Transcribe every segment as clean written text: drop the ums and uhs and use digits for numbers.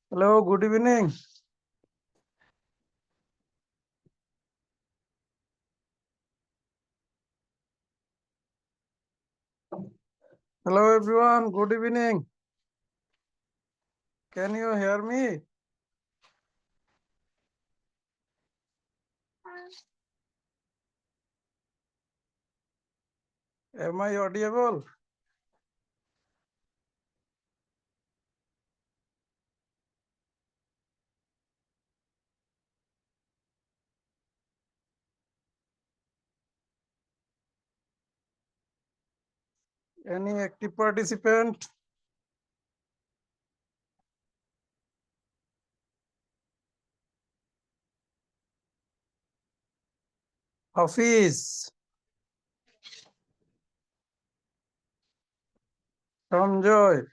Hello, good evening. Hello, everyone. Good evening. Can you hear me? Am I audible? Any active participant? Hafiz, Ramjoy,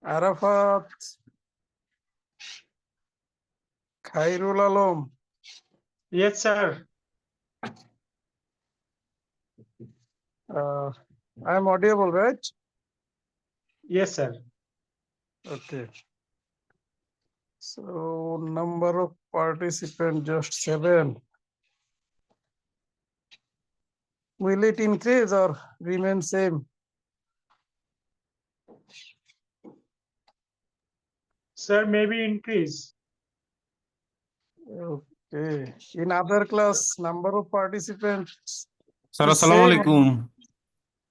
Arafat, Khairul Alam. Yes, sir. I'm audible, right? Yes, sir. Okay. So number of participants just 7. Will it increase or remain same? Sir, maybe increase. Okay. In other class, number of participants Sir, is assalamu same. alaikum.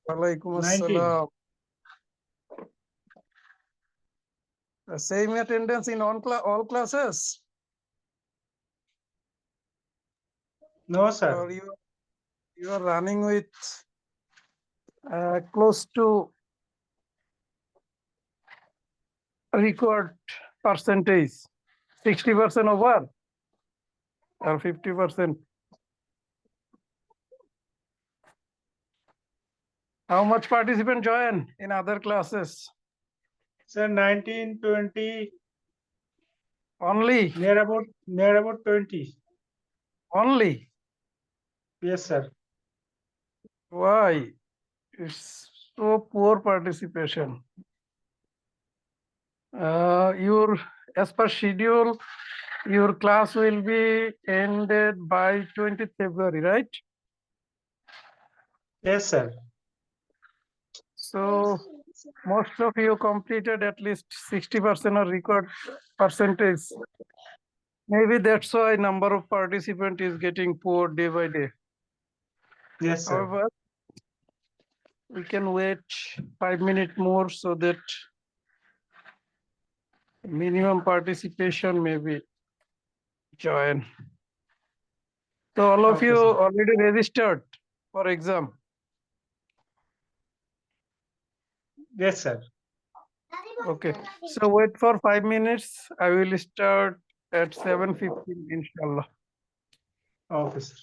Walaikum 19. assalam. Same attendance in all classes? No, sir. Or you are running with close to record percentage, 60% over or 50%? How much participant join in other classes? Sir, 19, 20, Only? near about 20. Only? Yes, sir. Why? It's so poor participation. As per schedule, your class will be ended by 20th February, right? Yes, sir. So most of you completed at least 60% of record percentage. Maybe that's why number of participant is getting poor day by day. Yes, sir. However, we can wait 5 minutes more so that minimum participation maybe join. So all of Okay, you sir. already registered for exam. Yes, sir. Okay. So wait for 5 minutes. I will start at 7:15, inshallah. Okay, sir.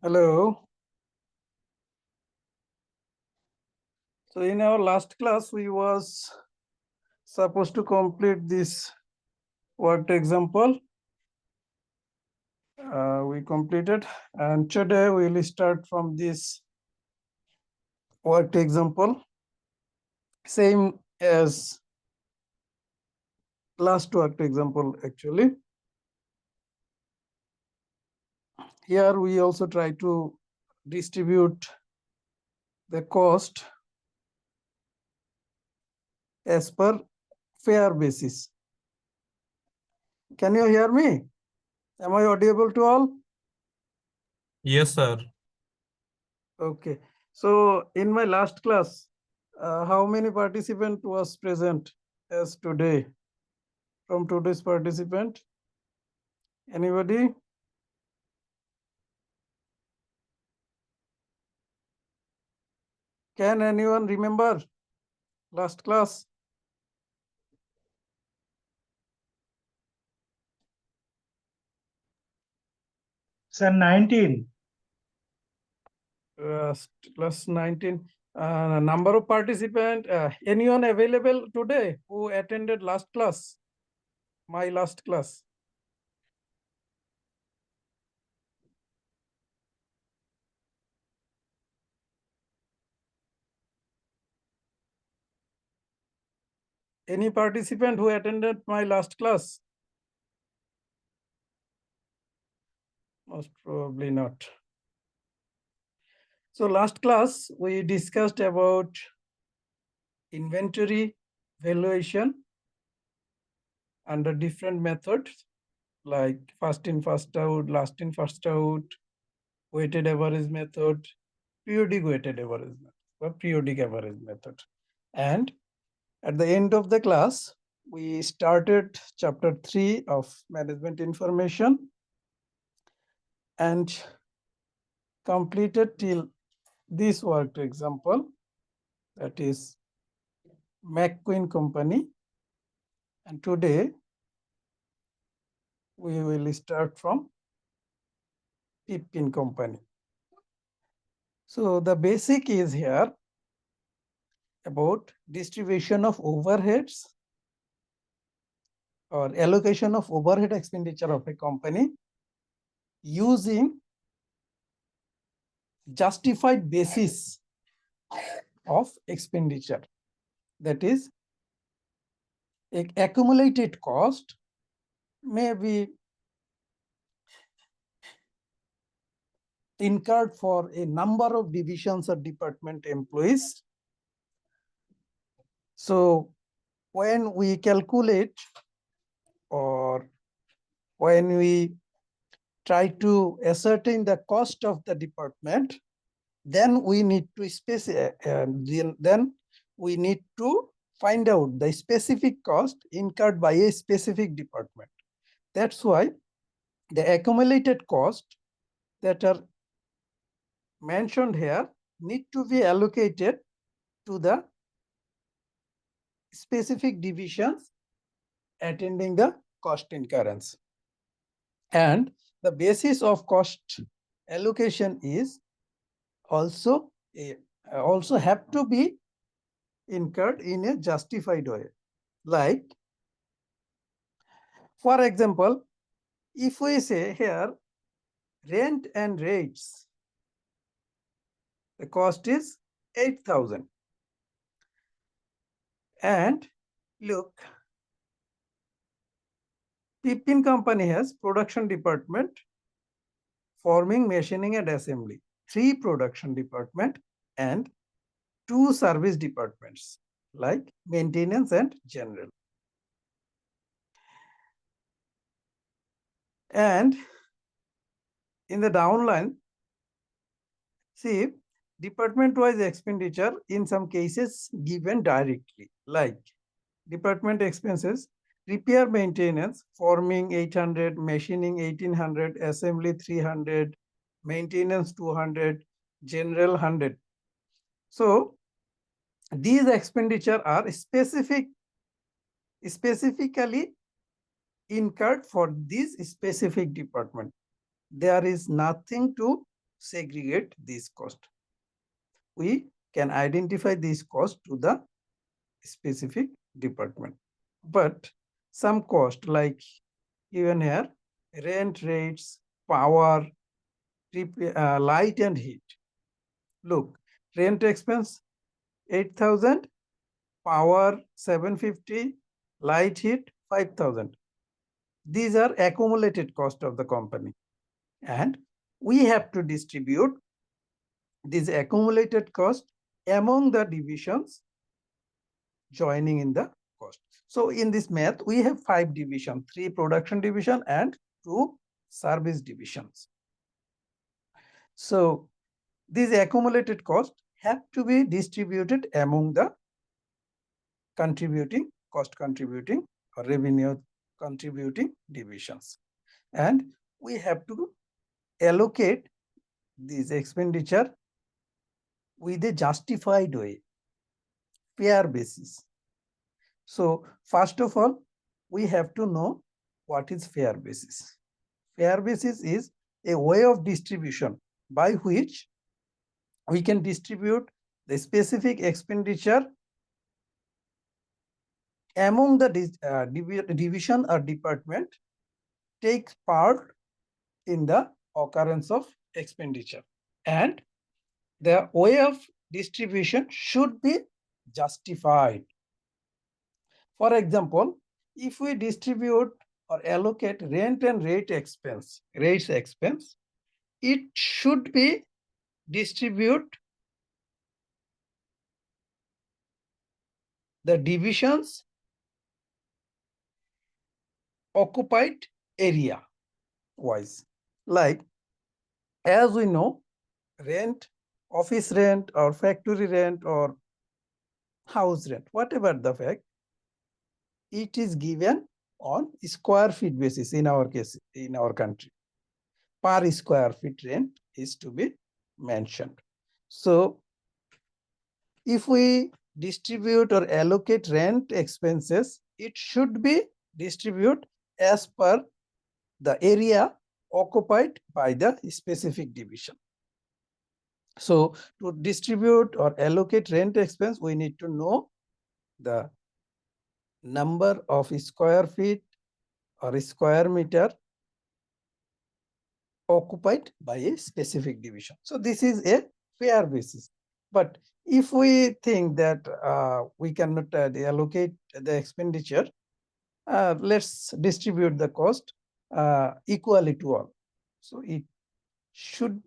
Hello. So in our last class, we was supposed to complete this worked example. We completed, and today we will start from this worked example, same as last worked example actually. Here we also try to distribute the cost as per fair basis. Can you hear me? Am I audible to all? Yes, sir. Okay. So in my last class, how many participant was present as today from today's participant? Anybody? Can anyone remember last class? Sir, 19. Class 19. Number of participant. Anyone available today who attended last class? My last class. Any participant who attended my last class? Most probably not. So last class, we discussed about inventory valuation under different methods like first in, first out, last in, first out, weighted average method, periodic weighted average method, or periodic average method. And at the end of the class, we started chapter 3 of management information and completed till this worked example, that is McQueen Company. And today we will start from Pipkin Company. So the basic is here about distribution of overheads or allocation of overhead expenditure of a company using justified basis of expenditure. That is, accumulated cost may be incurred for a number of divisions or department employees. So when we calculate or when we try to ascertain the cost of the department, then we need to then we need to find out the specific cost incurred by a specific department. That's why the accumulated cost that are mentioned here need to be allocated to the specific divisions attending the cost incurrence. And the basis of cost allocation is also have to be incurred in a justified way. Like, for example, if we say here rent and rates, the cost is 8,000. And look, Pipkin Company has production department, forming, machining, and assembly, 3 production department, and 2 service departments like maintenance and general. And in the downline, see, department-wise expenditure in some cases given directly, like department expenses, repair maintenance, forming 800, machining 1800, assembly 300, maintenance 200, general 100. So these expenditure are specifically incurred for this specific department. There is nothing to segregate this cost. We can identify this cost to the specific department. But some cost like even here, rent rates, power, light and heat. Look, rent expense 8,000, power 750, light heat 5,000. These are accumulated cost of the company, and we have to distribute this accumulated cost among the divisions joining in the cost. So in this math, we have 5 divisions, 3 production division and 2 service divisions. So these accumulated costs have to be distributed among the cost contributing or revenue contributing divisions. And we have to allocate this expenditure with a justified way, fair basis. So first of all, we have to know what is fair basis. Fair basis is a way of distribution by which we can distribute the specific expenditure among the division or department takes part in the occurrence of expenditure, and the way of distribution should be justified. For example, if we distribute or allocate rent and rates expense, it should be distribute the divisions occupied area wise. Like, as we know, rent, office rent or factory rent or house rent, whatever the fact, it is given on square feet basis in our case, in our country. Per square feet rent is to be mentioned. So if we distribute or allocate rent expenses, it should be distributed as per the area occupied by the specific division. So to distribute or allocate rent expense, we need to know the number of square feet or square meter occupied by a specific division. So this is a fair basis. But if we think that we cannot allocate the expenditure, let's distribute the cost equally to all. So it should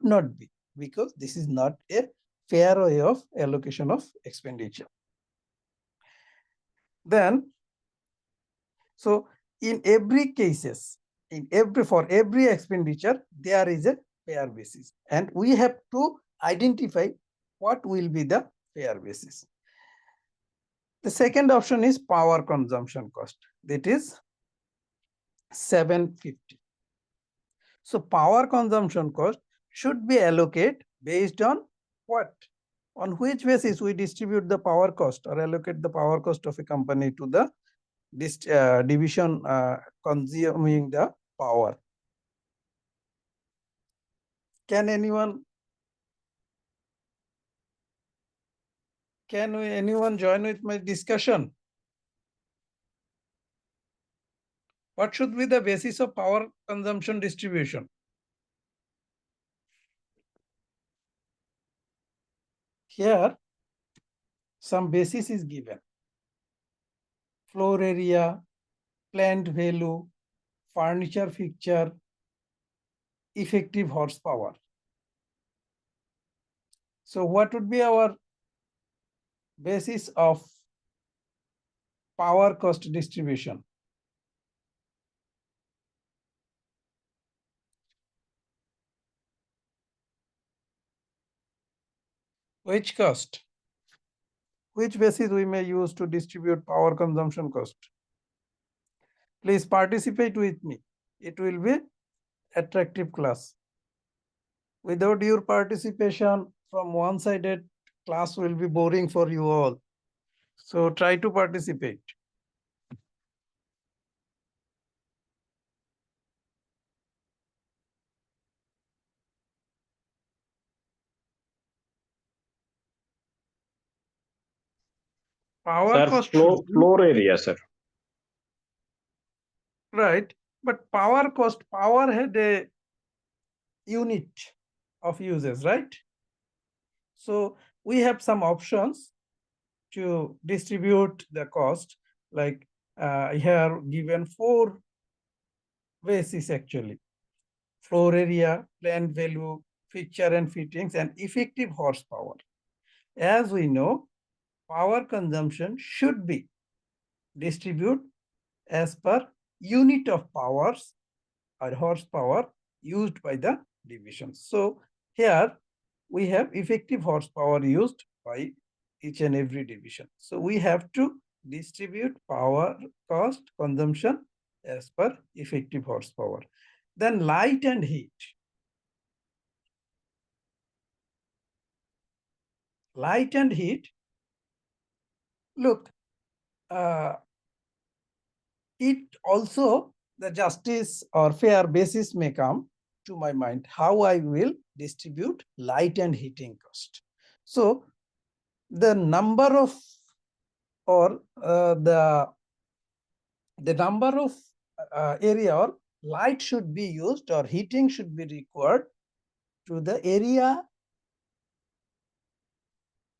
not be, because this is not a fair way of allocation of expenditure. Then, so in every cases, for every expenditure, there is a fair basis, and we have to identify what will be the fair basis. The second option is power consumption cost, that is 750. So power consumption cost should be allocated based on what? On which basis we distribute the power cost or allocate the power cost of a company to the division consuming the power. Can anyone join with my discussion? What should be the basis of power consumption distribution? Here, some basis is given. Floor area, plant value, furniture fixture, effective horsepower. So what would be our basis of power cost distribution? Which cost? Which basis we may use to distribute power consumption cost? Please participate with me. It will be attractive class. Without your participation, from one-sided class will be boring for you all. So try to participate. Power Sir, cost floor, should be, floor area, sir. right, but power cost, power had a unit of uses, right? So we have some options to distribute the cost, like here given 4 bases actually: floor area, plant value, fixture and fittings, and effective horsepower. As we know, power consumption should be distributed as per unit of powers or horsepower used by the division. So here we have effective horsepower used by each and every division. So we have to distribute power cost consumption as per effective horsepower. Then light and heat. Light and heat, look, it also the justice or fair basis may come to my mind, how I will distribute light and heating cost. So the number of or the number of area or light should be used or heating should be required to the area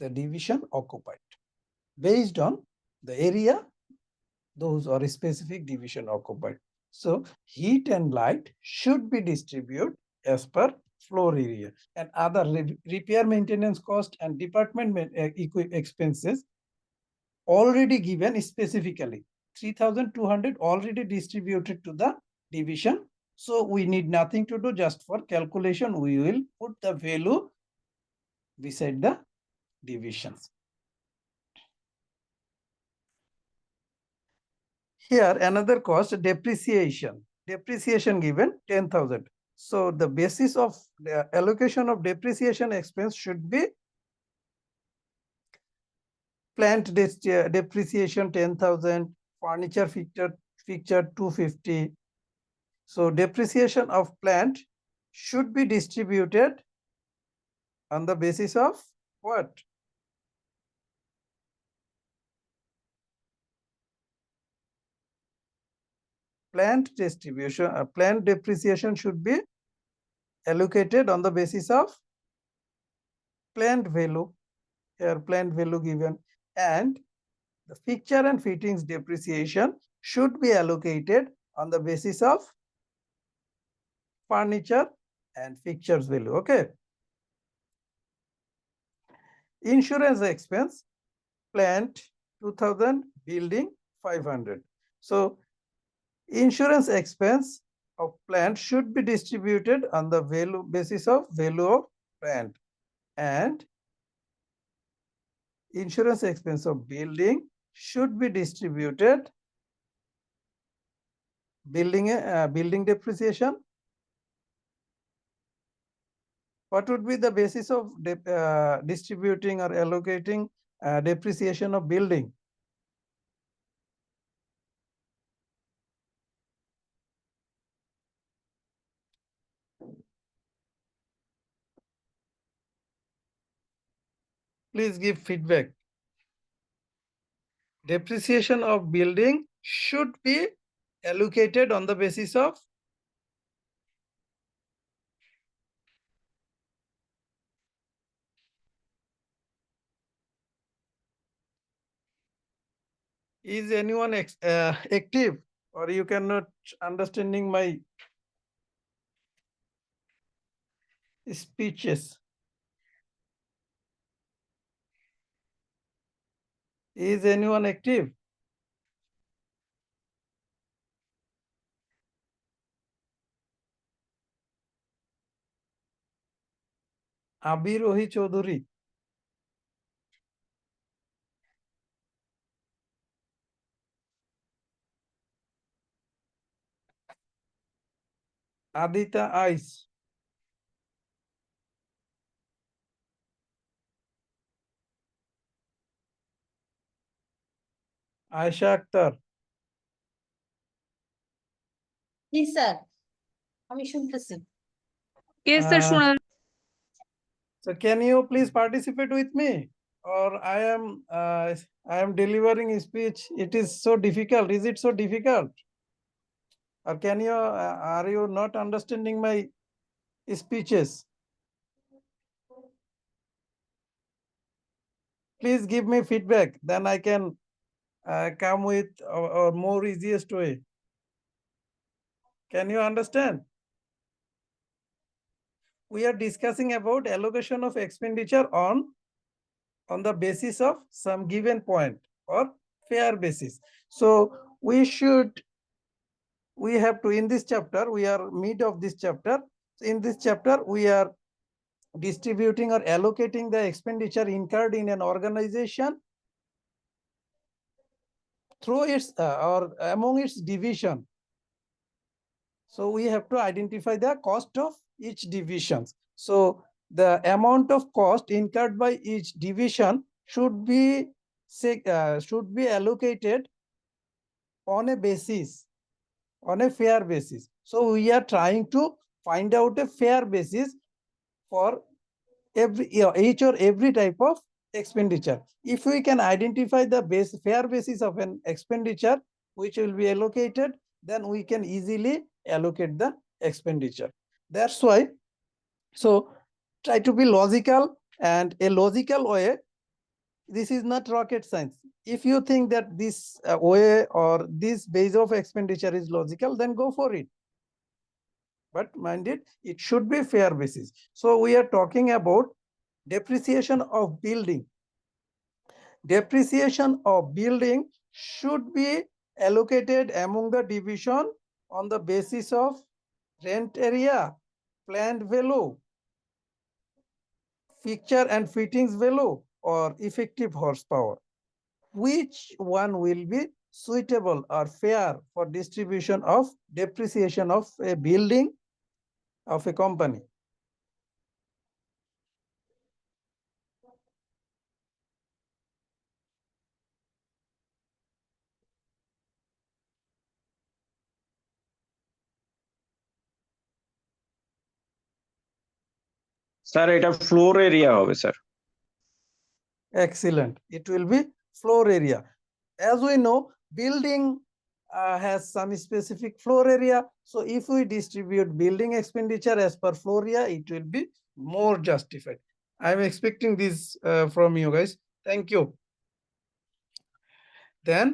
the division occupied, based on the area those are specific division occupied. So heat and light should be distributed as per floor area, and other repair maintenance cost and department expenses already given specifically 3,200 already distributed to the division. So we need nothing to do, just for calculation we will put the value beside the divisions. Here another cost, depreciation. Depreciation given 10,000. So the basis of the allocation of depreciation expense should be plant depreciation 10,000, furniture fixture 250. So depreciation of plant should be distributed on the basis of what? Plant distribution, plant depreciation should be allocated on the basis of plant value. Here plant value given, and the fixture and fittings depreciation should be allocated on the basis of furniture and fixtures value. Okay. Insurance expense, plant 2,000, building 500. So insurance expense of plant should be distributed on the value basis of value of plant, and insurance expense of building should be distributed building depreciation. What would be the basis of distributing or allocating depreciation of building? Please give feedback. Depreciation of building should be allocated on the basis of is anyone active, or you cannot understanding my speeches? Is anyone active? Abirohi Chaudhary. Adita Ice. Aisha Akhtar. G sir, আমি শুনতেছি। Yes, sir, Uh, শোনা So can you please participate with me? or I am delivering a speech. It is so difficult. Is it so difficult? Or are you not understanding my speeches? Please give me feedback. Then I can come with a more easiest way. Can you understand? We are discussing about allocation of expenditure on the basis of some given point or fair basis. So we have to, in this chapter, we are mid of this chapter. In this chapter, we are distributing or allocating the expenditure incurred in an organization through its or among its division. So we have to identify the cost of each division. So the amount of cost incurred by each division should be allocated on a basis, on a fair basis. So we are trying to find out a fair basis for each or every type of expenditure. If we can identify the fair basis of an expenditure which will be allocated, then we can easily allocate the expenditure. That's why, so try to be logical, and a logical way. This is not rocket science. If you think that this way or this base of expenditure is logical, then go for it. But mind it should be fair basis. So we are talking about depreciation of building. Depreciation of building should be allocated among the division on the basis of rent area, planned value, fixture and fittings value, or effective horsepower. Which one will be suitable or fair for distribution of depreciation of a building of a company? Sir এটা floor area হবে sir. Excellent. It will be floor area. As we know, building has some specific floor area. So if we distribute building expenditure as per floor area, it will be more justified. I'm expecting this from you guys. Thank you. Then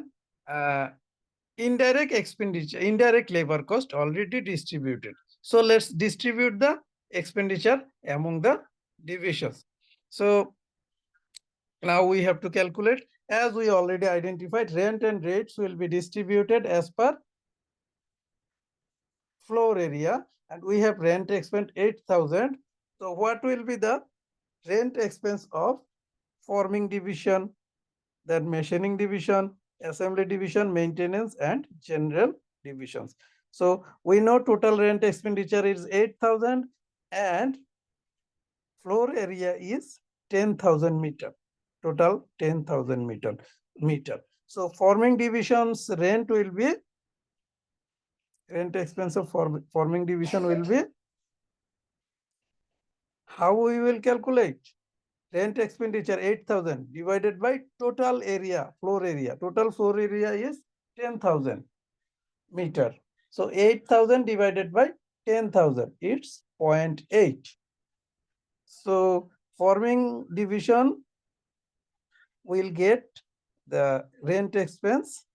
indirect expenditure, indirect labor cost already distributed. So let's distribute the expenditure among the divisions. So now we have to calculate. As we already identified, rent and rates will be distributed as per floor area, and we have rent expense 8,000. So what will be the rent expense of forming division, then machining division, assembly division, maintenance, and general divisions? So we know total rent expenditure is 8,000 and floor area is 10,000 meter. Total 10,000 meter. So forming divisions rent will be, rent expense of forming division will be, how we will calculate? Rent expenditure 8,000 divided by total area, floor area. Total floor area is 10,000 meter. So 8,000 divided by 10,000, it's 0.8. So forming division will get the rent expense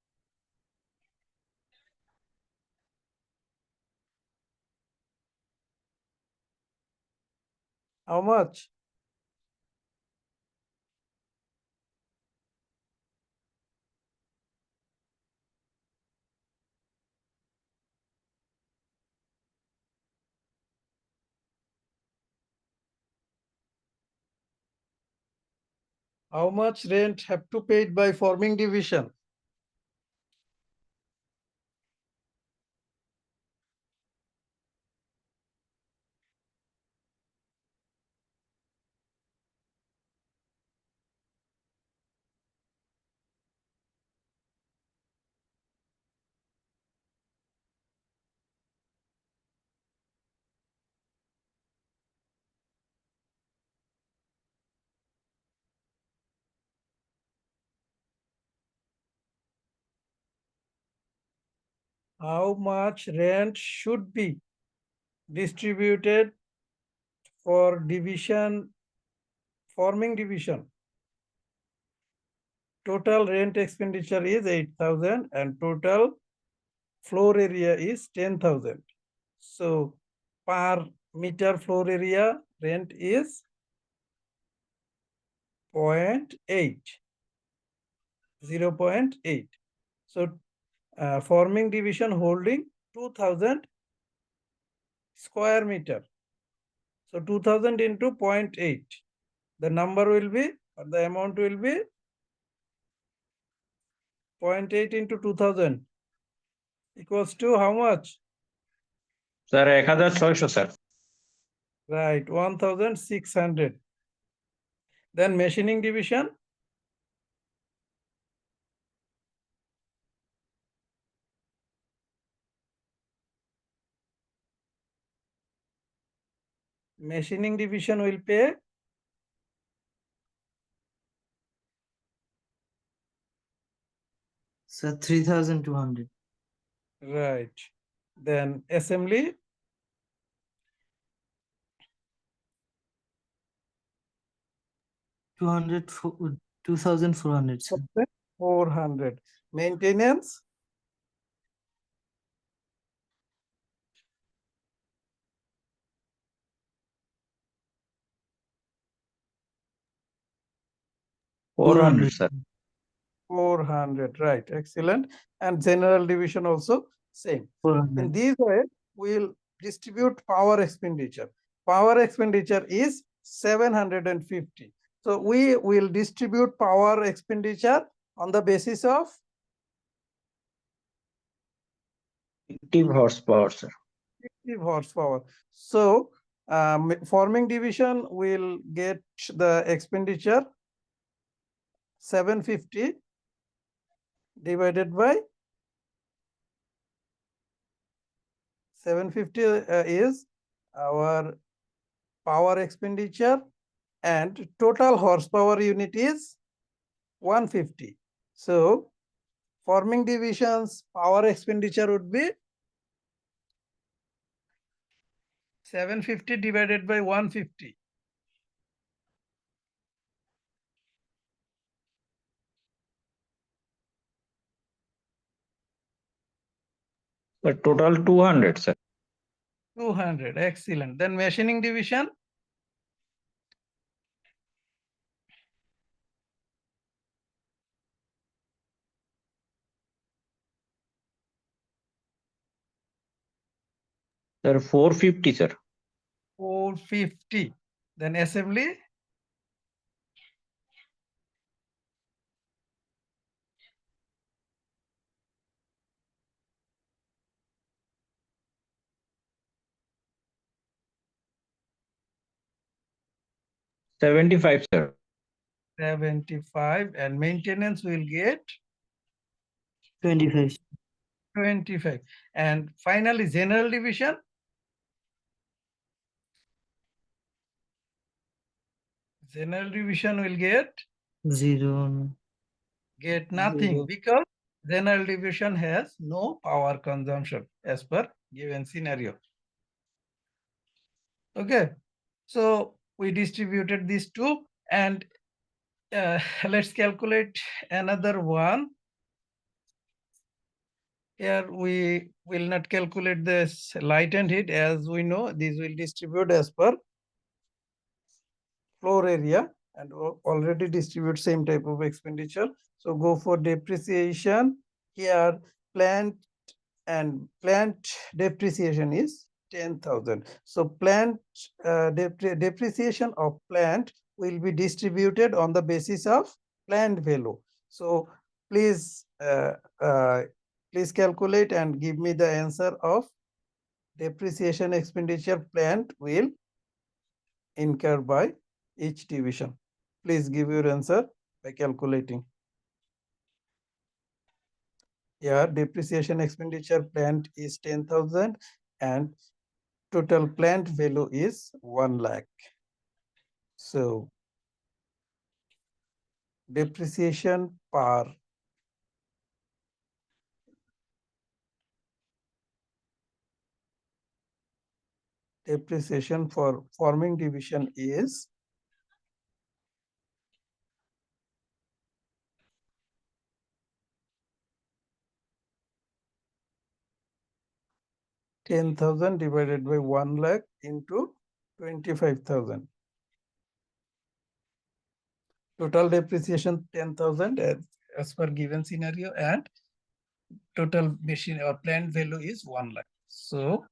how much? How much rent have to paid by forming division? how much rent should be distributed for division, forming division. Total rent expenditure is 8,000 and total floor area is 10,000. So per meter floor area rent is 0.8, 0.8. So forming division holding 2,000 square meter. So 2,000 into 0.8. The number will be, or the amount will be 0.8 into 2,000 equals to how much? Sir, 1600, sir. Right, 1,600. Then machining division. Machining division will pay Sir, 3,200. right. Then assembly 2,400, sir. 400. Maintenance 400, sir. 400. Right, excellent. And general division also same. In 400. this way, we'll distribute power expenditure. Power expenditure is 750. So we will distribute power expenditure on the basis of 50 horsepower, sir. 50 horsepower. So forming division will get the expenditure 750 divided by 750 is our power expenditure and total horsepower unit is 150. So forming division's power expenditure would be 750 divided by 150. But total 200, sir. 200. Excellent. Then machining division. Sir, 450, sir. 450. Then assembly 75, sir. 75 and maintenance will get 25. 25. And finally general division. General division will get 0. nothing Zero. because general division has no power consumption as per given scenario. Okay, so we distributed these two and let's calculate another one. Here we will not calculate this light and heat, as we know these will distribute as per floor area and already distribute same type of expenditure. So go for depreciation. Here plant depreciation is 10,000. So plant depreciation of plant will be distributed on the basis of plant value. So please please calculate and give me the answer of depreciation expenditure plant will incur by each division. Please give your answer by calculating. Here depreciation expenditure plant is 10,000 and total plant value is 1 lakh. So depreciation per depreciation for forming division is 10,000 divided by 1 lakh into 25,000. Total depreciation 10,000 as per given scenario, and total machine or plant value is 1 lakh. So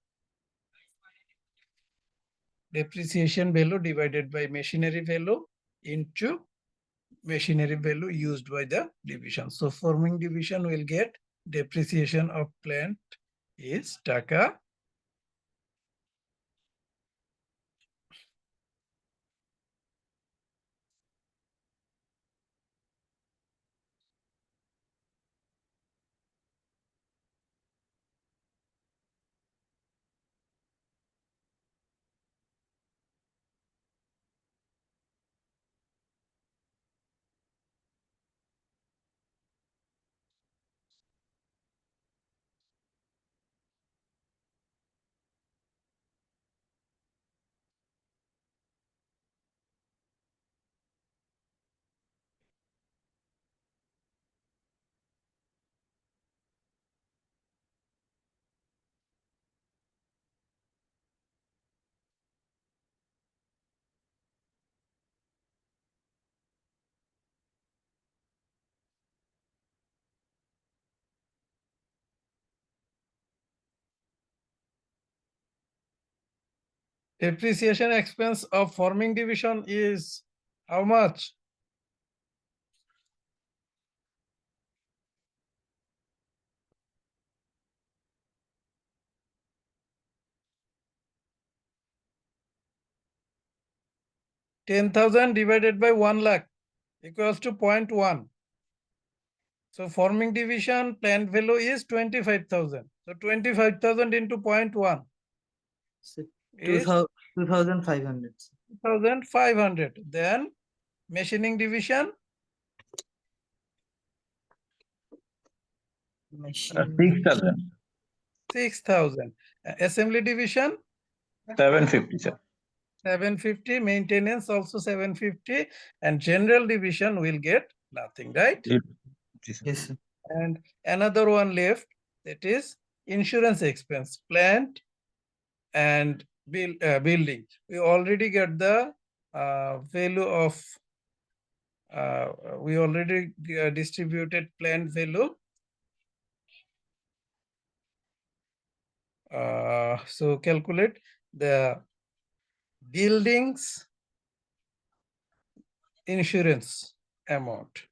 depreciation value divided by machinery value into machinery value used by the division. So forming division will get depreciation of plant is taka depreciation expense of forming division is how much? $10,000 divided by 1 lakh equals to 0.1. So forming division plant value is 25,000. So 25,000 into 0.1 So is 2,500. 2,500. Then machining division Machine 6,000. 6,000. Assembly division 750, sir. 750. Maintenance also 750. And general division will get nothing, right? Yes, sir. And another one left, that is insurance expense, plant and building. We already get the value of we already distributed plant value. So calculate the buildings insurance amount.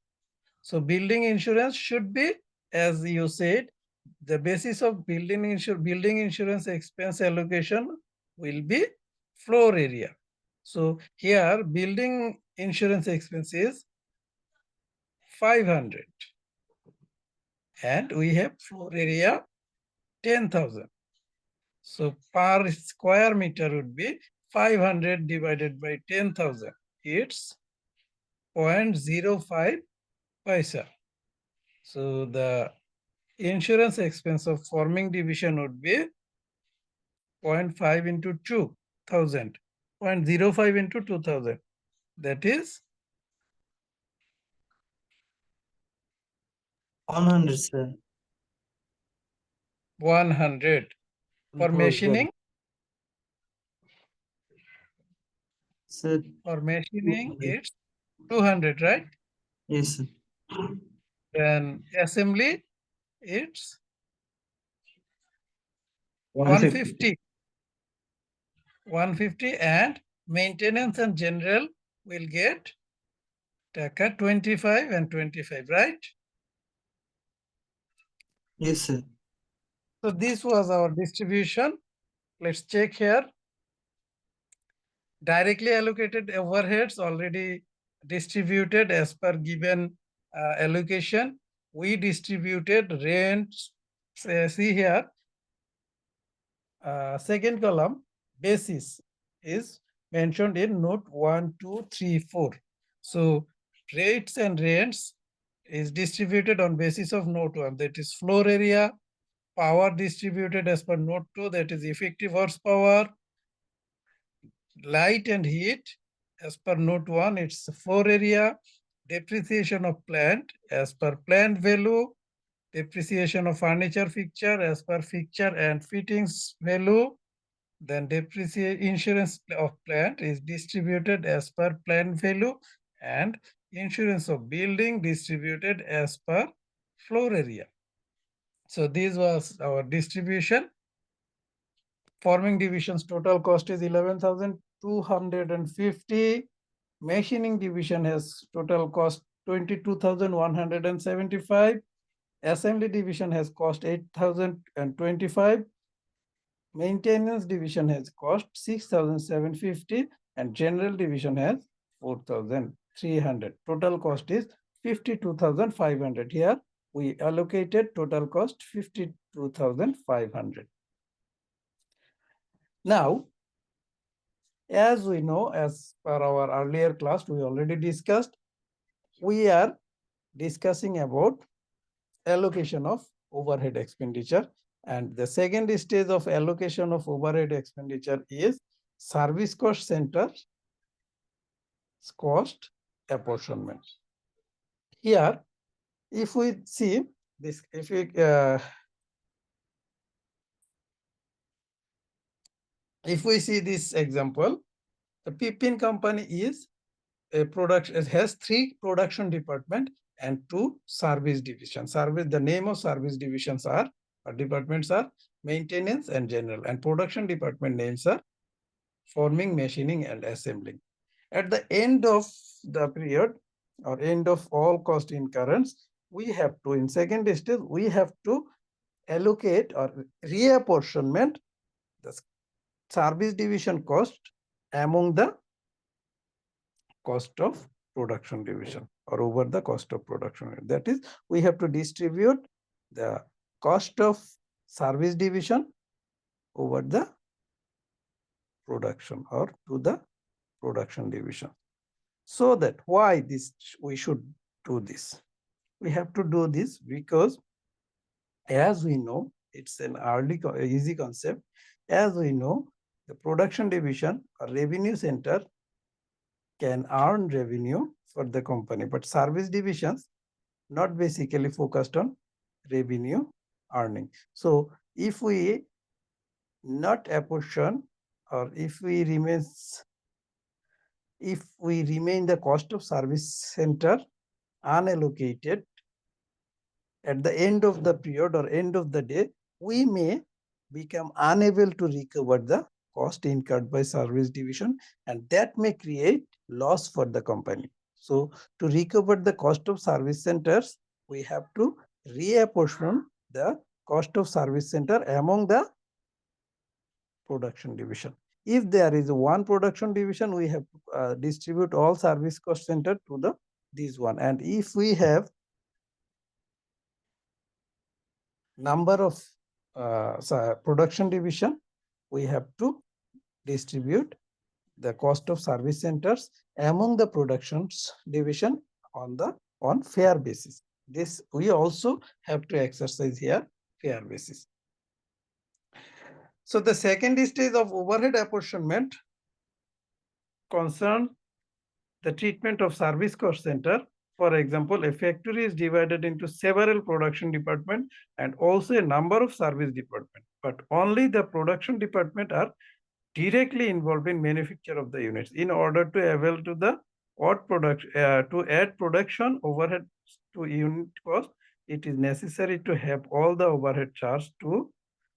So building insurance should be, as you said, the basis of building insurance expense allocation will be floor area. So here building insurance expense is 500 and we have floor area 10,000. So per square meter would be 500 divided by 10,000. It's 0.05 paisa. So the insurance expense of forming division would be 0.5 into 2,000. 0.05 into 2,000. That is 100, sir. 100. For machining, Sir, it's 200, right? yes, sir. Then assembly, it's 150. 150 and maintenance and general will get taka 25 and 25, right? Yes, sir. So this was our distribution. Let's check here. Directly allocated overheads already distributed as per given allocation. We distributed rents. See here, second column, basis is mentioned in note 1, 2, 3, 4. So rates and rents is distributed on basis of note 1, that is floor area. Power distributed as per note 2, that is effective horsepower. light and heat, as per note 1, it's floor area. Depreciation of plant, as per plant value. Depreciation of furniture fixture, as per fixture and fittings value. Then insurance of plant is distributed as per plant value, and insurance of building distributed as per floor area. So this was our distribution. Forming division's total cost is 11,250. Machining division has total cost 22,175. Assembly division has cost 8,025. Maintenance division has cost 6,750, and general division has 4,300. Total cost is 52,500. Here we allocated total cost 52,500. Now, as we know, as per our earlier class, we already discussed, we are discussing about allocation of overhead expenditure. And the second stage of allocation of overhead expenditure is service cost center cost apportionment. Here, if we see this, if we see this example, the Pippin company is a production, it has 3 production department and 2 service division. The name of service divisions are, or departments are, maintenance and general, and production department names are forming, machining, and assembling. At the end of the period, or end of all cost incurrence, we have to, in second stage, we have to allocate or reapportionment the service division cost among the cost of production division, or over the cost of production. That is, we have to distribute the cost of service division over the production, or to the production division. So that, why this we should do this? We have to do this because, as we know, it's an easy concept. As we know, the production division or revenue center can earn revenue for the company, but service divisions not basically focused on revenue earning. So if we not apportion, or if we remain the cost of service center unallocated, at the end of the period or end of the day, we may become unable to recover the cost incurred by service division, and that may create loss for the company. So to recover the cost of service centers, we have to reapportion the cost of service center among the production division. If there is one production division, we have to distribute all service cost center to this one. And if we have number of production division, we have to distribute the cost of service centers among the productions division on fair basis. This we also have to exercise here, fair basis. So the second stage of overhead apportionment concerns the treatment of service cost center. For example, a factory is divided into several production departments and also a number of service departments, but only the production department are directly involved in manufacture of the units. In order to avail to the to add production overhead to unit cost, it is necessary to have all the overhead charged to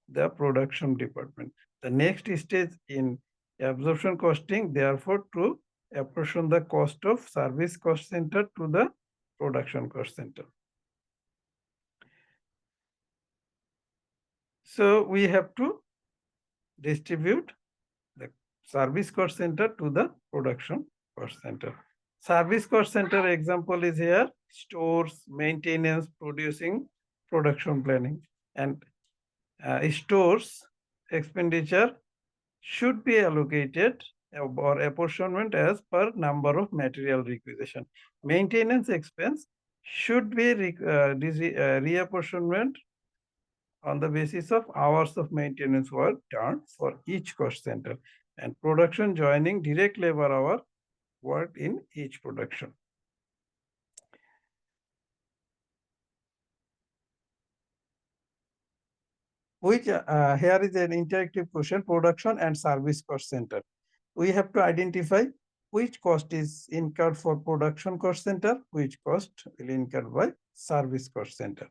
the production department. The next stage in absorption costing, therefore, to apportion the cost of service cost center to the production cost center. So we have to distribute the service cost center to the production cost center. Service cost center example is here: stores, maintenance, producing, production planning. And stores expenditure should be allocated or apportionment as per number of material requisition. Maintenance expense should be reapportionment on the basis of hours of maintenance work done for each cost center. and production joining direct labor hour worked in each production. Which here is an interactive question: production and service cost center. We have to identify which cost is incurred for production cost center, which cost will incurred by service cost center.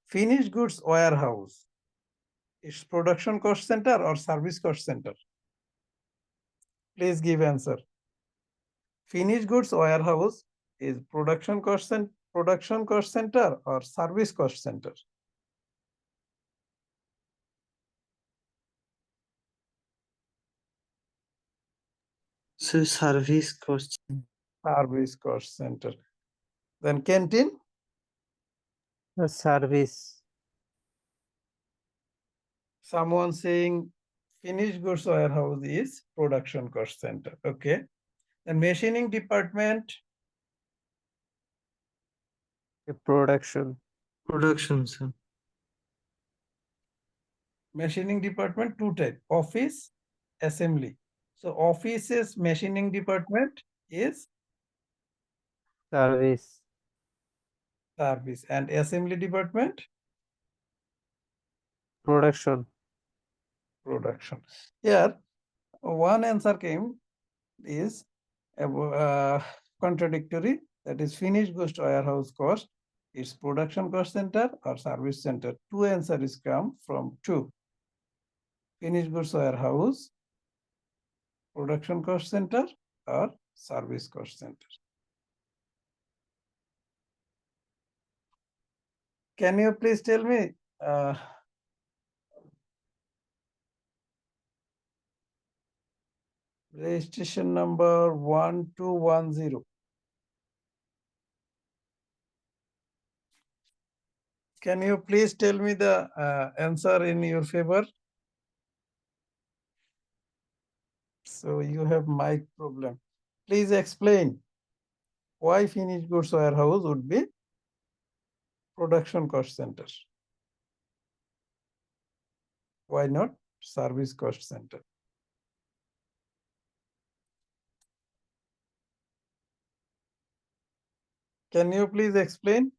Finished goods warehouse is production cost center or service cost center? Please give answer. Finished goods warehouse is production cost center or service cost center? So service cost. Service cost center. Then canteen, The service. someone saying finished goods warehouse is production cost center. Okay. The machining department, The production. Production, sir. machining department two type: office, assembly. So office's machining department is Service. service, and assembly department Production. production. Here one answer came is contradictory, that is finished goods warehouse cost is production cost center or service center. Two answers come from two: finished goods warehouse production cost center or service cost center. Can you please tell me registration number 1210? Can you please tell me the answer in your favor? So you have mic problem. Please explain why finished goods warehouse would be production cost center. Why not service cost center? Can you please explain?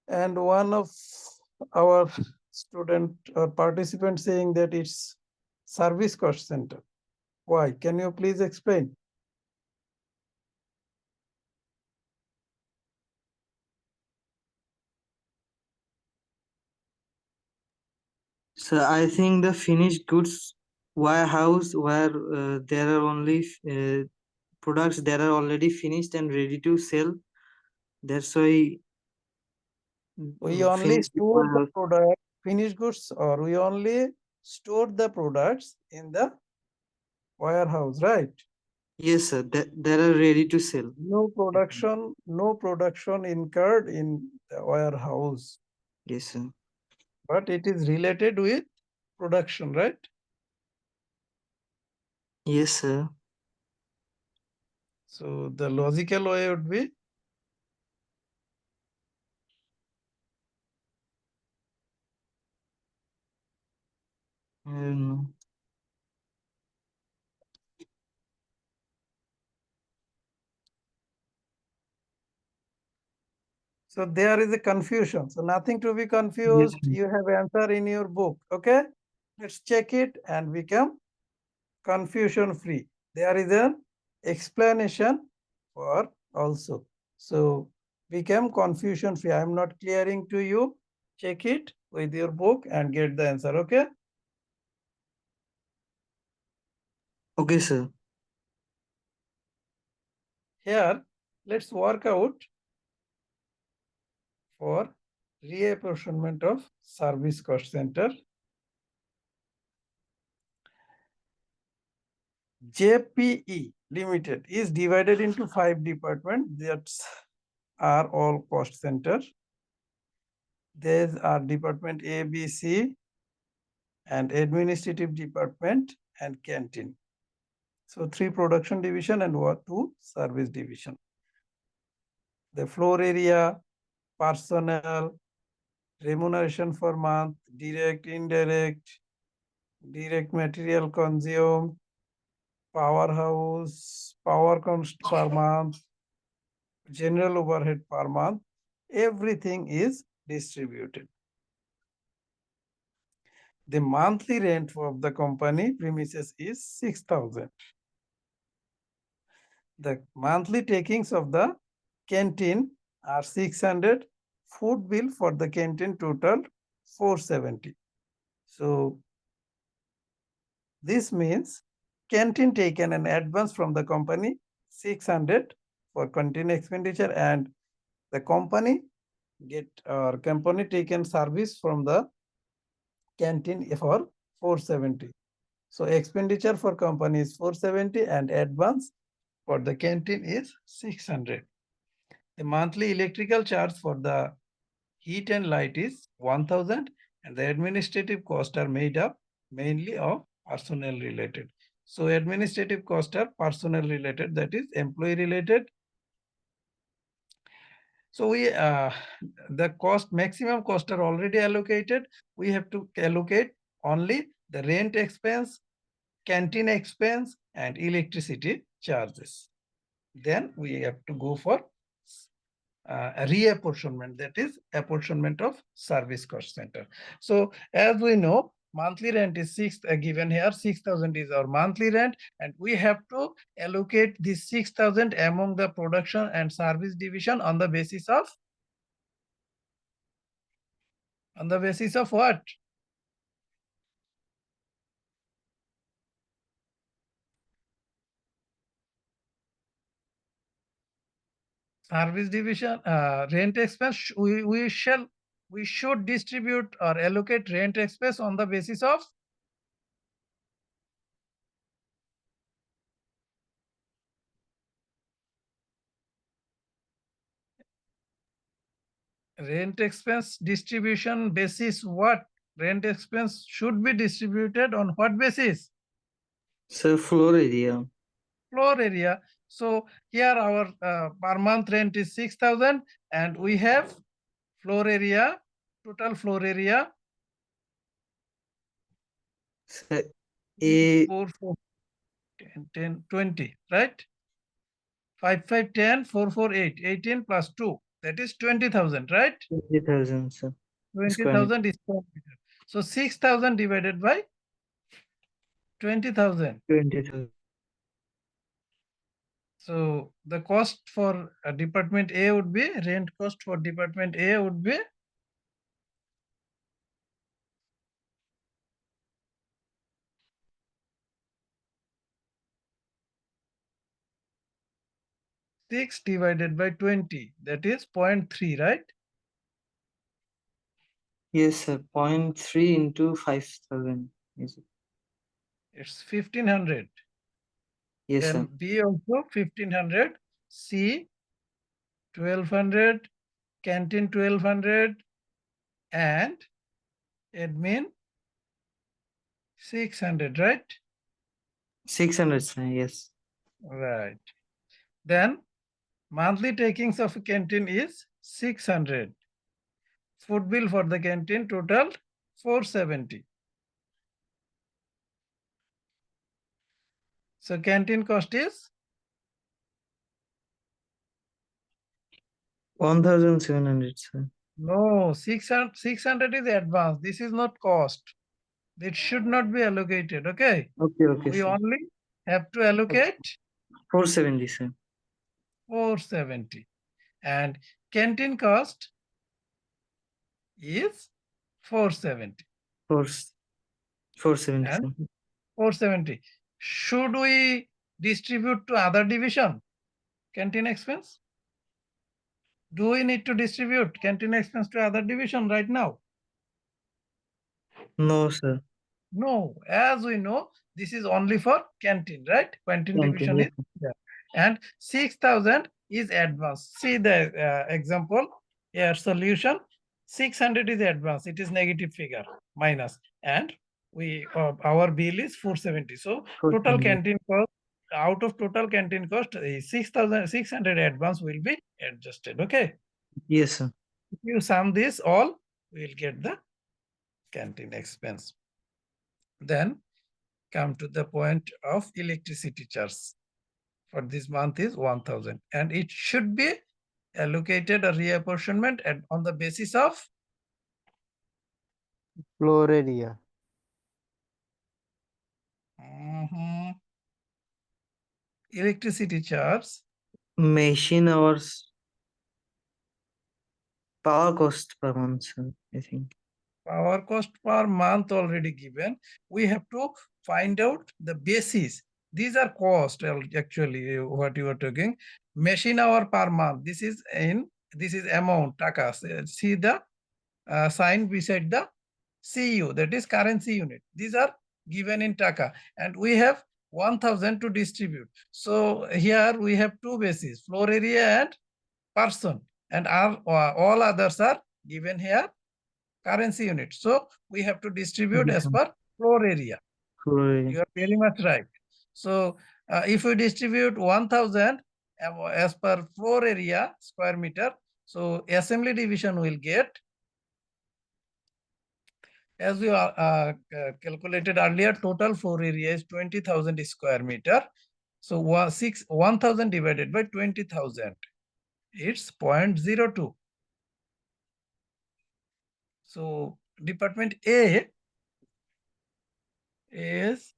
And one of our student or participant saying that it's service cost center. Why? Can you please explain? So I think the finished goods warehouse where there are only products that are already finished and ready to sell. That's why We only finished goods store the warehouse. product, finished goods, or we only store the products in the warehouse, right? Yes, sir. That are ready to sell. No production incurred in the warehouse, Yes, sir. but it is related with production, right? Yes, sir. So the logical way would be Um, so there is a confusion. So nothing to be yes, confused. sir. You have answer in your book. Okay. Let's check it and become confusion free. There is an explanation for also. So become confusion free. I am not clearing to you. Check it with your book and get the answer. Okay. Okay, sir. Here, let's work out for reapportionment of service cost center. JPE Limited is divided into 5 departments that are all cost center. These are department A, B, C, and administrative department and canteen. So 3 production division and 2 service division. the floor area, personnel, remuneration for month, direct, indirect, direct material consumed, powerhouse, power cost per month, general overhead per month, everything is distributed. The monthly rent of the company premises is 6,000. The monthly takings of the canteen are 600. Food bill for the canteen total 470. So this means canteen taken an advance from the company 600 for canteen expenditure, and the company taken service from the canteen for 470. So expenditure for company is 470 and advance for the canteen is 600. The monthly electrical charge for the heat and light is 1000, and the administrative costs are made up mainly of personnel related. So administrative costs are personnel related, that is employee related. So we the maximum cost are already allocated. We have to allocate only the rent expense, canteen expense, and electricity charges. Then we have to go for a reapportionment, that is apportionment of service cost center. So as we know, monthly rent is given here, 6,000 is our monthly rent, and we have to allocate this 6,000 among the production and service division on the basis of what? Service division, rent expense, we should distribute or allocate rent expense on the basis of rent expense distribution basis what? Rent expense should be distributed on what basis? Sir, floor area. Floor area. So here our per month rent is 6,000 and we have floor area, total floor area Sir, a 4, 4, 10, 20, right? 5, 5, 10, 4, 4, 8, 18 plus 2, that is 20,000, right? 20,000, sir. 20,000 is square meter. So 6,000 divided by 20,000. 20,000. So the cost for department A would be, rent cost for department A would be six divided by 20, that is 0.3, right? Yes, sir. 0.3 into 5,000. Is it? It's 1,500. Yes, Then sir. B also 1,500, C 1,200, canteen 1,200, and admin 600, right? 600, sir. Yes. Right. Then monthly takings of a canteen is 600. Food bill for the canteen total 470. So canteen cost is 1,700, sir. no 600 is advance. This is not cost. It should not be allocated. Okay. Okay, okay, We sir. only have to allocate 470, sir. 470. And canteen cost is 470. 470, And sir. 470. Should we distribute to other division canteen expense? Do we need to distribute canteen expense to other division right now? No, sir. No, as we know, this is only for canteen, right? Canteen Canteen, division yes, is there. And 6,000 is advance. See the example here, solution. 600 is advance. It is negative figure minus, and we our bill is 470. So total 470. canteen cost out of total canteen cost, 6,600 advance will be adjusted. Okay. Yes, sir. If you sum this all, we'll get the canteen expense. Then come to the point of electricity charge. For this month is 1,000, and it should be allocated a reapportionment and on the basis of Floor area. electricity charge, Machine hours, power cost per month, sir, I think. power cost per month already given. We have to find out the basis. These are cost actually what you are talking. Machine hour per month. This is amount taka. See the sign beside the CU, that is currency unit. These are given in taka, and we have 1,000 to distribute. So here we have two bases, floor area and person, and all others are given here currency unit. So we have to distribute Yes, as sir. per floor area. Floor area. You are very much right. So if we distribute 1,000 as per floor area square meter, so assembly division will get, as we calculated earlier, total floor area is 20,000 square meter. So 1,000 divided by 20,000, it's 0.02. So department A is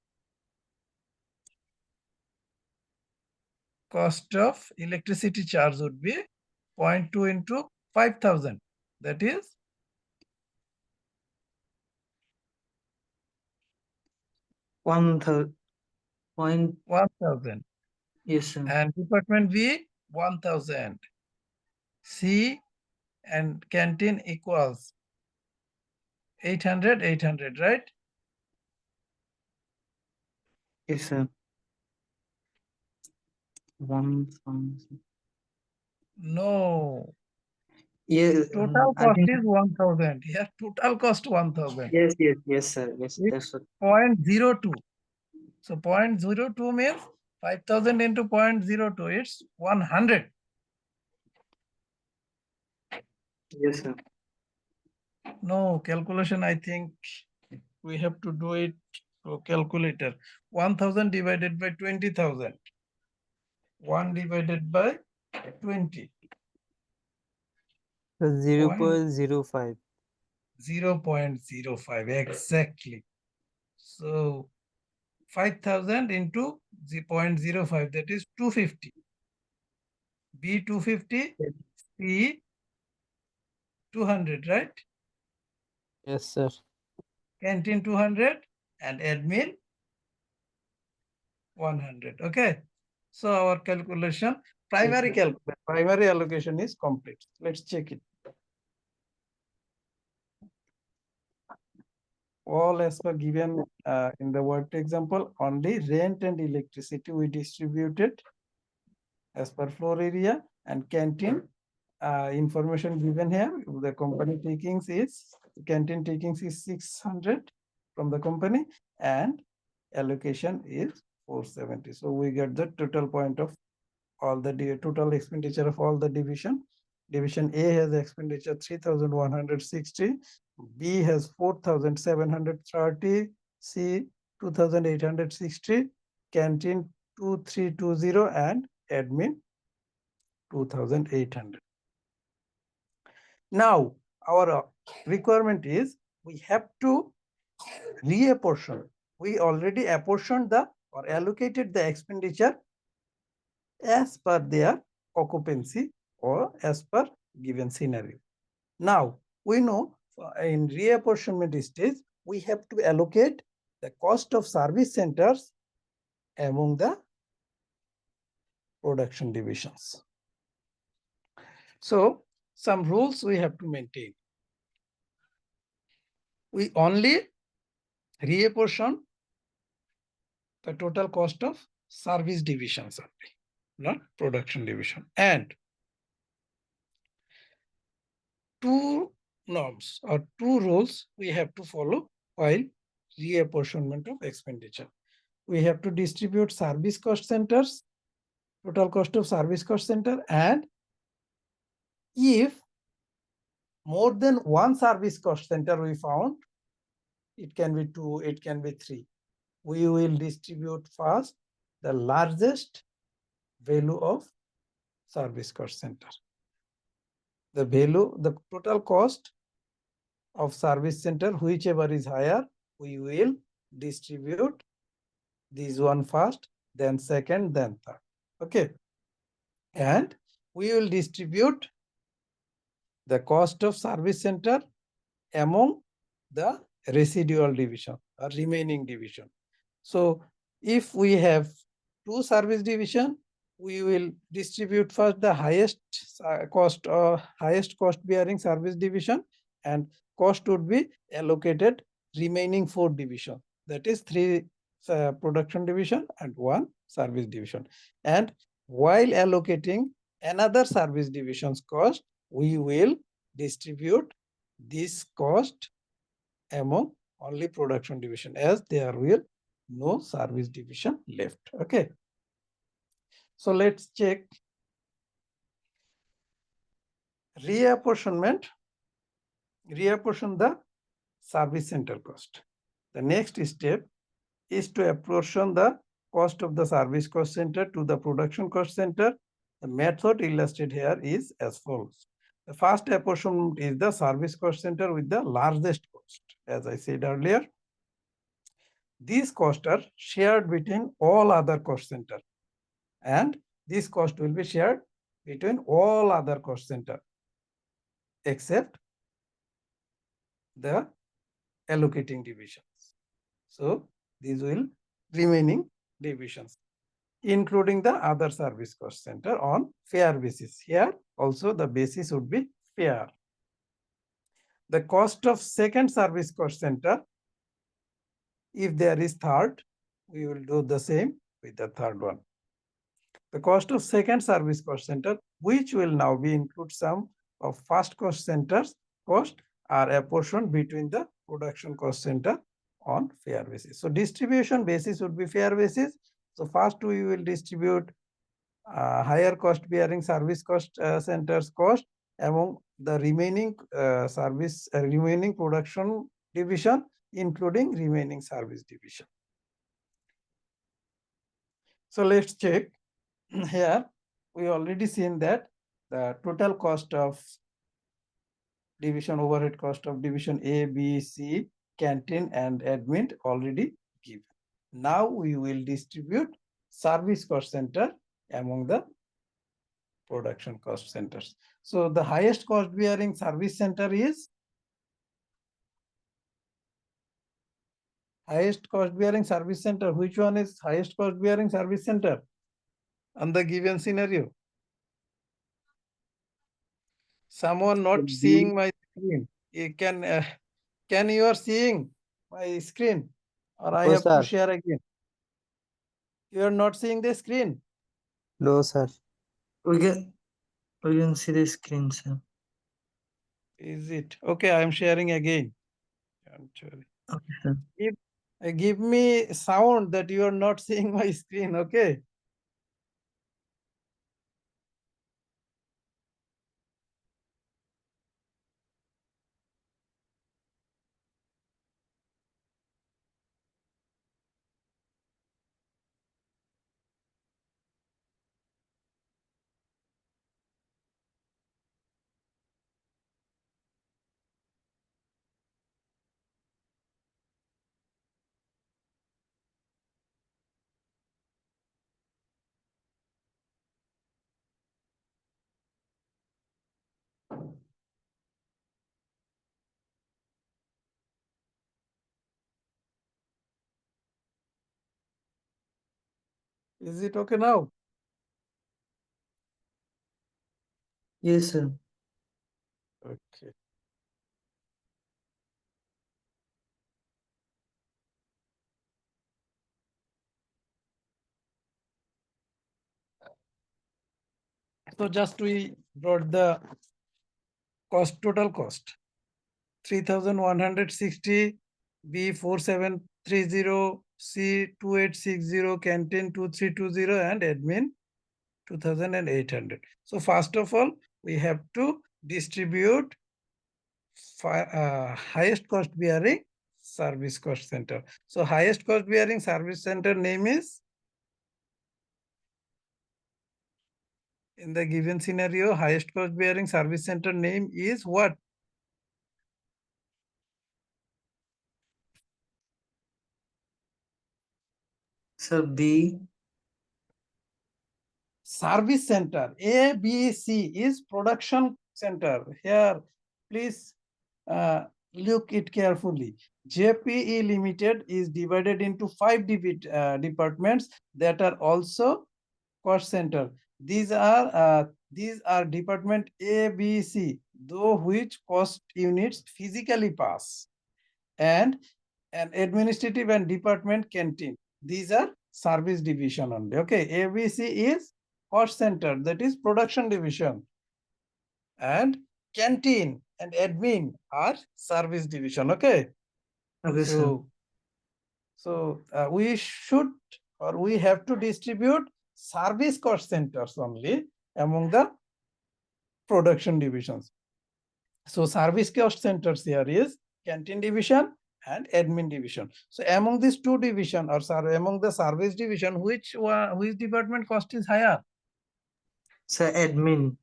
cost of electricity charge would be 0.2 into 5,000. That is 1,000. Point. 1,000. Yes, sir. And department B 1,000. C and canteen equals 800, 800, right? Yes, sir. 1,000. No. Yeah. Total I cost think. is 1,000. Here, total cost 1,000. Yes, sir. Yes, It's that's what. 0.02. So 0.02 means 5,000 into 0.02. It's 100. Yes, sir. No calculation. I think we have to do it through calculator. 1,000 divided by 20,000. 1 divided by 20. 0.05. 0.05 exactly. So 5,000 into 0.05, that is 250. B 250, Yes. C 200, right? Yes, sir. Canteen 200 and admin 100. Okay. So our calculation, primary allocation is complete. Let's check it. All as per given in the worked example, only rent and electricity we distributed as per floor area, and canteen information given here. The company takings is, canteen takings is 600 from the company, and allocation is 470. So we get the total point of all the total expenditure of all the division. Division A has expenditure 3,160, B has 4,730, C 2,860, canteen 2,320, and admin 2,800. Now our requirement is we have to reapportion. We already apportioned or allocated the expenditure as per their occupancy or as per given scenario. Now we know in reapportionment stage we have to allocate the cost of service centers among the production divisions. So some rules we have to maintain. We only reapportion the total cost of service divisions only, not production division. And two norms or two rules we have to follow while reapportionment of expenditure. we have to distribute service cost centers, total cost of service cost center, and if more than one service cost center we found, it can be 2, it can be 3. We will distribute first the largest value of service cost center. The value, the total cost of service center, whichever is higher, we will distribute this one first, then second, then third. Okay. And we will distribute the cost of service center among the residual division or remaining division. So if we have 2 service division, we will distribute first the highest cost bearing service division, and cost would be allocated remaining 4 division. That is 3 production division and 1 service division. And while allocating another service division's cost, we will distribute this cost among only production division, as there will no service division left. Okay. So let's check reapportionment. Reapportion the service center cost. The next step is to apportion the cost of the service cost center to the production cost center. The method illustrated here is as follows. The first apportionment is the service cost center with the largest cost. As I said earlier, these costs are shared between all other cost centers, and this cost will be shared between all other cost centers except the allocating divisions. So these will remaining divisions, including the other service cost center on fair basis. Here also the basis would be fair. The cost of second service cost center, if there is third, we will do the same with the third one. The cost of second service cost center, which will now be include some of first cost centers cost, are apportioned between the production cost center on fair basis. So distribution basis would be fair basis. So first we will distribute higher cost bearing service cost centers cost among the remaining remaining production division, including remaining service division. So let's check. Here we already seen that the total cost of division, overhead cost of division A, B, C, canteen and admin already given. Now we will distribute service cost center among the production cost centers. So the highest cost bearing service center is highest cost bearing service center. Which one is highest cost bearing service center on the given scenario? Someone not seeing my screen. You can you are seeing my screen, or I No, have to sir. share again? You are not seeing the screen. No, sir. We can see the screen, sir. Is it okay? I am sharing again. Don't worry. Okay, sir. Give me sound that you are not seeing my screen. Okay. Is it okay now? Yes, sir. Okay. So just we brought the cost, total cost, 3,160, B 4730, C 2860, canteen 2320, and admin 2800. So first of all, we have to distribute highest cost bearing service cost center. So highest cost bearing service center name is, in the given scenario, highest cost bearing service center name is what? Sir, B. Service center. A, B, C is production center. Here, please look it carefully. JPE Limited is divided into 5 departments that are also cost center. These are department A, B, C, though which cost units physically pass, and an administrative and department canteen. These are service division only. Okay, ABC is cost center, that is production division, and canteen and admin are service division. Okay, Okay, sir. so we should, or we have to distribute service cost centers only among the production divisions. So service cost centers here is canteen division and admin division. So among these two division, or among the service division, which department cost is higher? Sir, admin.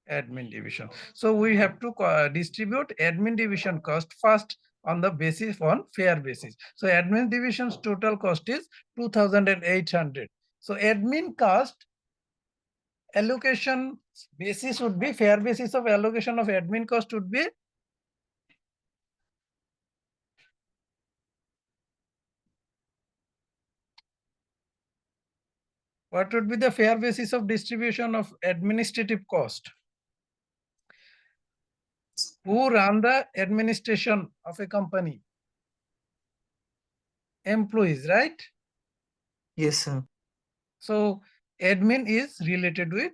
Admin division. So we have to distribute admin division cost first on the basis, on fair basis. So admin division's total cost is 2800. So admin cost allocation basis would be, fair basis of allocation of admin cost would be what would be the fair basis of distribution of administrative cost? Who run the administration of a company? Employees, right? Yes, sir. So admin is related with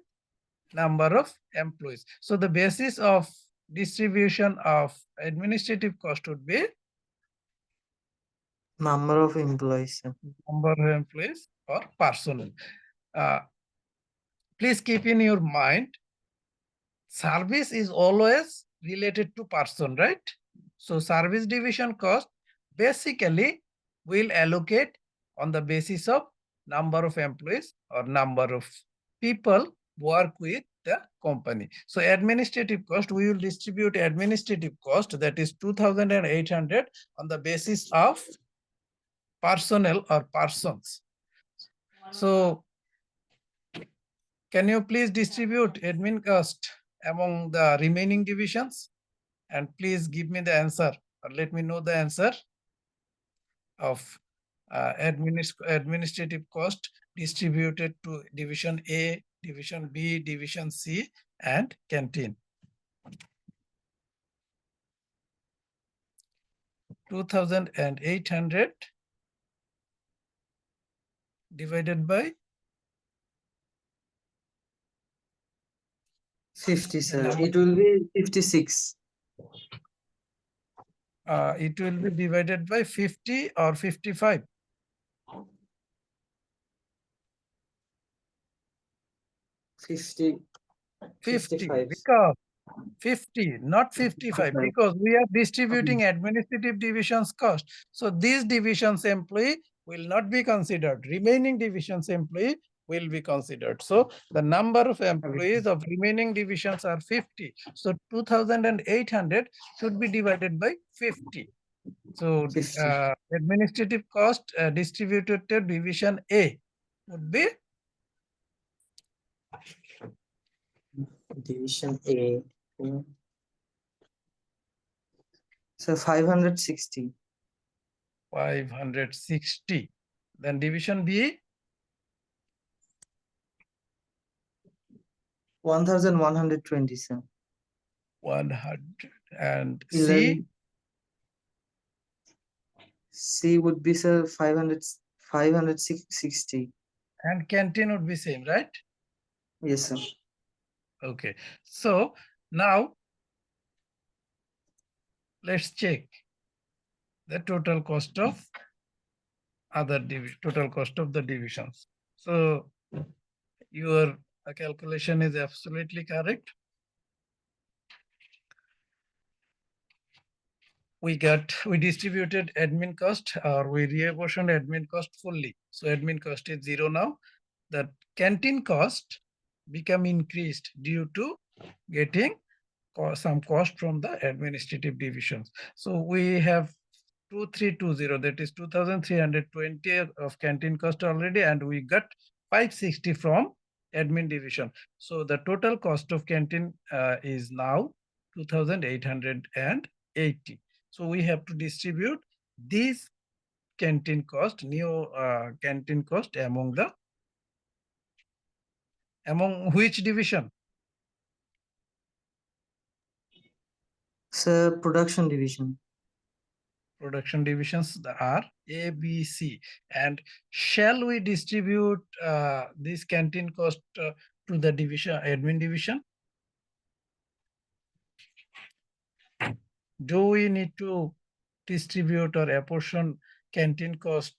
number of employees. So the basis of distribution of administrative cost would be Number of employees, sir. number of employees or personnel. Please keep in your mind, service is always related to person, right? So service division cost basically will allocate on the basis of number of employees or number of people work with the company. So administrative cost, we will distribute administrative cost, that is 2800, on the basis of personnel or persons. So can you please distribute admin cost among the remaining divisions? And please give me the answer, or let me know the answer of administrative cost distributed to division A, division B, division C, and canteen. 2800 divided by 50, sir. number. It will be 56. It will be divided by 50 or 55. 50. 50, 55. because 50, not 55, 55. because we are distributing administrative divisions cost. So these divisions employee will not be considered. Remaining divisions employee will be considered. So the number of employees of remaining divisions are 50. So 2800 should be divided by 50. So 50. administrative cost distributed to division A would be Division A. So 560. 560. Then division B, 1120, sir. 100. And 11. C would be, sir, 560. and canteen would be same, right? Yes, sir. Okay. So now let's check the total cost of total cost of the divisions. So your calculation is absolutely correct. We distributed admin cost, or we reapportioned admin cost fully. So admin cost is 0 now. The canteen cost become increased due to getting some cost from the administrative divisions. So we have 2320, that is 2320 of canteen cost already, and we got 560 from admin division. So the total cost of canteen is now 2880. So we have to distribute this canteen cost, new canteen cost among which division? Sir, production division. Production divisions are A, B, C. And shall we distribute this canteen cost to the division, admin division? Do we need to distribute or apportion canteen cost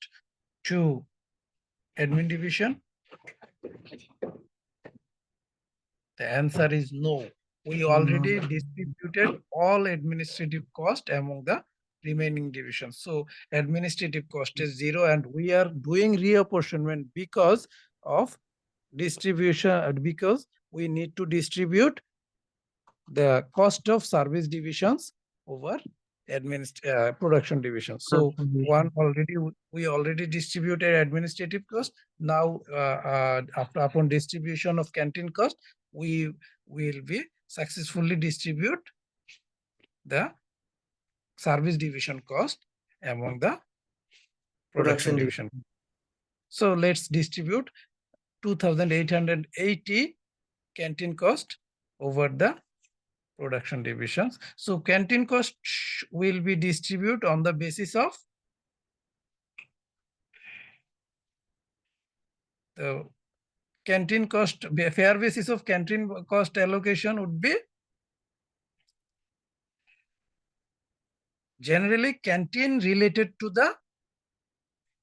to admin division? The answer is no. We already distributed all administrative cost among the remaining divisions. So administrative cost is 0, and we are doing reapportionment because of distribution, because we need to distribute the cost of service divisions over production divisions. So we already distributed administrative cost. Now upon distribution of canteen cost, we will be successfully distribute the service division cost among the production division. So let's distribute 2880 canteen cost over the production divisions. So canteen cost will be distributed on the basis of the canteen cost, fair basis of canteen cost allocation would be generally canteen related to the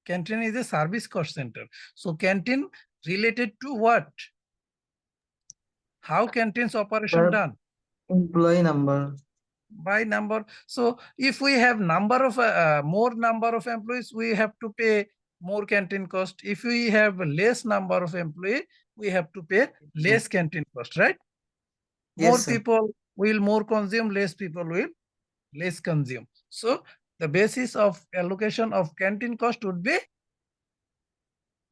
canteen is a service cost center. So canteen related to what? How canteens operation done? Employee number. By number. So if we have number of more number of employees, we have to pay more canteen cost. If we have less number of employee, we have to pay less canteen cost, right? More people will more consume, less people will less consume. So the basis of allocation of canteen cost would be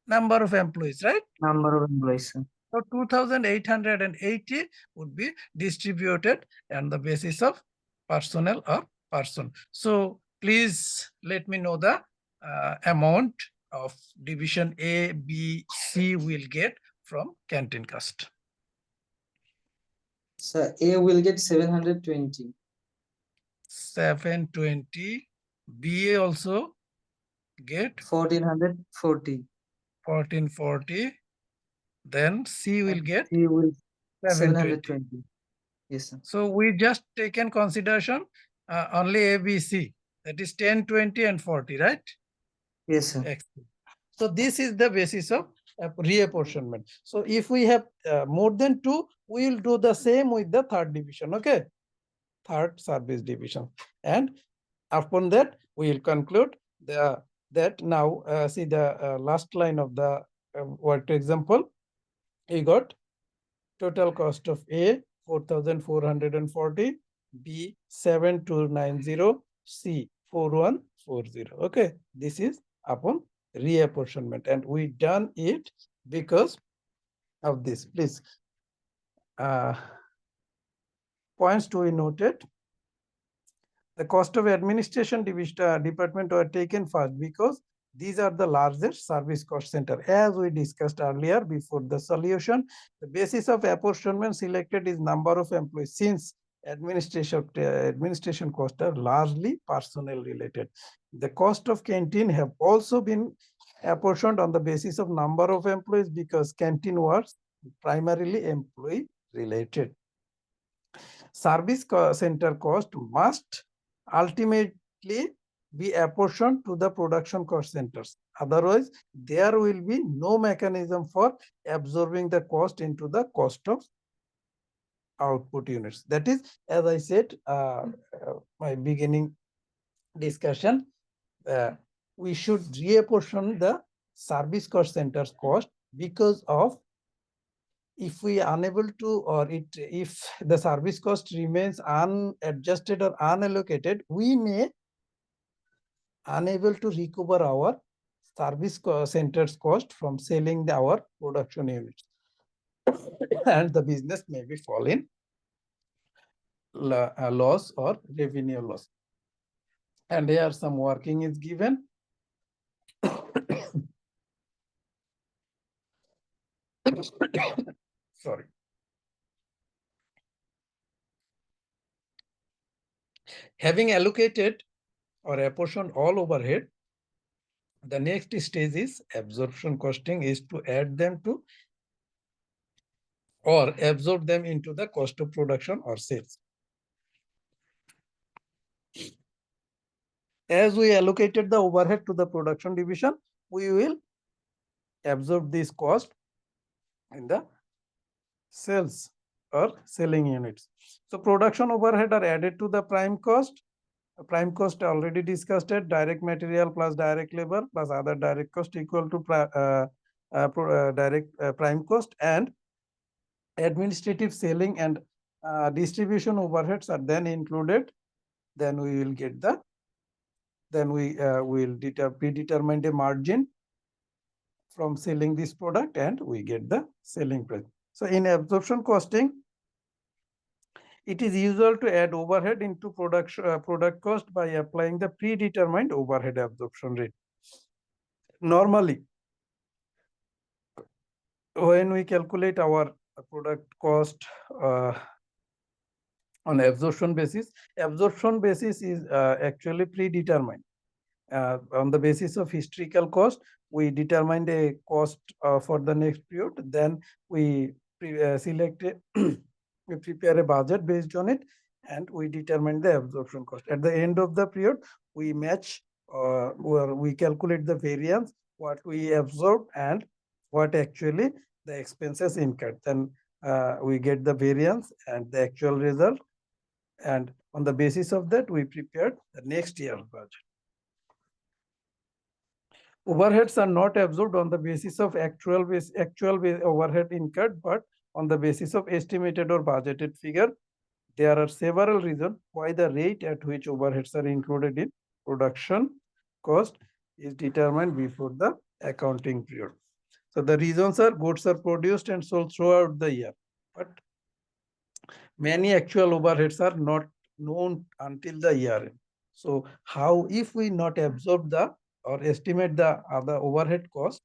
number of employees, right? Number of employees. So 2880 would be distributed on the basis of personnel or person. So please let me know the amount of division A, B, C will get from canteen cost. So A will get 720. 720. B also get 1440. 1440. Then C will get C will 720. 720. Yes, sir. So we just taken consideration only A, B, C. That is 10, 20, and 40, right? Yes, sir. Excellent. So this is the basis of reapportionment. So if we have more than 2, we will do the same with the third division, okay? Third service division. And upon that, we will conclude that now see the last line of the word example. We got total cost of A 4,440, B 7290, C 4140. Okay, this is upon reapportionment, and we done it because of this. Please, points to be noted. The cost of administration department were taken first because these are the largest service cost center. As we discussed earlier before the solution, the basis of apportionment selected is number of employees, since administration costs are largely personnel related. The cost of canteen have also been apportioned on the basis of number of employees because canteen was primarily employee related. Service center cost must ultimately be apportioned to the production cost centers. Otherwise, there will be no mechanism for absorbing the cost into the cost of output units. That is, as I said, my beginning discussion, we should reapportion the service cost centers cost, because of if we are unable to, or if the service cost remains unadjusted or unallocated, we may unable to recover our service centers cost from selling our production units. And the business may be fall in loss or revenue loss. And here some working is given. Sorry. Having allocated or apportioned all overhead, the next stage is absorption costing, is to add them to or absorb them into the cost of production or sales. As we allocated the overhead to the production division, we will absorb this cost in the sales or selling units. So production overhead are added to the prime cost. Prime cost already discussed it, direct material plus direct labor plus other direct cost equal to direct prime cost, and administrative, selling and distribution overheads are then included. Then we will get the, then we will predetermine the margin from selling this product, and we get the selling price. So in absorption costing, it is usual to add overhead into product cost by applying the predetermined overhead absorption rate. Normally, when we calculate our product cost on absorption basis is actually predetermined. On the basis of historical cost, we determine a cost for the next period. Then we select a we prepare a budget based on it, and we determine the absorption cost. At the end of the period, we match or we calculate the variance, what we absorbed and what actually the expenses incurred. Then we get the variance and the actual result, and on the basis of that, we prepared the next year's budget. Overheads are not absorbed on the basis of actual overhead incurred, but on the basis of estimated or budgeted figure. There are several reasons why the rate at which overheads are included in production cost is determined before the accounting period. So the reasons are goods are produced and sold throughout the year, but many actual overheads are not known until the year end. So how, if we not absorb the or estimate the other overhead cost,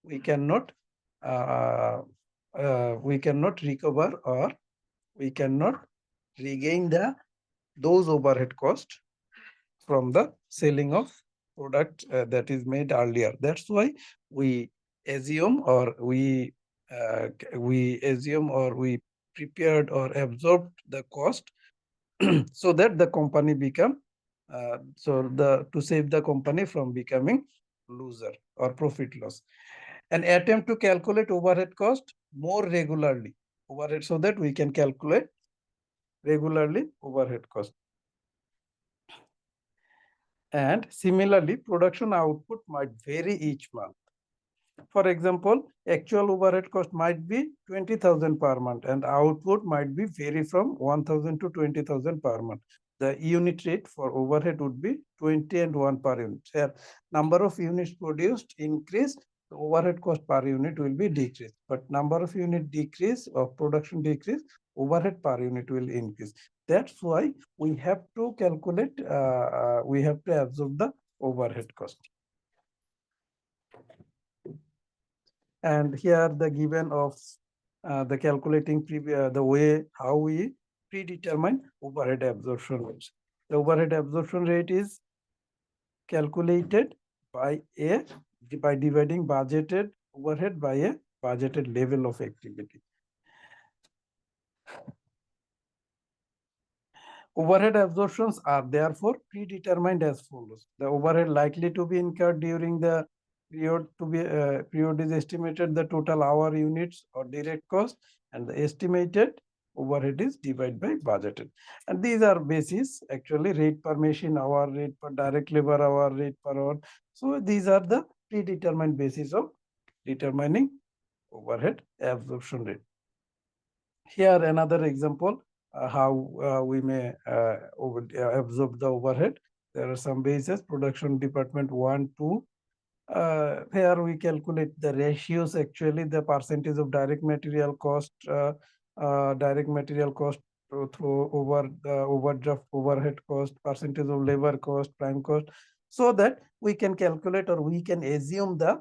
we cannot recover, or we cannot regain those overhead costs from the selling of product that is made earlier. That's why we assume, or we prepared or absorbed the cost so that the company become to save the company from becoming loser or profit loss. An attempt to calculate overhead cost more regularly, overhead, so that we can calculate regularly overhead cost. And similarly, production output might vary each month. For example, actual overhead cost might be 20,000 per month, and output might be vary from 1,000 to 20,000 per month. The unit rate for overhead would be 20 and 1 per unit. Here, number of units produced increase, the overhead cost per unit will be decreased. But number of unit decrease or production decrease, overhead per unit will increase. That's why we have to calculate, we have to absorb the overhead cost. And here the given of the calculating the way how we predetermine overhead absorption rates. The overhead absorption rate is calculated by dividing budgeted overhead by a budgeted level of activity. Overhead absorptions are therefore predetermined as follows. The overhead likely to be incurred during the period is estimated the total hour units or direct cost, and the estimated overhead is divided by budgeted. And these are basis actually rate per machine hour, rate per direct labor hour, rate per hour. So these are the predetermined basis of determining overhead absorption rate. Here another example how we may absorb the overhead. There are some bases: production department 1, 2. Here we calculate the ratios, actually the percentage of direct material cost, through over the overdraft overhead cost, percentage of labor cost, prime cost, so that we can calculate or we can assume the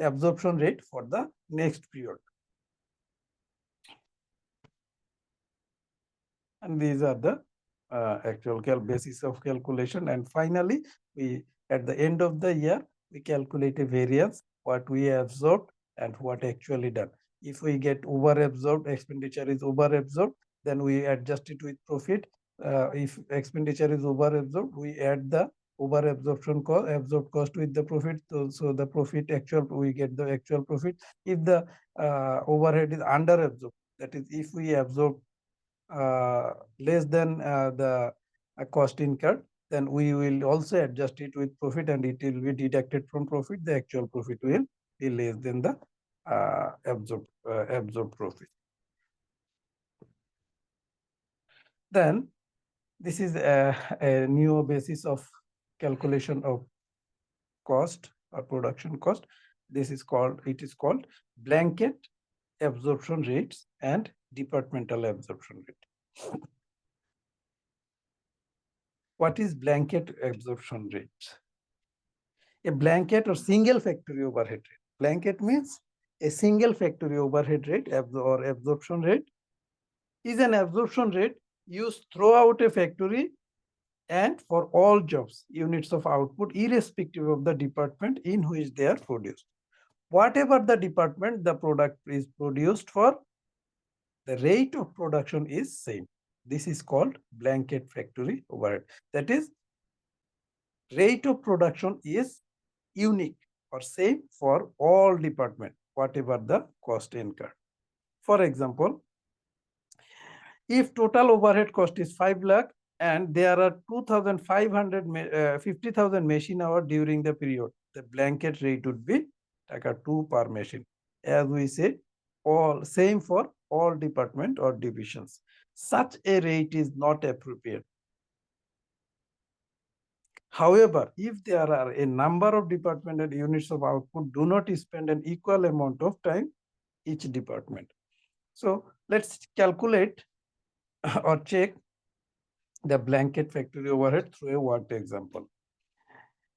absorption rate for the next period. And these are the actual basis of calculation. And finally, we at the end of the year, we calculate a variance, what we absorbed and what actually done. If we get over absorbed, expenditure is over absorbed, then we adjust it with profit. If expenditure is over absorbed, we add the over absorption cost, absorbed cost with the profit. So the profit actual, we get the actual profit. If the overhead is under absorbed, that is, if we absorb less than the cost incurred, then we will also adjust it with profit and it will be deducted from profit. The actual profit will be less than the absorbed profit. Then this is a new basis of calculation of cost or production cost. This is called, it is called blanket absorption rates and departmental absorption rate. What is blanket absorption rate? A blanket or single factory overhead rate. Blanket means a single factory overhead rate or absorption rate is an absorption rate used throughout a factory and for all jobs, units of output, irrespective of the department in which they are produced. Whatever the department the product is produced for, the rate of production is same. This is called blanket factory overhead. That is, rate of production is unique or same for all department, whatever the cost incurred. For example, if total overhead cost is 5 lakh and there are 50,000 machine hour during the period, the blanket rate would be like a 2 per machine. As we say, all same for all department or divisions. Such a rate is not appropriate. However, if there are a number of department and units of output, do not spend an equal amount of time each department. So let's calculate or check the blanket factory overhead through a worked example.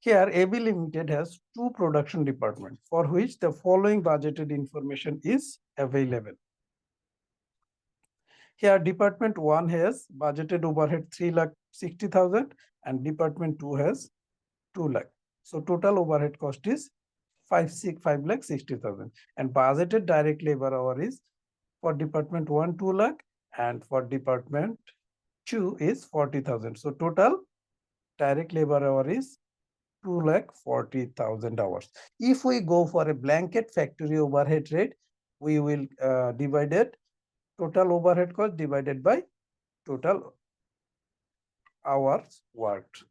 Here, AB Limited has 2 production departments for which the following budgeted information is available. Here, department 1 has budgeted overhead 3,60,000 and department 2 has 2 lakh. So total overhead cost is 5,60,000 and budgeted direct labor hour is for department 1 2 lakh and for department 2 is 40,000. So total direct labor hour is 2,40,000 hours. If we go for a blanket factory overhead rate, we will divide it total overhead cost divided by total hours worked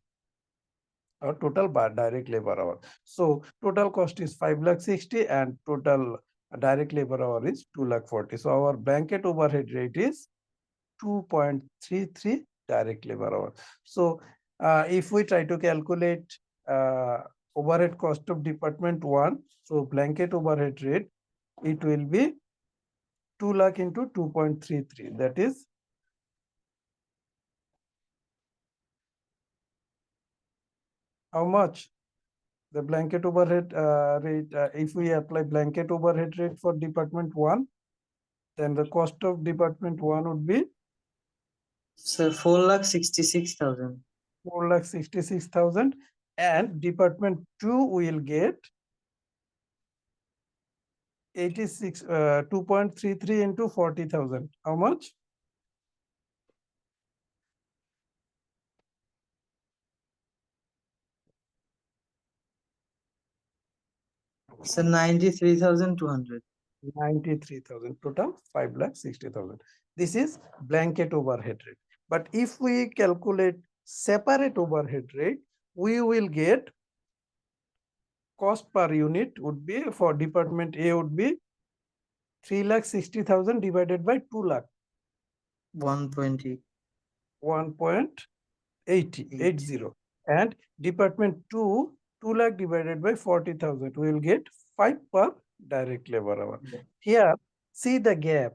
or total direct labor hour. So total cost is 5,60,000 and total direct labor hour is 2,40,000. So our blanket overhead rate is 2.33 direct labor hour. So if we try to calculate overhead cost of department 1, so blanket overhead rate, it will be 2 lakh into 2.33. That is how much? The blanket overhead rate, if we apply blanket overhead rate for department 1, then the cost of department 1 would be So 4,66,000. 4,66,000 and department 2 will get 2.33 into 40,000. How much? So 93,200. 93,000 total 5,60,000. This is blanket overhead rate. But if we calculate separate overhead rate, we will get cost per unit would be for department A would be 3,60,000 divided by 2 lakh 120. 1.80 and department 2 lakh divided by 40,000 we will get 5 per direct labor hour. Here see the gap.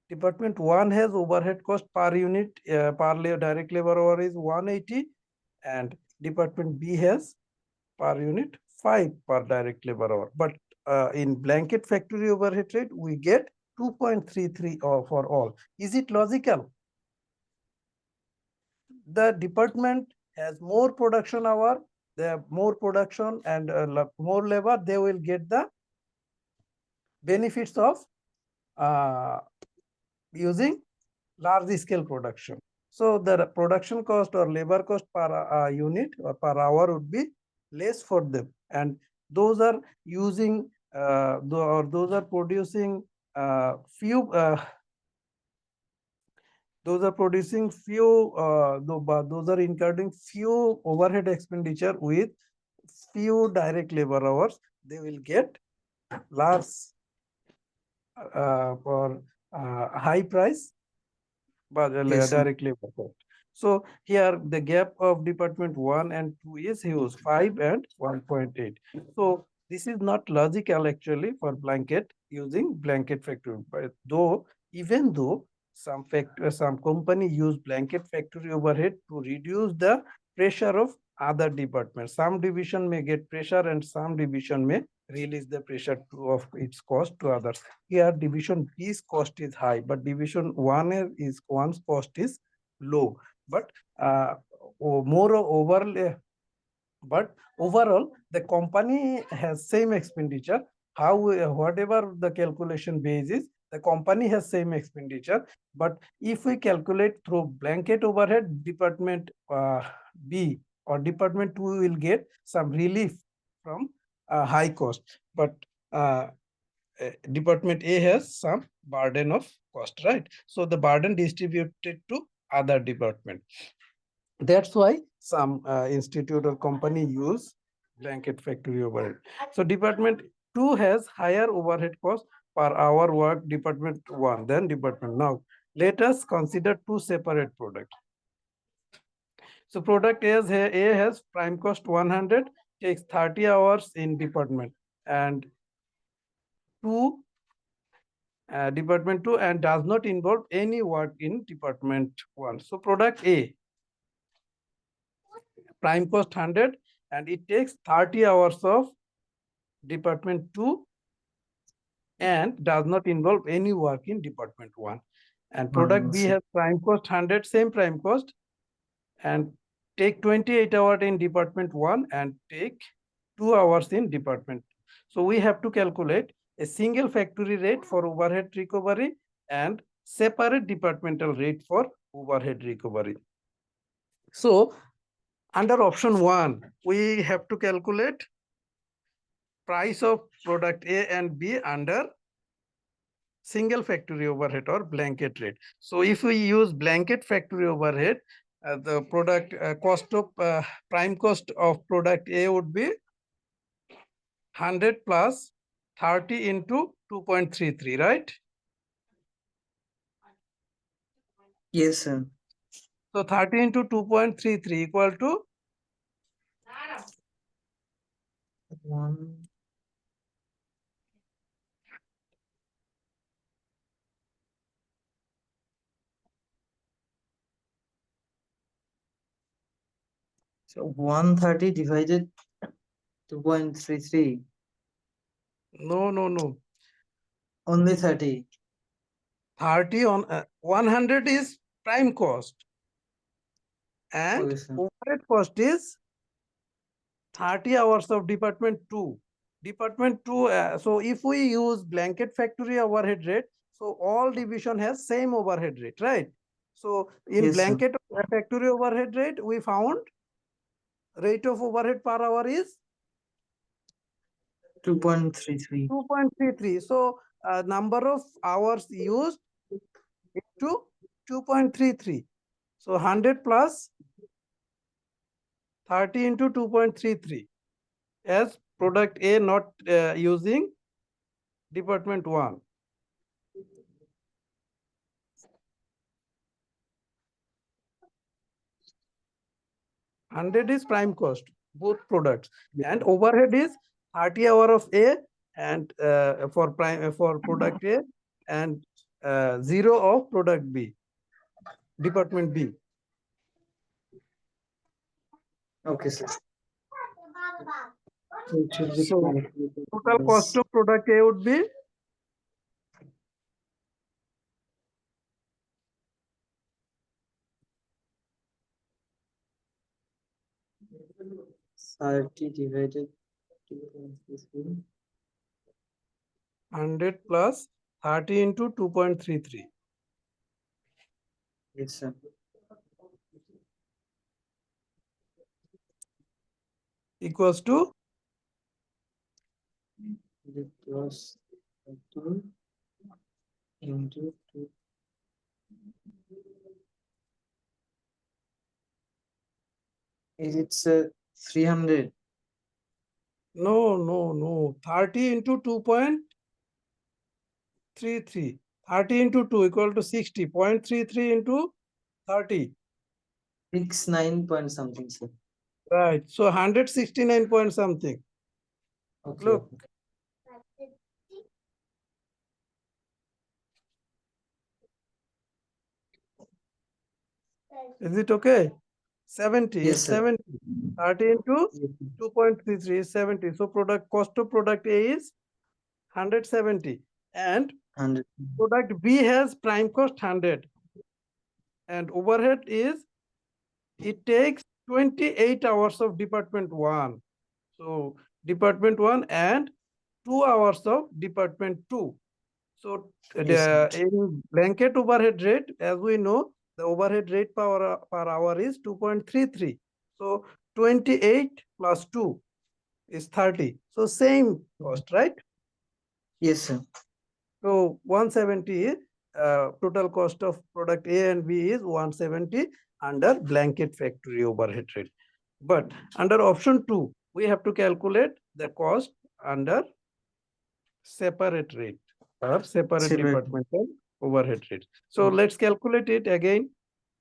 Department 1 has overhead cost per unit direct labor hour is 180 and department B has per unit 5 per direct labor hour. But in blanket factory overhead rate we get 2.33 for all. Is it logical? The department has more production hour, they have more production and more labor, they will get the benefits of using large scale production. So the production cost or labor cost per unit or per hour would be less for them, and those are using those are producing few those are producing few those are incurring few overhead expenditure with few direct labor hours. They will get large for high price but Yes, sir. direct labor cost. So here the gap of department 1 and 2 is huge, 5 and 1.8. So this is not logical actually for blanket using blanket factory. But even though some company use blanket factory overhead to reduce the pressure of other departments. Some division may get pressure and some division may release the pressure of its cost to others. Here division B's cost is high, but division 1's cost is low. But but overall the company has same expenditure. How whatever the calculation base is, the company has same expenditure. But if we calculate through blanket overhead, department B or department 2 will get some relief from high cost, but department A has some burden of cost, right? So the burden distributed to other department. That's why some institute or company use blanket factory overhead. So department 2 has higher overhead cost per hour work department 1 than department. Now let us consider two separate products. So product A has prime cost 100, takes 30 hours in department, and department 2 and does not involve any work in department 1. So product A, prime cost 100 and it takes 30 hours of department 2 and does not involve any work in department 1. And product B has prime cost 100, same prime cost, and take 28 hours in department 1 and take 2 hours in department. So we have to calculate a single factory rate for overhead recovery and separate departmental rate for overhead recovery. So under option 1, we have to calculate price of product A and B under single factory overhead or blanket rate. So if we use blanket factory overhead, the product cost of prime cost of product A would be 100 plus 30 into 2.33, right? Yes, sir. So 30 into 2.33 equal to 1. So 130 divided 2.33. no. Only 30. 30 on 100 is prime cost and Okay, sir. overhead cost is 30 hours of department 2. Department 2, so if we use blanket factory overhead rate, so all division has same overhead rate, right? So in Yes, sir. blanket factory overhead rate, we found rate of overhead per hour is 2.33. 2.33. So number of hours used into 2.33. So 100 plus 30 into 2.33 as product A not using department 1. 100 is prime cost, both products, and overhead is 30 hour of A and for product A and 0 of product B, department B. Okay, sir. So it should be So calculated total as cost of product A would be 30 divided 2.33. 100 plus 30 into 2.33 Yes, sir. equals to It was 2 into 2. Is it 300? no 30 into 2.33 30 into 2 equal to 60 0.33 into 30, 69 point something, sir. right? So 169 point something. Okay. Look. Is it okay? 70 Yes, is sir. 70. 30 into Yes, sir. 2.33 is 70. So product cost of product A is 170 and 100. product B has prime cost 100 and overhead is it takes 28 hours of department 1. So department 1 and 2 hours of department 2. So Yes, sir. in blanket overhead rate, as we know, the overhead rate per hour is 2.33. So 28 plus 2 is 30. So same cost, right? Yes, sir. So 170 total cost of product A and B is 170 under blanket factory overhead rate. But under option 2, we have to calculate the cost under separate rate or separate Separate. departmental overhead rate. So let's calculate it again.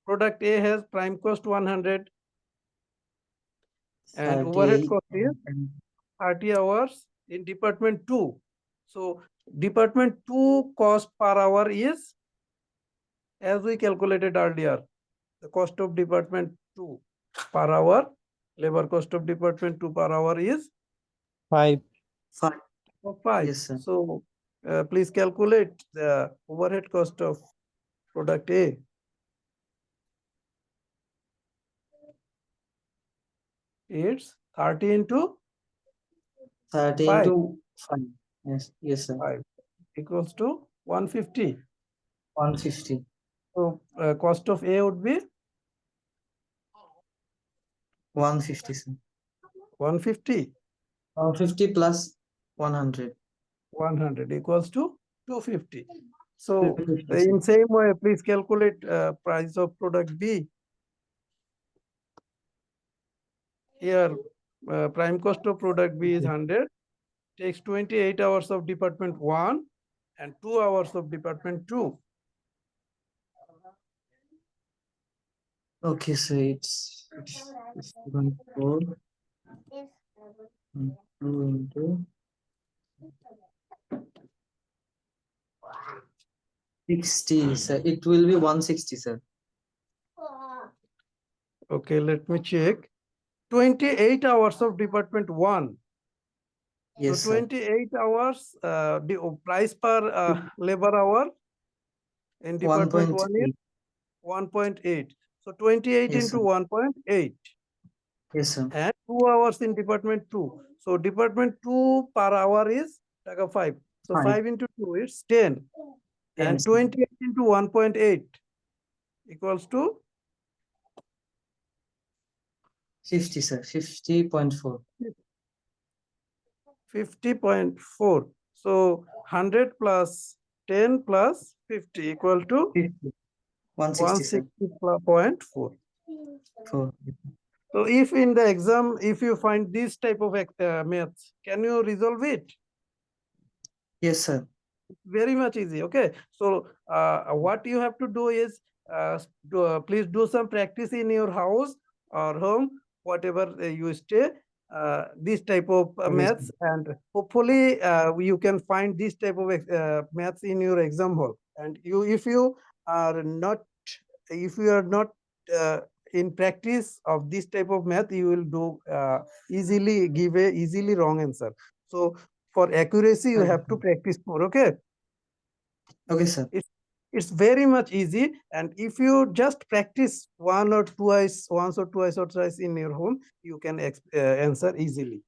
Product A has prime cost 100 and overhead 38 cost is 30 hours in department 2. So department 2 cost per hour is, as we calculated earlier, the cost of department 2 per hour, labor cost of department 2 per hour is 5. 5. 5. Yes, sir. So please calculate the overhead cost of product A. It's 30 into 30 5. into 5. Yes, yes, sir. 5 equals to 150. 150. So cost of A would be 150, sir. 150. 150 plus 100. 100 equals to 250. So 250, sir. in same way, please calculate price of product B. Here, prime cost of product B is 100. Takes 28 hours of department 1 and 2 hours of department 2. Okay, so it's 4 and 2 into 60, sir. It will be 160, sir. Okay, let me check. 28 hours of department 1. Yes, So sir. 28 hours, the price per labor hour in department 1 is 1.8. So 28 Yes, into sir. 1.8 Yes, sir. and 2 hours in department 2. So department 2 per hour is taka 5. So 5. 5 into 2 is 10. 10, And sir. 28 into 1.8 equals to 50, sir. 50.4. 50.4. So 100 plus 10 plus 50 equal to 160, 160.4. sir. So if in the exam, if you find this type of maths, can you resolve it? Yes, sir. Very much easy. Okay. So what you have to do is please do some practice in your house or home, whatever you stay. This type of Okay, maths, and hopefully you can find this type of maths in your exam hall. And if you are not, if you are not in practice of this type of math, you will do easily give a easily wrong answer. So for accuracy, you have to practice more. Okay. Okay, sir. It's very much easy, and if you just practice once or twice in your home, you can answer easily.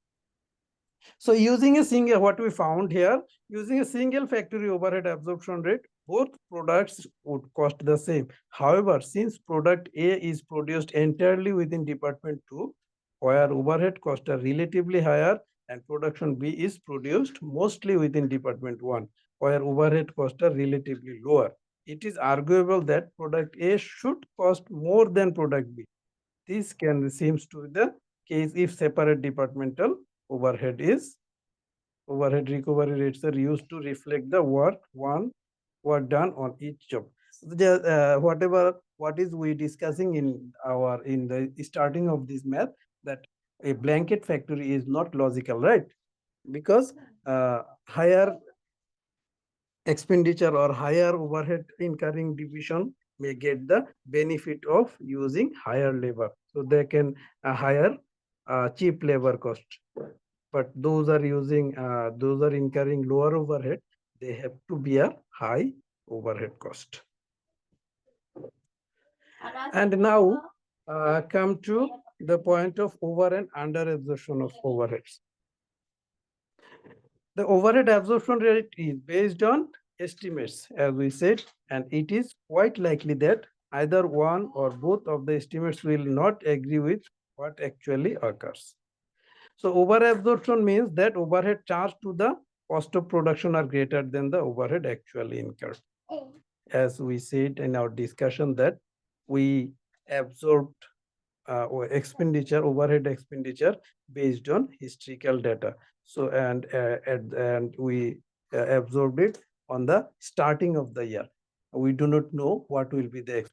So using a single, what we found here, using a single factory overhead absorption rate, both products would cost the same. However, since product A is produced entirely within department 2, where overhead costs are relatively higher, and production B is produced mostly within department 1, where overhead costs are relatively lower, it is arguable that product A should cost more than product B. This can seems to be the case if separate departmental overhead recovery rates are used to reflect the work done on each job. What is we discussing in the starting of this math, that a blanket factory is not logical, right? Because higher expenditure or higher overhead incurring division may get the benefit of using higher labor, so they can hire cheap labor cost. But those are incurring lower overhead, they have to bear high overhead cost. And now come to the point of over and under absorption of overheads. The overhead absorption rate is based on estimates, as we said, and it is quite likely that either one or both of the estimates will not agree with what actually occurs. So over absorption means that overhead charged to the cost of production are greater than the overhead actually incurred. As we said in our discussion, that we absorbed overhead expenditure based on historical data. So and we absorbed it on the starting of the year. We do not know what will be the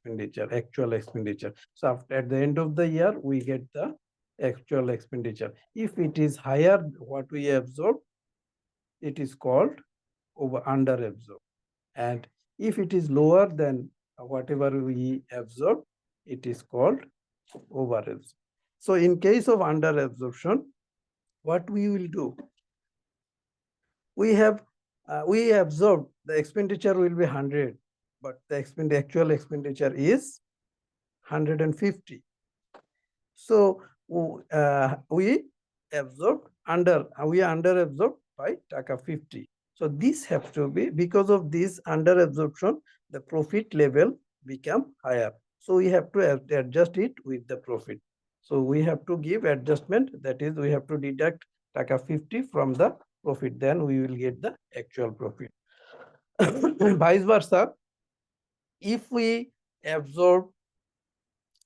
actual expenditure. So at the end of the year, we get the actual expenditure. If it is higher what we absorb, it is called under absorb. And if it is lower than whatever we absorb, it is called over absorb. So in case of under absorption, what we will do, we absorb the expenditure will be 100, but the actual expenditure is 150. So we under absorbed by taka 50. So this has to be, because of this under absorption, the profit level become higher. So we have to adjust it with the profit. So we have to give adjustment, that is we have to deduct taka 50 from the profit, then we will get the actual profit. Vice versa, if we absorb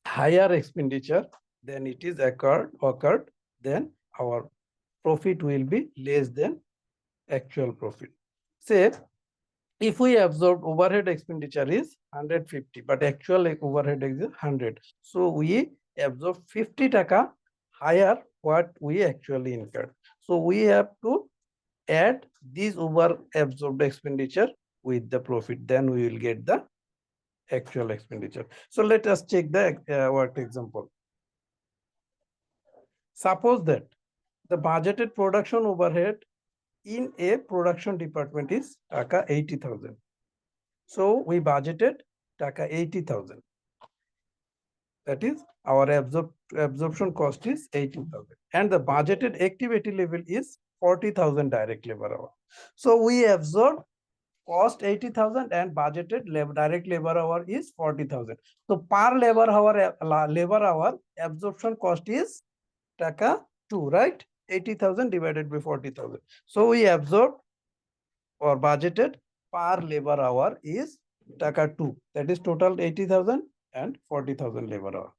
higher expenditure, then it is occurred, then our profit will be less than actual profit. Say, if we absorb overhead expenditure is 150, but actual overhead is 100. So we absorb 50 taka higher what we actually incurred. So we have to add this over absorbed expenditure with the profit, then we will get the actual expenditure. So let us check the work example. Suppose that the budgeted production overhead in a production department is taka 80,000. So we budgeted taka 80,000. That is our absorption cost is 80,000, and the budgeted activity level is 40,000 direct labor hour. So we absorb cost 80,000 and budgeted direct labor hour is 40,000. So per labor hour absorption cost is taka 2, right? 80,000 divided by 40,000. So we absorbed or budgeted per labor hour is taka 2. That is total 80,000 and 40,000 labor hour.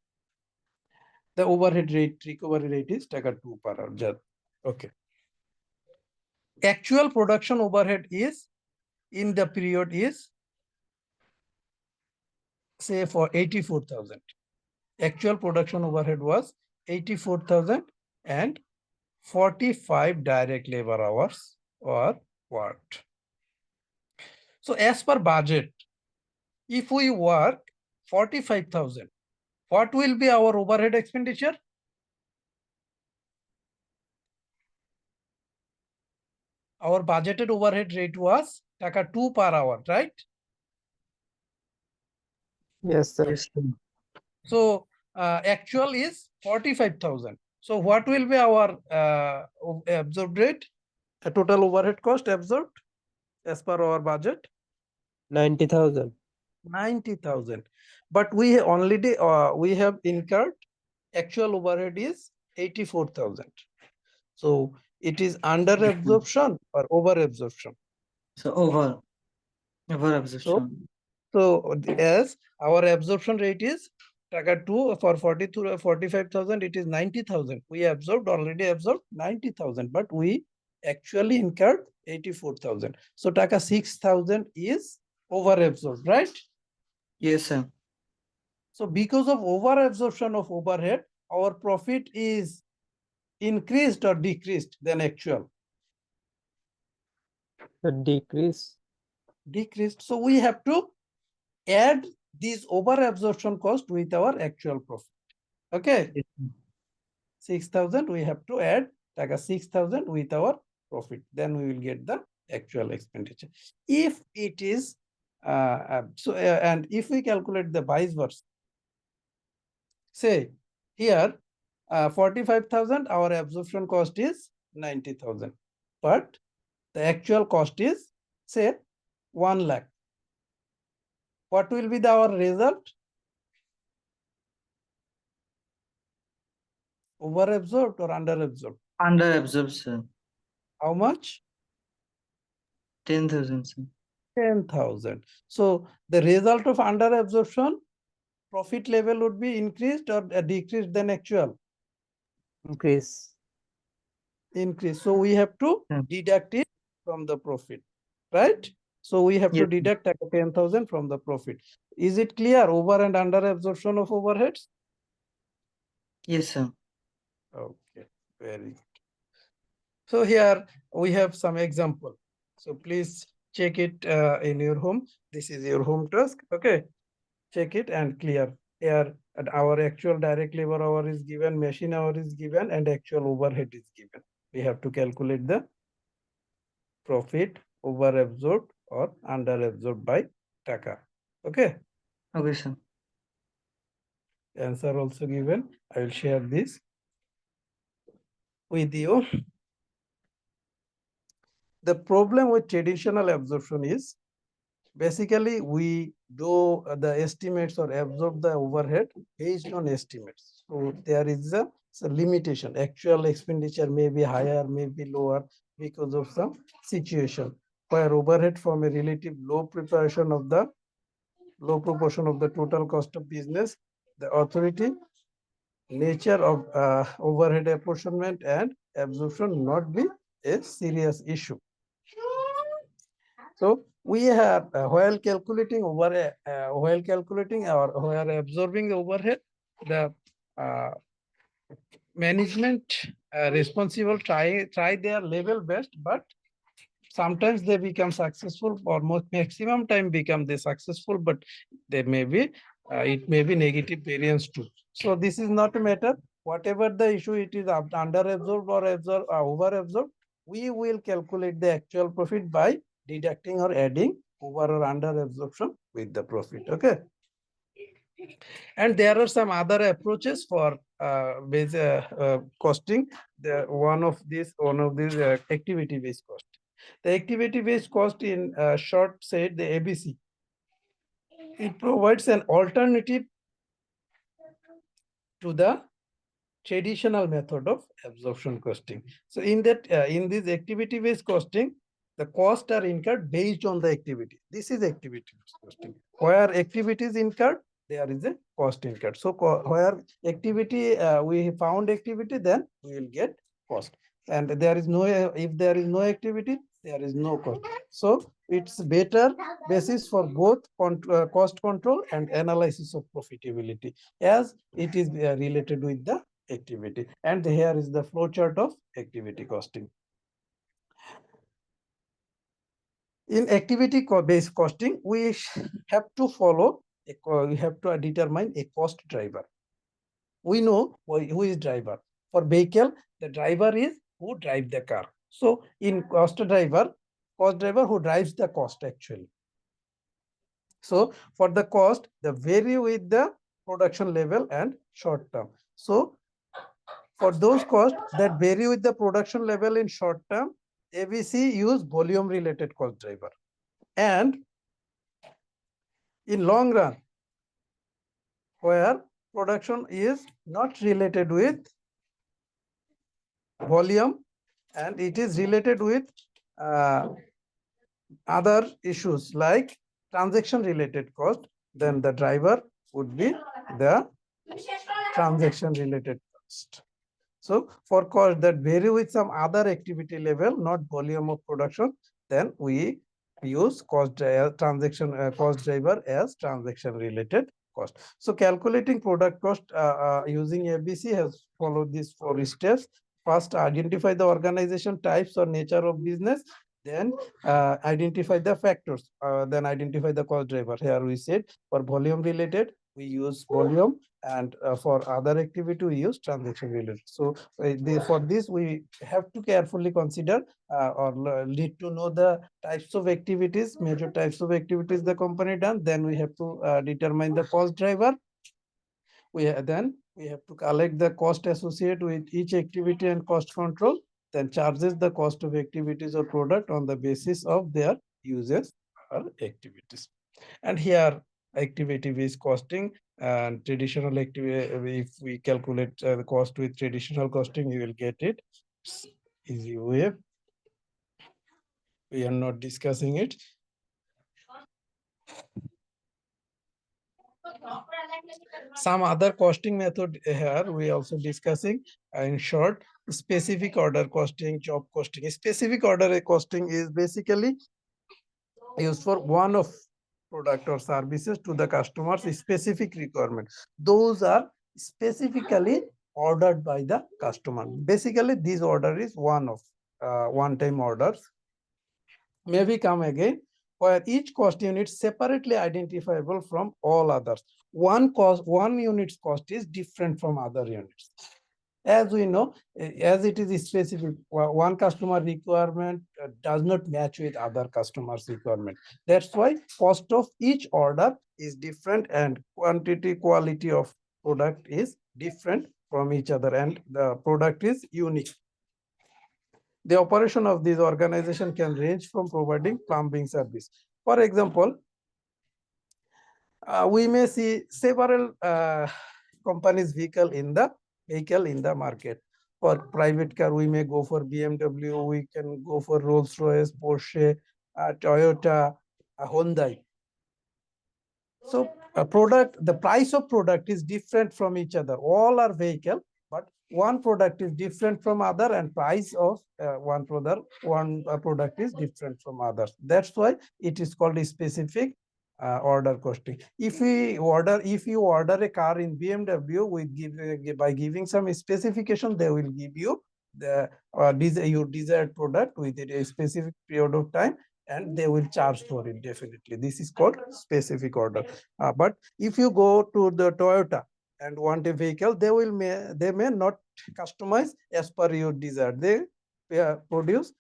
The overhead rate, recovery rate is taka 2 per hour. Okay. Actual production overhead is in the period is say for 84,000. Actual production overhead was 84,000 and 45 direct labor hours were worked. So as per budget, if we work 45,000, what will be our overhead expenditure? Our budgeted overhead rate was taka 2 per hour, right? Yes, sir. Yes, sir. So actual is 45,000. So what will be our absorbed rate? Total overhead cost absorbed as per our budget? 90,000. 90,000. But we already we have incurred actual overhead is 84,000. So it is under absorption or over absorption. So over absorption. So as our absorption rate is taka 2 for 45,000, it is 90,000. We already absorbed 90,000, but we actually incurred 84,000. So taka 6,000 is over absorbed, right? Yes, sir. So because of over absorption of overhead, our profit is increased or decreased than actual? The decrease. Decreased. So we have to add this over absorption cost with our actual profit. Okay. Yes, sir. 6,000 we have to add taka 6,000 with our profit. Then we will get the actual expenditure. If it is and if we calculate the vice versa, say here 45,000, our absorption cost is 90,000, but the actual cost is say 1 lakh. What will be our result? Over absorbed or under absorbed? Under absorption. How much? 10,000, sir. 10,000. So the result of under absorption, profit level would be increased or decreased than actual? Increase. Increase. So we have to Yeah. deduct it from the profit, right? So we have to Yes. deduct 10,000 from the profit. Is it clear? Over and under absorption of overheads? Yes, sir. Okay, very good. So here we have some example. So please check it in your home. This is your home task. Okay, check it and clear. Here at our actual direct labor hour is given, machine hour is given, and actual overhead is given. We have to calculate the profit over absorbed or under absorbed by taka. Okay, Okay, sir. answer also given. I will share this with you. The problem with traditional absorption is basically we do the estimates or absorb the overhead based on estimates. So there is a limitation. Actual expenditure may be higher, may be lower because of some situation where overhead from a relative low proportion of the total cost of business, the authority, nature of overhead apportionment and absorption not be a serious issue. So we have while calculating or while absorbing the overhead, the management responsible try their level best, but sometimes they become successful, or most maximum time become they successful, but there may be it may be negative variance too. So this is not a matter. Whatever the issue, it is under absorbed or over absorbed, we will calculate the actual profit by deducting or adding over or under absorption with the profit. Okay. And there are some other approaches for costing. One of these activity based cost. The activity based cost in short said the ABC. It provides an alternative to the traditional method of absorption costing. So in that, in this activity-based costing, the costs are incurred based on the activity. This is activity-based costing. Where activity is incurred, there is a cost incurred. So where activity, we found activity, then we will get cost. And there is no, if there is no activity, there is no cost. So it's better basis for both cost control and analysis of profitability, as it is related with the activity. And here is the flow chart of activity costing. In activity based costing, we have to follow, we have to determine a cost driver. We know who is driver. For vehicle, the driver is who drives the car. So in cost driver who drives the cost actually. So for the cost, they vary with the production level and short term. So for those costs that vary with the production level in short term, ABC use volume related cost driver. And in long run, where production is not related with volume and it is related with other issues like transaction related cost, then the driver would be the transaction related cost. So for cost that vary with some other activity level, not volume of production, then we use cost transaction cost driver as transaction related cost. So calculating product cost using ABC has followed these 4 steps. First, identify the organization types or nature of business. Then identify the factors. Then identify the cost driver. Here we said for volume related, we use volume, and for other activity we use transaction related. So for this we have to carefully consider or need to know the types of activities, major types of activities the company done. Then we have to determine the cost driver. Then we have to collect the cost associated with each activity and cost control, then charges the cost of activities or product on the basis of their uses or activities. And here activity based costing and traditional activity, if we calculate the cost with traditional costing, you will get it. It's easy way. We are not discussing it. Some other costing method here we also discussing. In short, specific order costing, job costing. Specific order costing is basically used for one of product or services to the customer's specific requirement. Those are specifically ordered by the customer. Basically, this order is one of one-time orders. Maybe come again, where each cost unit separately identifiable from all others. One unit's cost is different from other units. As we know, as it is specific, one customer requirement does not match with other customers' requirement. That's why cost of each order is different and quantity, quality of product is different from each other, and the product is unique. The operation of this organization can range from providing plumbing service. For example, we may see several companies' vehicle in the market. For private car, we may go for BMW, we can go for Rolls-Royce, Porsche, Toyota, Hyundai. So the price of product is different from each other. All are vehicle, but one product is different from other, and price of one product is different from others. That's why it is called a specific order costing. If you order a car in BMW, by giving some specification, they will give you the your desired product within a specific period of time, and they will charge for it definitely. This is called specific order. But if you go to the Toyota and want a vehicle, they may not customize as per your desire. They produce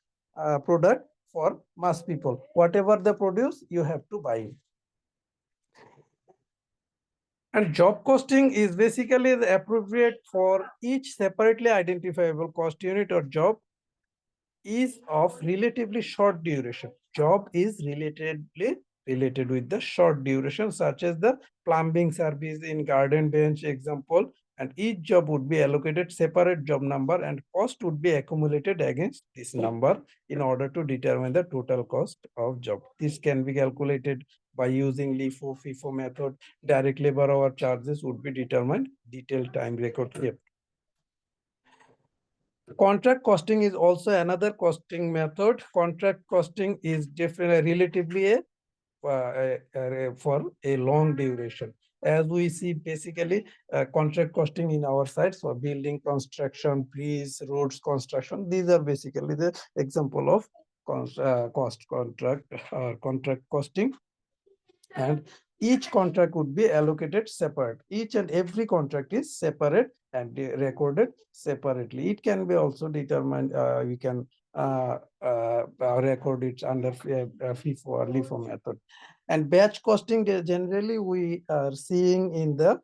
product for mass people. Whatever they produce, you have to buy it. And job costing is basically the appropriate for each separately identifiable cost unit or job is of relatively short duration. Job is related with the short duration, such as the plumbing service in garden bench example. and each job would be allocated separate job number and cost would be accumulated against this number in order to determine the total cost of job. This can be calculated by using LIFO, FIFO method. Direct labor hour charges would be determined, detailed time record kept. Contract costing is also another costing method. Contract costing is definitely relatively for a long duration. As we see, basically, contract costing in our side, so building construction, bridge, roads construction, these are basically the example of contract costing. And each contract would be allocated separate. Each and every contract is separate and recorded separately. It can be also determined, we can record it under FIFO or LIFO method. And batch costing, generally we are seeing in the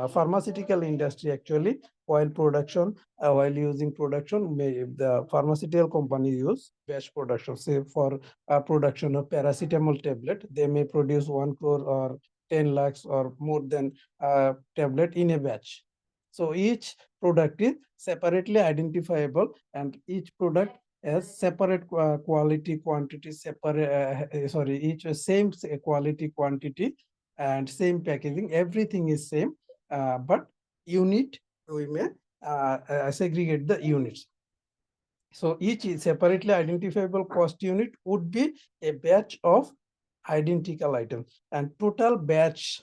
pharmaceutical industry actually, while using production, the pharmaceutical company use batch production. Say for production of paracetamol tablet, they may produce 1 crore or 10 lakhs or more than tablet in a batch. So each product is separately identifiable and each product has separate quality, quantity, each same quality, quantity and same packaging, everything is same. But unit, we may segregate the units. So each separately identifiable cost unit would be a batch of identical items, and total batch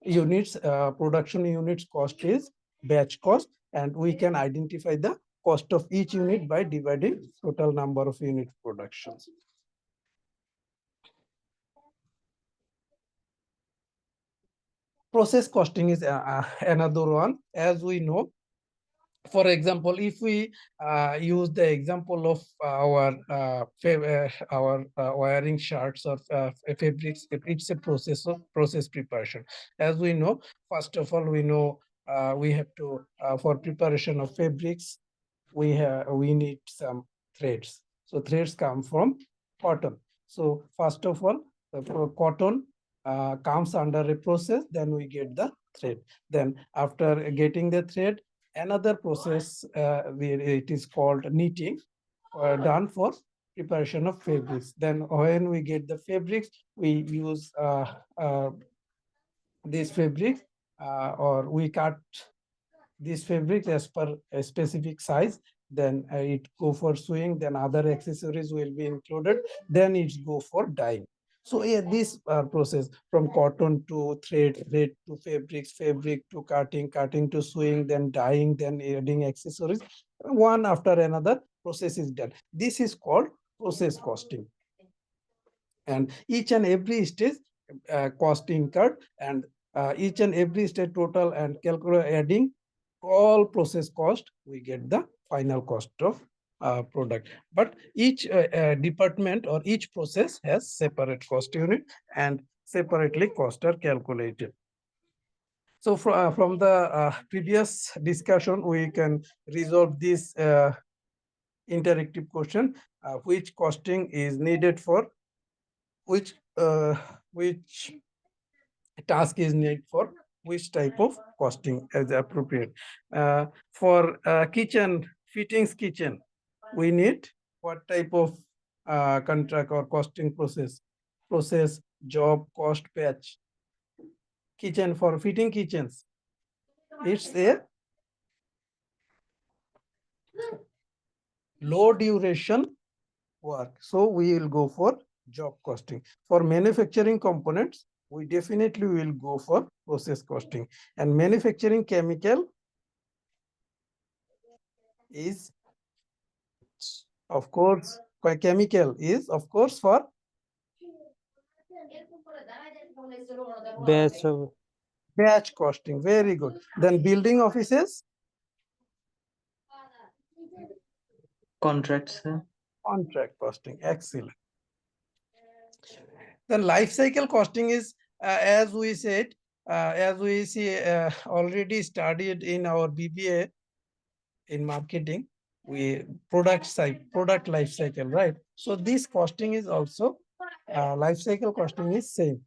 units, production units cost is batch cost, and we can identify the cost of each unit by dividing total number of unit productions. Process costing is another one. As we know, for example, if we use the example of our wiring shards or fabrics, it's a process preparation. As we know, first of all, we know we have to for preparation of fabrics, we need some threads. So threads come from cotton. So first of all, the cotton comes under a process, then we get the thread. Then after getting the thread, another process it is called knitting, done for preparation of fabrics. Then when we get the fabrics, we use these fabrics or we cut these fabrics as per a specific size. Then it go for sewing, then other accessories will be included, then it go for dyeing. So yeah, this process from cotton to thread, thread to fabrics, fabric to cutting, cutting to sewing, then dyeing, then adding accessories, one after another process is done. This is called process costing. And each and every stage cost incurred, and each and every stage total and calculate adding all process cost, we get the final cost of product. But each department or each process has separate cost unit and separately cost are calculated. So from the previous discussion, we can resolve this interactive question, which costing is needed for which task is needed for which type of costing as appropriate. For kitchen, fittings kitchen, we need what type of contract or costing process? Process, job, cost, batch. Kitchen, for fitting kitchens, it's a low duration work. So we will go for job costing. For manufacturing components, we definitely will go for process costing. And manufacturing chemical is, of course, chemical is, of course, for Batch of batch costing. Very good. Then building offices, Contracts, sir. contract costing. Excellent. Then life cycle costing is, as we said, as we see already studied in our BBA in marketing, we product life cycle, right? So this costing is also life cycle costing is same.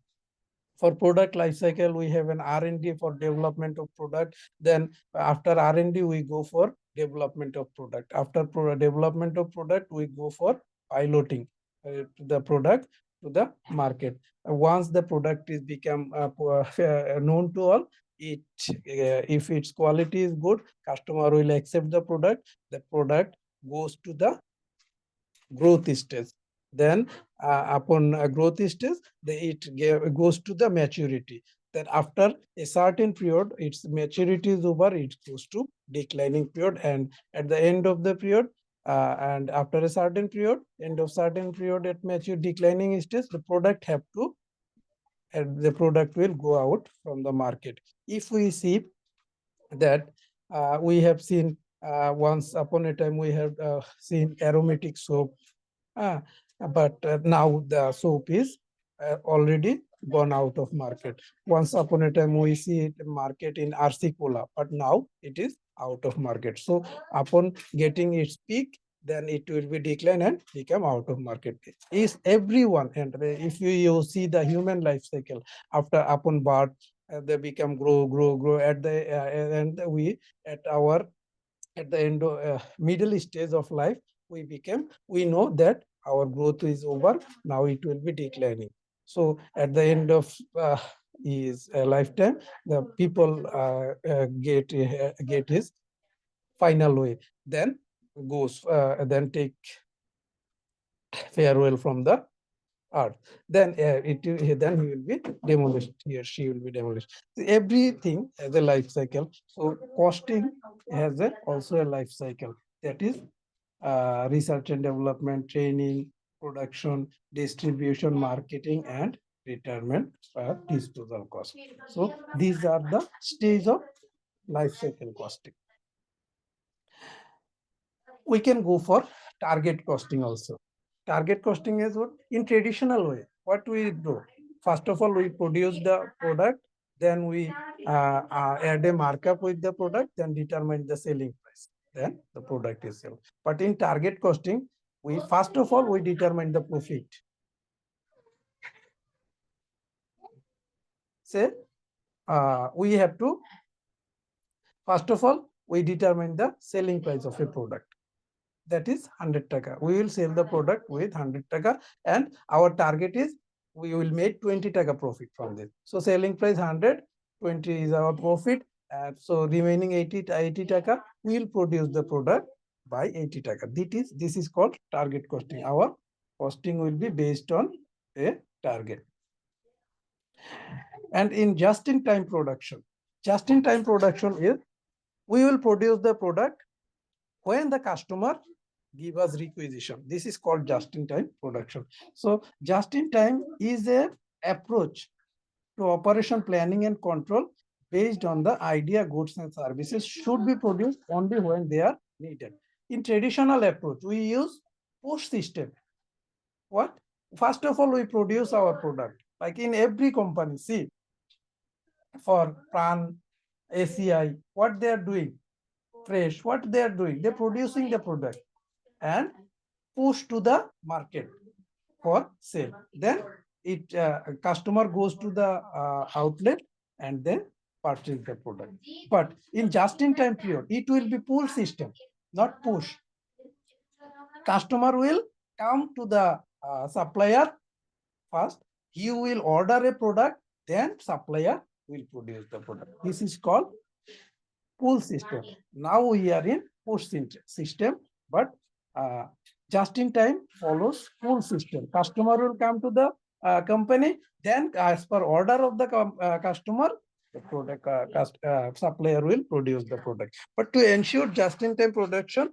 For product life cycle, we have an R&D for development of product. Then after R&D, we go for development of product. After development of product, we go for piloting the product to the market. Once the product is become known to all, if its quality is good, customer will accept the product. The product goes to the growth stage. Then upon growth stage, goes to the maturity. Then after a certain period, its maturity is over, it goes to declining period. And at the end of the period, and after a certain period, end of certain period at mature declining stage, the product have to, and the product will go out from the market. If we see that we have seen once upon a time, we have seen aromatic soap, but now the soap is already gone out of market. Once upon a time, we see it market in RC Cola, but now it is out of market. So upon getting its peak, then it will be decline and become out of market. Is everyone, and if you see the human life cycle, after upon birth, they become grow at the and we at the end of middle stage of life, we know that our growth is over, now it will be declining. So at the end of his lifetime, the people get his final way, then then take farewell from the earth. Then then he will be demolished. He or she will be demolished. So everything has a life cycle. So costing has also a life cycle. That is research and development, training, production, distribution, marketing, and retirement disposal cost. So these are the stage of life cycle costing. We can go for target costing also. Target costing is what? In traditional way, what we do? First of all, we produce the product, then we add a markup with the product, then determine the selling price. Then the product is sold. But in target costing, we first of all, we determine the profit. Say, we have to, first of all, we determine the selling price of a product. That is 100 taka. We will sell the product with 100 taka, and our target is we will make 20 taka profit from this. So selling price 100, 20 is our profit. So remaining 80 taka, we will produce the product by 80 taka. This is called target costing. Our costing will be based on a target. And in just-in-time production is we will produce the product when the customer give us requisition. This is called just-in-time production. So just-in-time is a approach to operation planning and control based on the idea goods and services should be produced only when they are needed. In traditional approach, we use push system. What? First of all, we produce our product. Like in every company, see, for Pran, ACI, what they are doing, Fresh, what they are doing, they're producing the product and push to the market for sale. Then it customer goes to the outlet and then purchase the product. But in just-in-time period, it will be pull system, not push. Customer will come to the supplier first. He will order a product, then supplier will produce the product. This is called pull system. Now we are in push system, but just-in-time follows pull system. Customer will come to the company, then as per order of the customer, the product supplier will produce the product. But to ensure just-in-time production,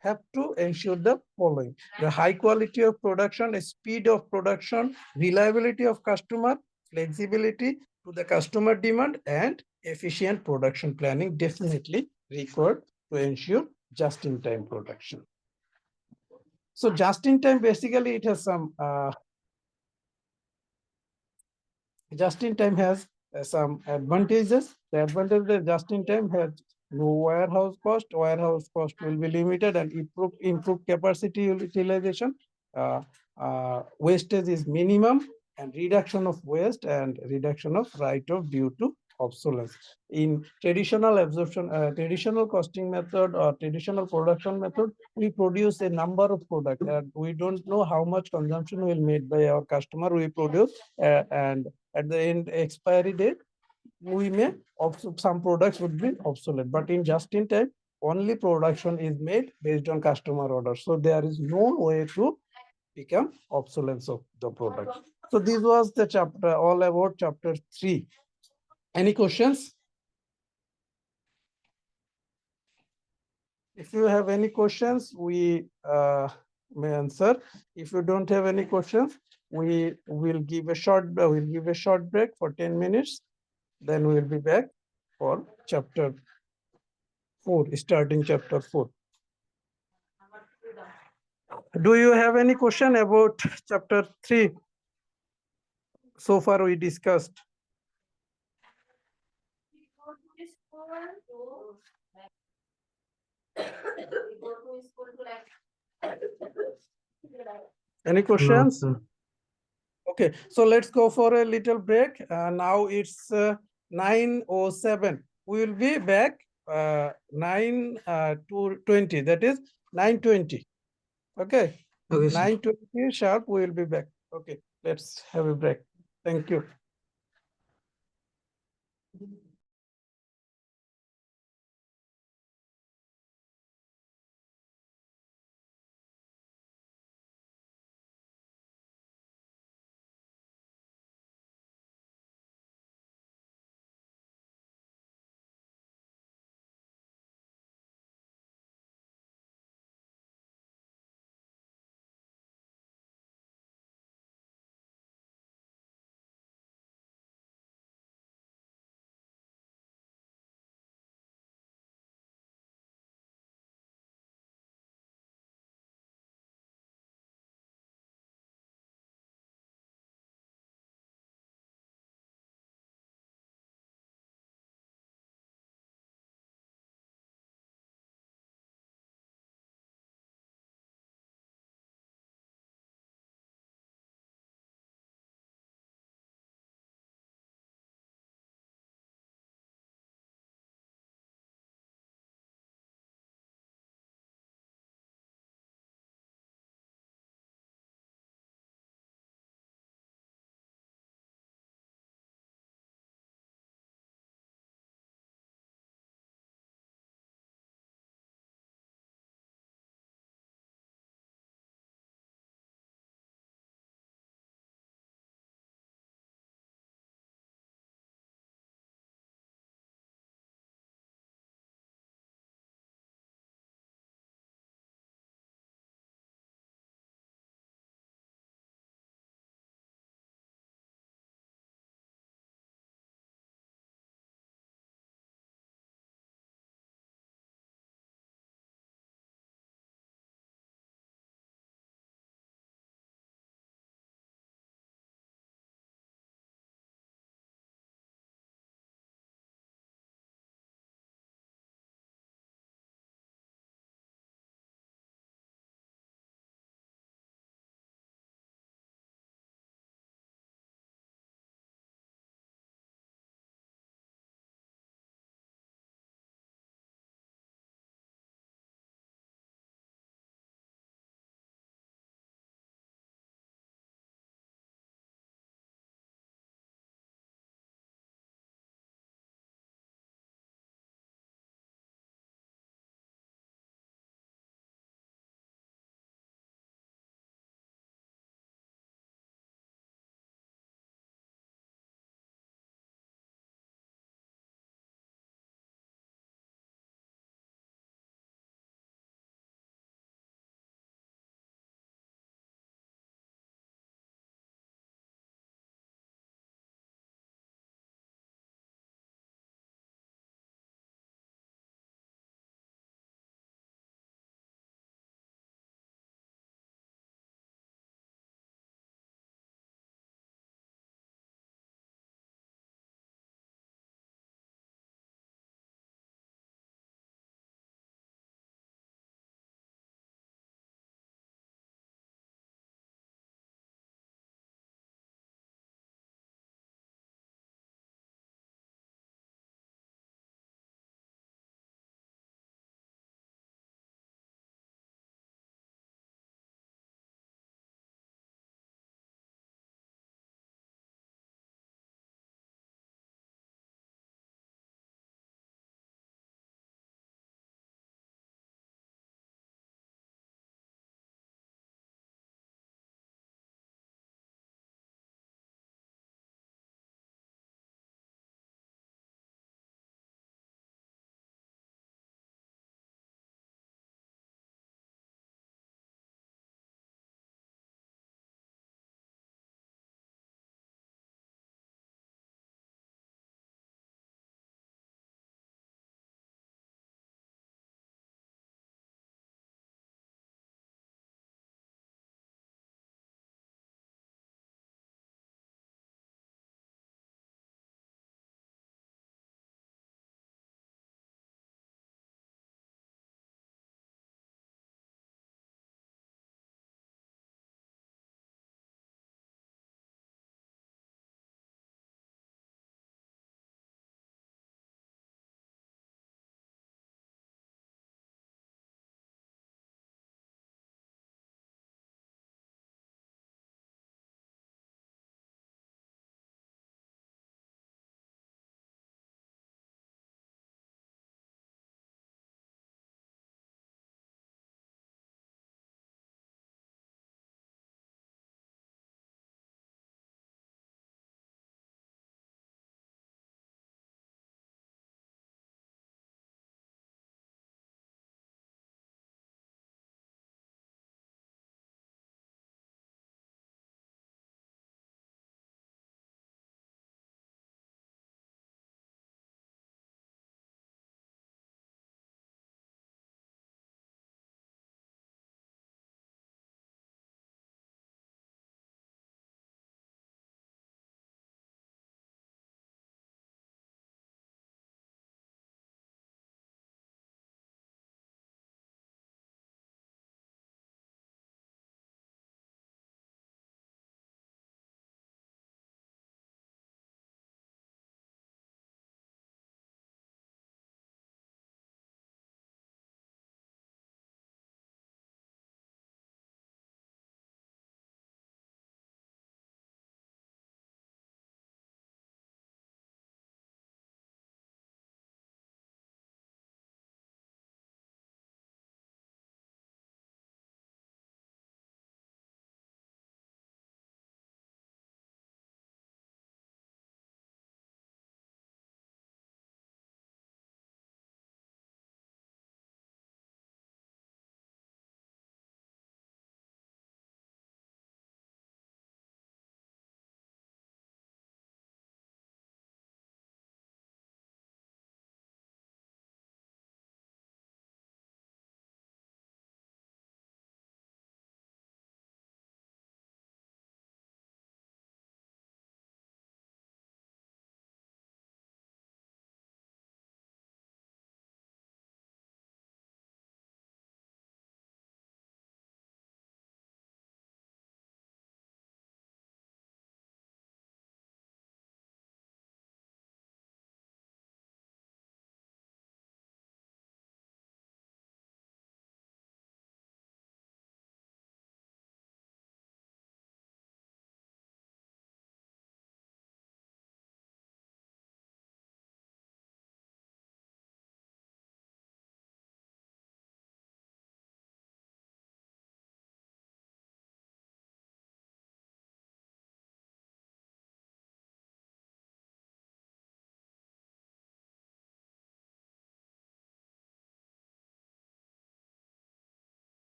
have to ensure the following: the high quality of production, speed of production, reliability of customer, flexibility to the customer demand, and efficient production planning definitely required to ensure just-in-time production. So just-in-time, basically it has some just-in-time has some advantages. The advantage of just-in-time has no warehouse cost. Warehouse cost will be limited and improve capacity utilization. Wastage is minimum and reduction of waste and reduction of write-off due to obsolescence. In traditional absorption, traditional costing method or traditional production method, we produce a number of products and we don't know how much consumption will made by our customer. We produce and at the end expiry date, we may some products would be obsolete, but in just in time, only production is made based on customer order. So there is no way to become obsolescence of the product. So this was the chapter, all about chapter 3. Any questions? If you have any questions, we may answer. If you don't have any questions, we will give a short break for 10 minutes. Then we will be back for chapter 4, starting chapter 4. Do you have any question about chapter 3? So far we discussed. Any No, questions? sir. Okay, so let's go for a little break. Now it's 9:07. We will be back 9 to 20. That is 9:20. Okay, Okay, sir. 9:20 sharp. We will be back. Okay, let's have a break. Thank you.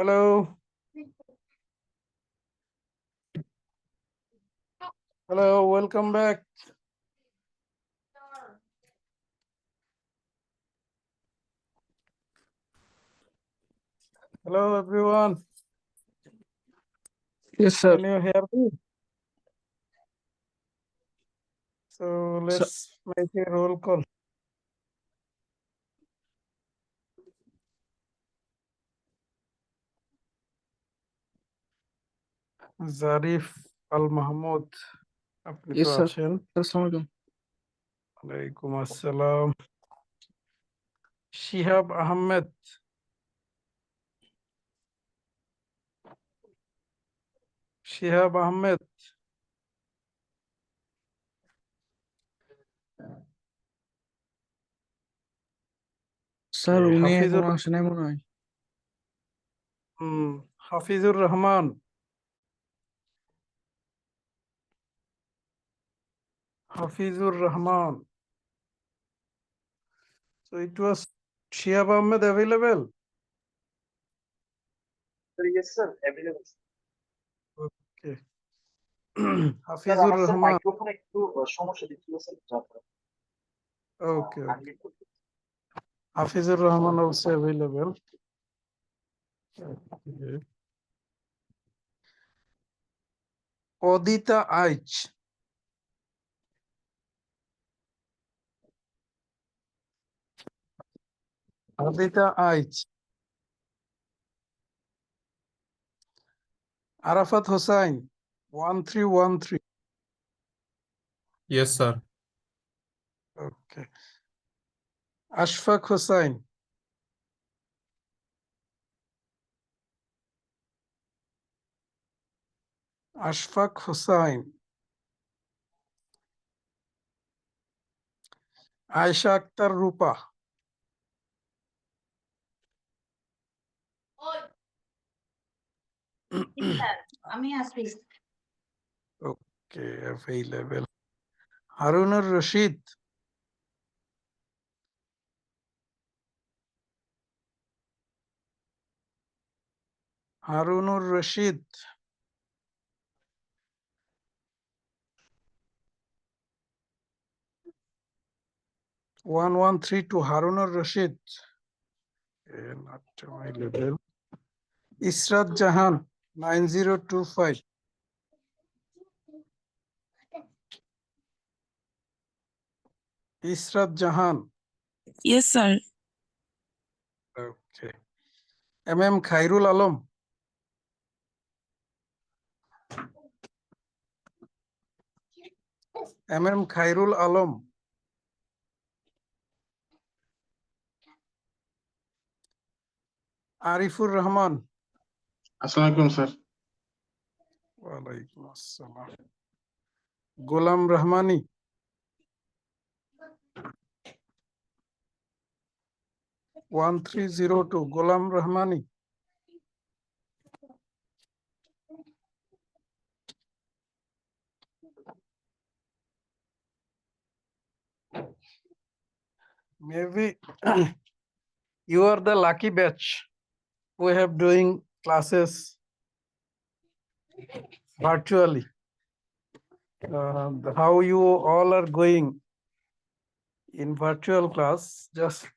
Hello. Hello, welcome back. Hello, everyone. Yes, sir. Can you hear me? So let's make a roll call. Zarif Al Mahmoud. আপনি Yes, তো sir. আছেন? Assalamualaikum. ওয়ালাইকুম আসসালাম। Shihab Ahmed. Shihab Ahmed. Sir উনি হাফিজুর এখনো আসে নাই মনে হয়। Hafizur Rahman. Hafizur Rahman. So it was Shihab Ahmed available? Yes, sir. Available. Okay. Sir, Hafizur আমার স্যার Rahman. মাইক্রোফোনে একটু সমস্যা দিচ্ছিল sir. Okay. Hafizur Rahman also available. Okay. Odita Aich. Odita Aich. Arafat Hossain. 1313. Yes, sir. Okay. Ashfaq Hossain. Ashfaq Hossain. Aisha Akhtar Rupa. Sir আমি আসি। Okay, available. Harunur Rashid. Harunur Rashid. One 132 Harunur Rashid. Not available. Israt Jahan 9025. Israt Jahan. Yes, sir. Okay. MM Khairul Alam. MM Khairul Alam. Arifur Rahman. Assalamualaikum, sir. Walaikum assalam. Ghulam Rahmani. One 1302 Ghulam Rahmani. Maybe you are the lucky batch who have doing classes virtually. How you all are going in virtual class, just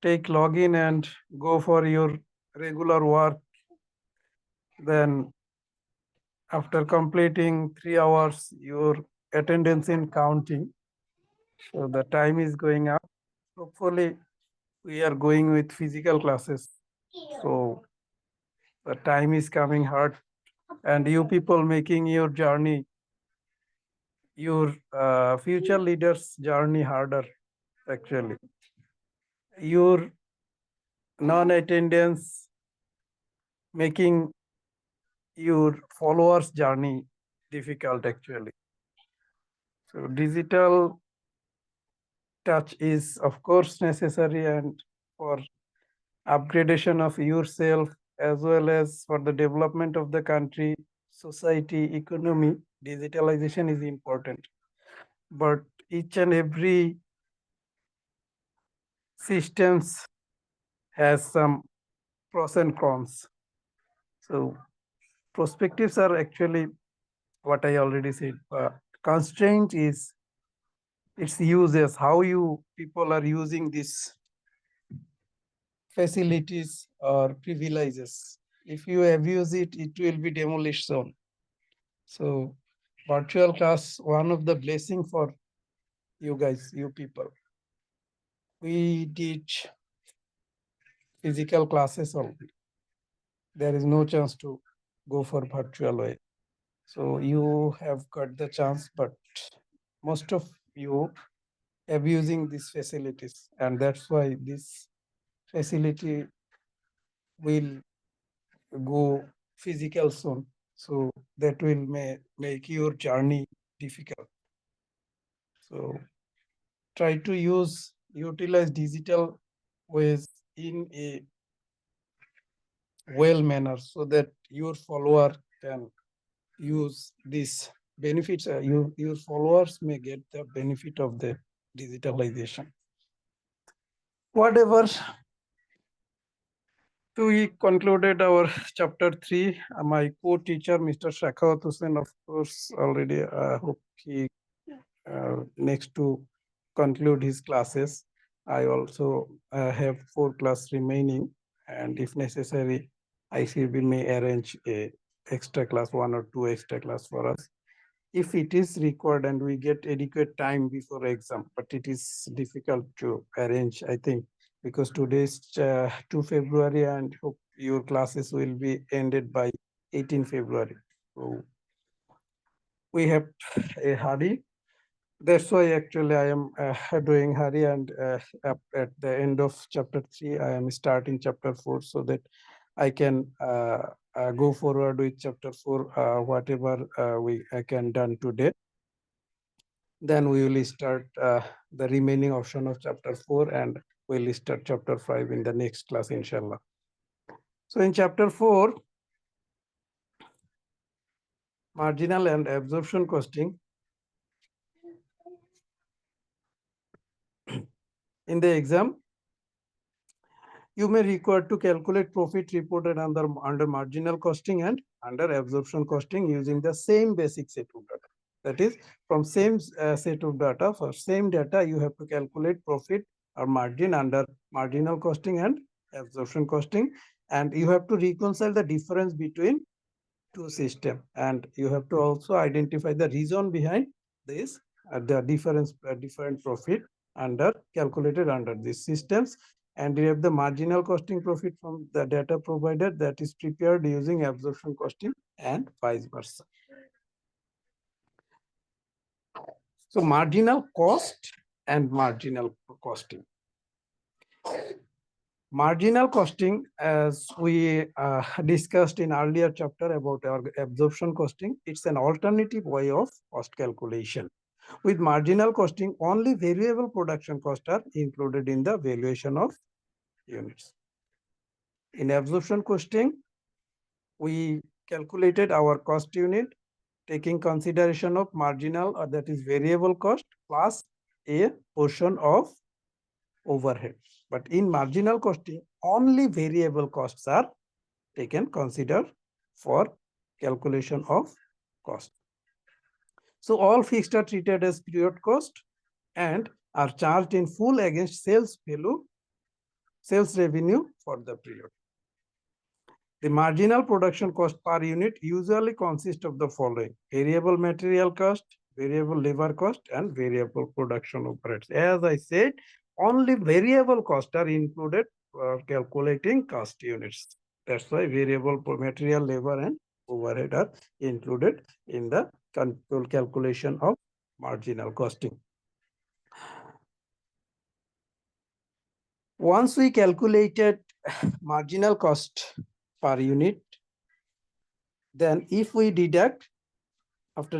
take login and go for your regular work. Then after completing 3 hours, your attendance in counting. So the time is going up. Hopefully we are going with physical classes. So the time is coming hard, and you people making your journey, your future leaders journey harder actually. Your non-attendance making your followers journey difficult actually. So digital touch is of course necessary, and for upgradation of yourself as well as for the development of the country, society, economy, digitalization is important. But each and every systems has some pros and cons. So perspectives are actually what I already said. Constraint is its uses, how you people are using these facilities or privileges. If you abuse it, it will be demolished soon. So virtual class, one of the blessing for you guys, you people. We teach physical classes only. There is no chance to go for virtual way. So you have got the chance, but most of you abusing these facilities, and that's why this facility will go physical soon. So that will make your journey difficult. So try to utilize digital ways in a well manner so that your follower can use these benefits. Your followers may get the benefit of the digitalization. Whatever. So we concluded our chapter 3. My co-teacher, Mr. Shakhawat Hussain, of course, already hope he next to conclude his classes. I also have 4 classes remaining, and if necessary, ICAB may arrange a extra class, 1 or 2 extra class for us, if it is required and we get adequate time before exam. But it is difficult to arrange, I think, because today is 2 February and hope your classes will be ended by 18 February. So we have a hurry. That's why actually I am doing hurry, and at the end of chapter 3, I am starting chapter 4 so that I can go forward with chapter 4, whatever I can done today. Then we will start the remaining option of chapter 4, and we'll start chapter 5 in the next class, inshallah. So in chapter 4, marginal and absorption costing. In the exam, you may require to calculate profit reported under marginal costing and under absorption costing using the same basic set of data. That is, from same set of data, for same data, you have to calculate profit or margin under marginal costing and absorption costing. And you have to reconcile the difference between two systems. And you have to also identify the reason behind this, the different profit calculated under these systems. And you have the marginal costing profit from the data provided that is prepared using absorption costing, and vice versa. So marginal cost and marginal costing. Marginal costing, as we discussed in earlier chapter about our absorption costing, it's an alternative way of cost calculation. With marginal costing, only variable production costs are included in the valuation of units. In absorption costing, we calculated our cost unit taking consideration of marginal, or that is variable cost, plus a portion of overhead. But in marginal costing, only variable costs are taken consider for calculation of cost. So all fixed are treated as period cost and are charged in full against sales revenue for the period. The marginal production cost per unit usually consists of the following: variable material cost, variable labor cost, and variable production overheads. As I said, only variable costs are included for calculating cost units. That's why variable material, labor, and overhead are included in the calculation of marginal costing. Once we calculated marginal cost per unit, then if we deduct, after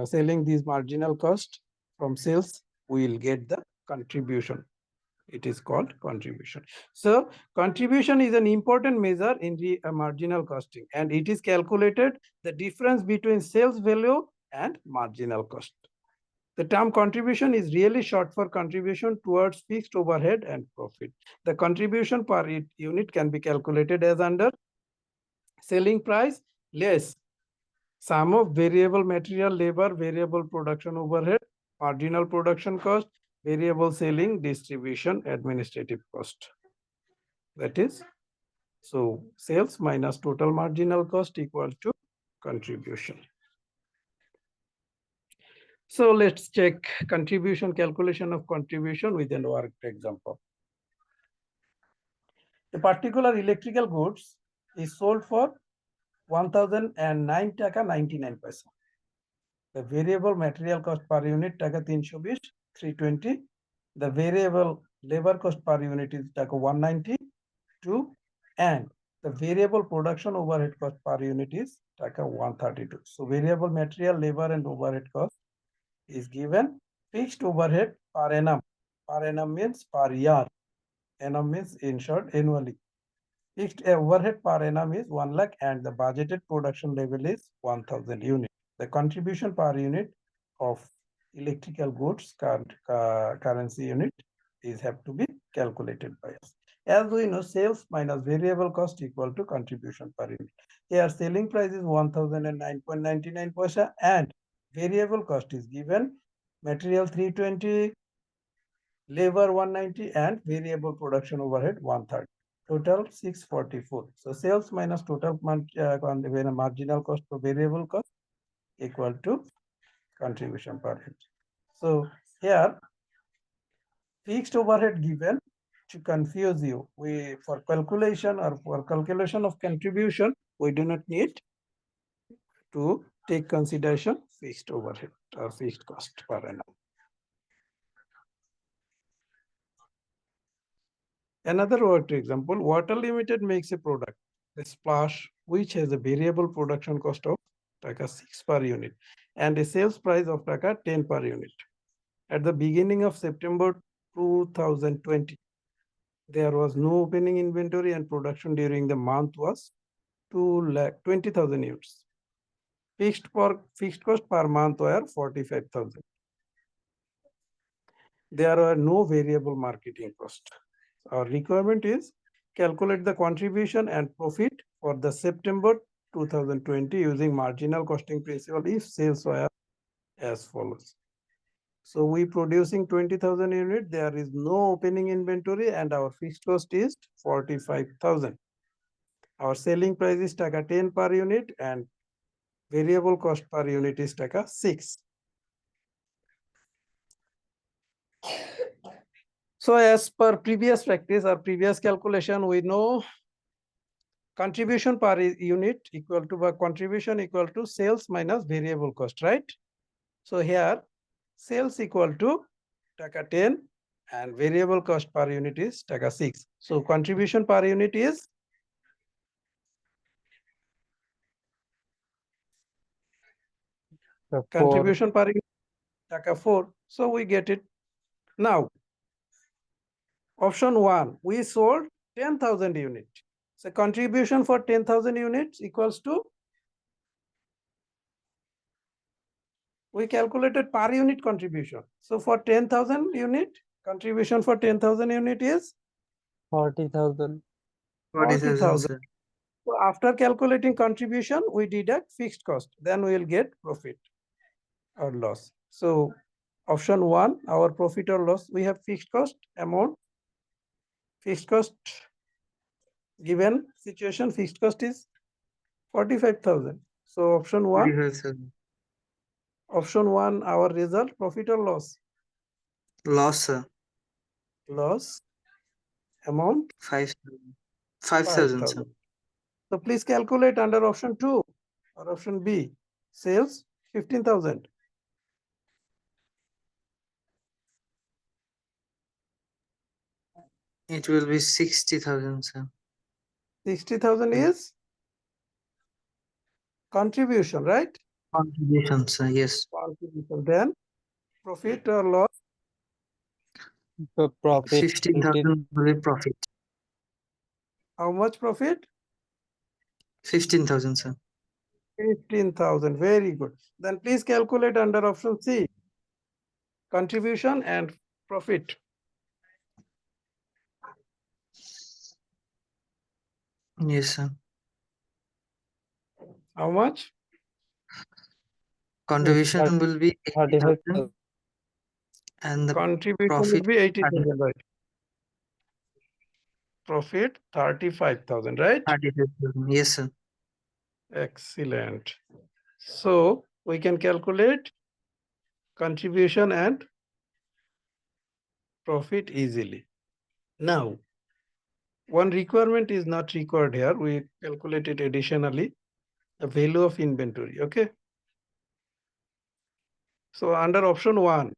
selling these marginal cost from sales, we will get the contribution. It is called contribution. So contribution is an important measure in the marginal costing, and it is calculated the difference between sales value and marginal cost. The term contribution is really short for contribution towards fixed overhead and profit. The contribution per unit can be calculated as under selling price less sum of variable material, labor, variable production overhead, marginal production cost, variable selling, distribution, administrative cost. That is, so sales minus total marginal cost equal to contribution. So let's check contribution, calculation of contribution with an worked example. A particular electrical goods is sold for 1009 taka 99 paisa. The variable material cost per unit taka 320, 320. The variable labor cost per unit is taka 192, and the variable production overhead cost per unit is taka 132. So variable material, labor, and overhead cost is given. Fixed overhead per annum. Per annum means per year. Annum means in short annually. Fixed overhead per annum is 1 lakh and the budgeted production level is 1000 units. The contribution per unit of electrical goods currency unit is have to be calculated by us. As we know, sales minus variable cost equal to contribution per unit. Here selling price is 1009.99 paisa and variable cost is given material 320, labor 190 and variable production overhead 130. Total 644. So sales minus total marginal cost for variable cost equal to contribution per unit. So here fixed overhead given to confuse you. We for calculation or for calculation of contribution, we do not need to take consideration fixed overhead or fixed cost per annum. Another worked example, Water Limited makes a product, a splash, which has a variable production cost of taka 6 per unit and a sales price of taka 10 per unit. At the beginning of September 2020, there was no opening inventory and production during the month was 2,20,000 units. Fixed cost per month were 45,000. There are no variable marketing cost. Our requirement is calculate the contribution and profit for the September 2020 using marginal costing principle if sales were as follows. So we producing 20,000 units, there is no opening inventory and our fixed cost is 45,000. Our selling price is taka 10 per unit and variable cost per unit is taka 6. So as per previous practice or previous calculation, we know contribution per unit equal to contribution equal to sales minus variable cost, right? So here sales equal to taka 10 and variable cost per unit is taka 6. So contribution per unit is contribution per unit taka 4. So we get it. Now option 1, we sold 10,000 units. So contribution for 10,000 units equals to, we calculated per unit contribution. So for 10,000 unit, contribution for 10,000 unit is 40,000. 40,000, sir. So after calculating contribution, we deduct fixed cost. Then we will get profit or loss. So option 1, our profit or loss, we have fixed cost amount. Fixed cost given situation, fixed cost is 45,000. So option 1. 45,000. Option 1, our result, profit or loss? Loss, sir. Loss amount 5,000. 5,000, sir. 5,000. So please calculate under option 2 or option B. Sales 15,000. It will be 60,000, sir. 60,000 is contribution, right? Contribution, sir. Yes. Contribution. Then profit or loss? The profit 15,000 will be profit. How much profit? 15,000, sir. 15,000. Very good. Then please calculate under option C. contribution and profit. Yes, sir. How much? Contribution will be 80,000 35,000. and the Contribution profit would be 80,000, 30,000. right? Profit 35,000, right? 35,000. Yes, sir. Excellent. So we can calculate contribution and profit easily. Now, one requirement is not required here. We calculate it additionally, the value of inventory. Okay. So under option 1,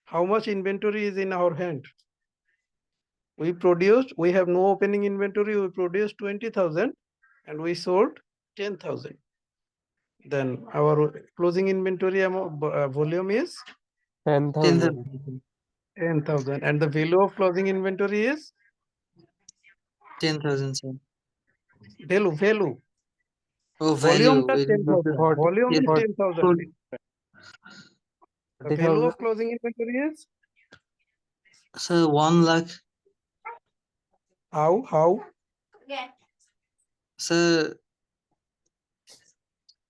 how much inventory is in our hand? We have no opening inventory, we produced 20,000 and we sold 10,000. Then our closing inventory volume is 10,000. 10,000. 10,000 and the value of closing inventory is 10,000, sir. value. Oh, Volume value. is It will be 10,000. 40, Volume is yes, 10,000. full. The value of closing inventory is Sir, 1 lakh. how? Sir,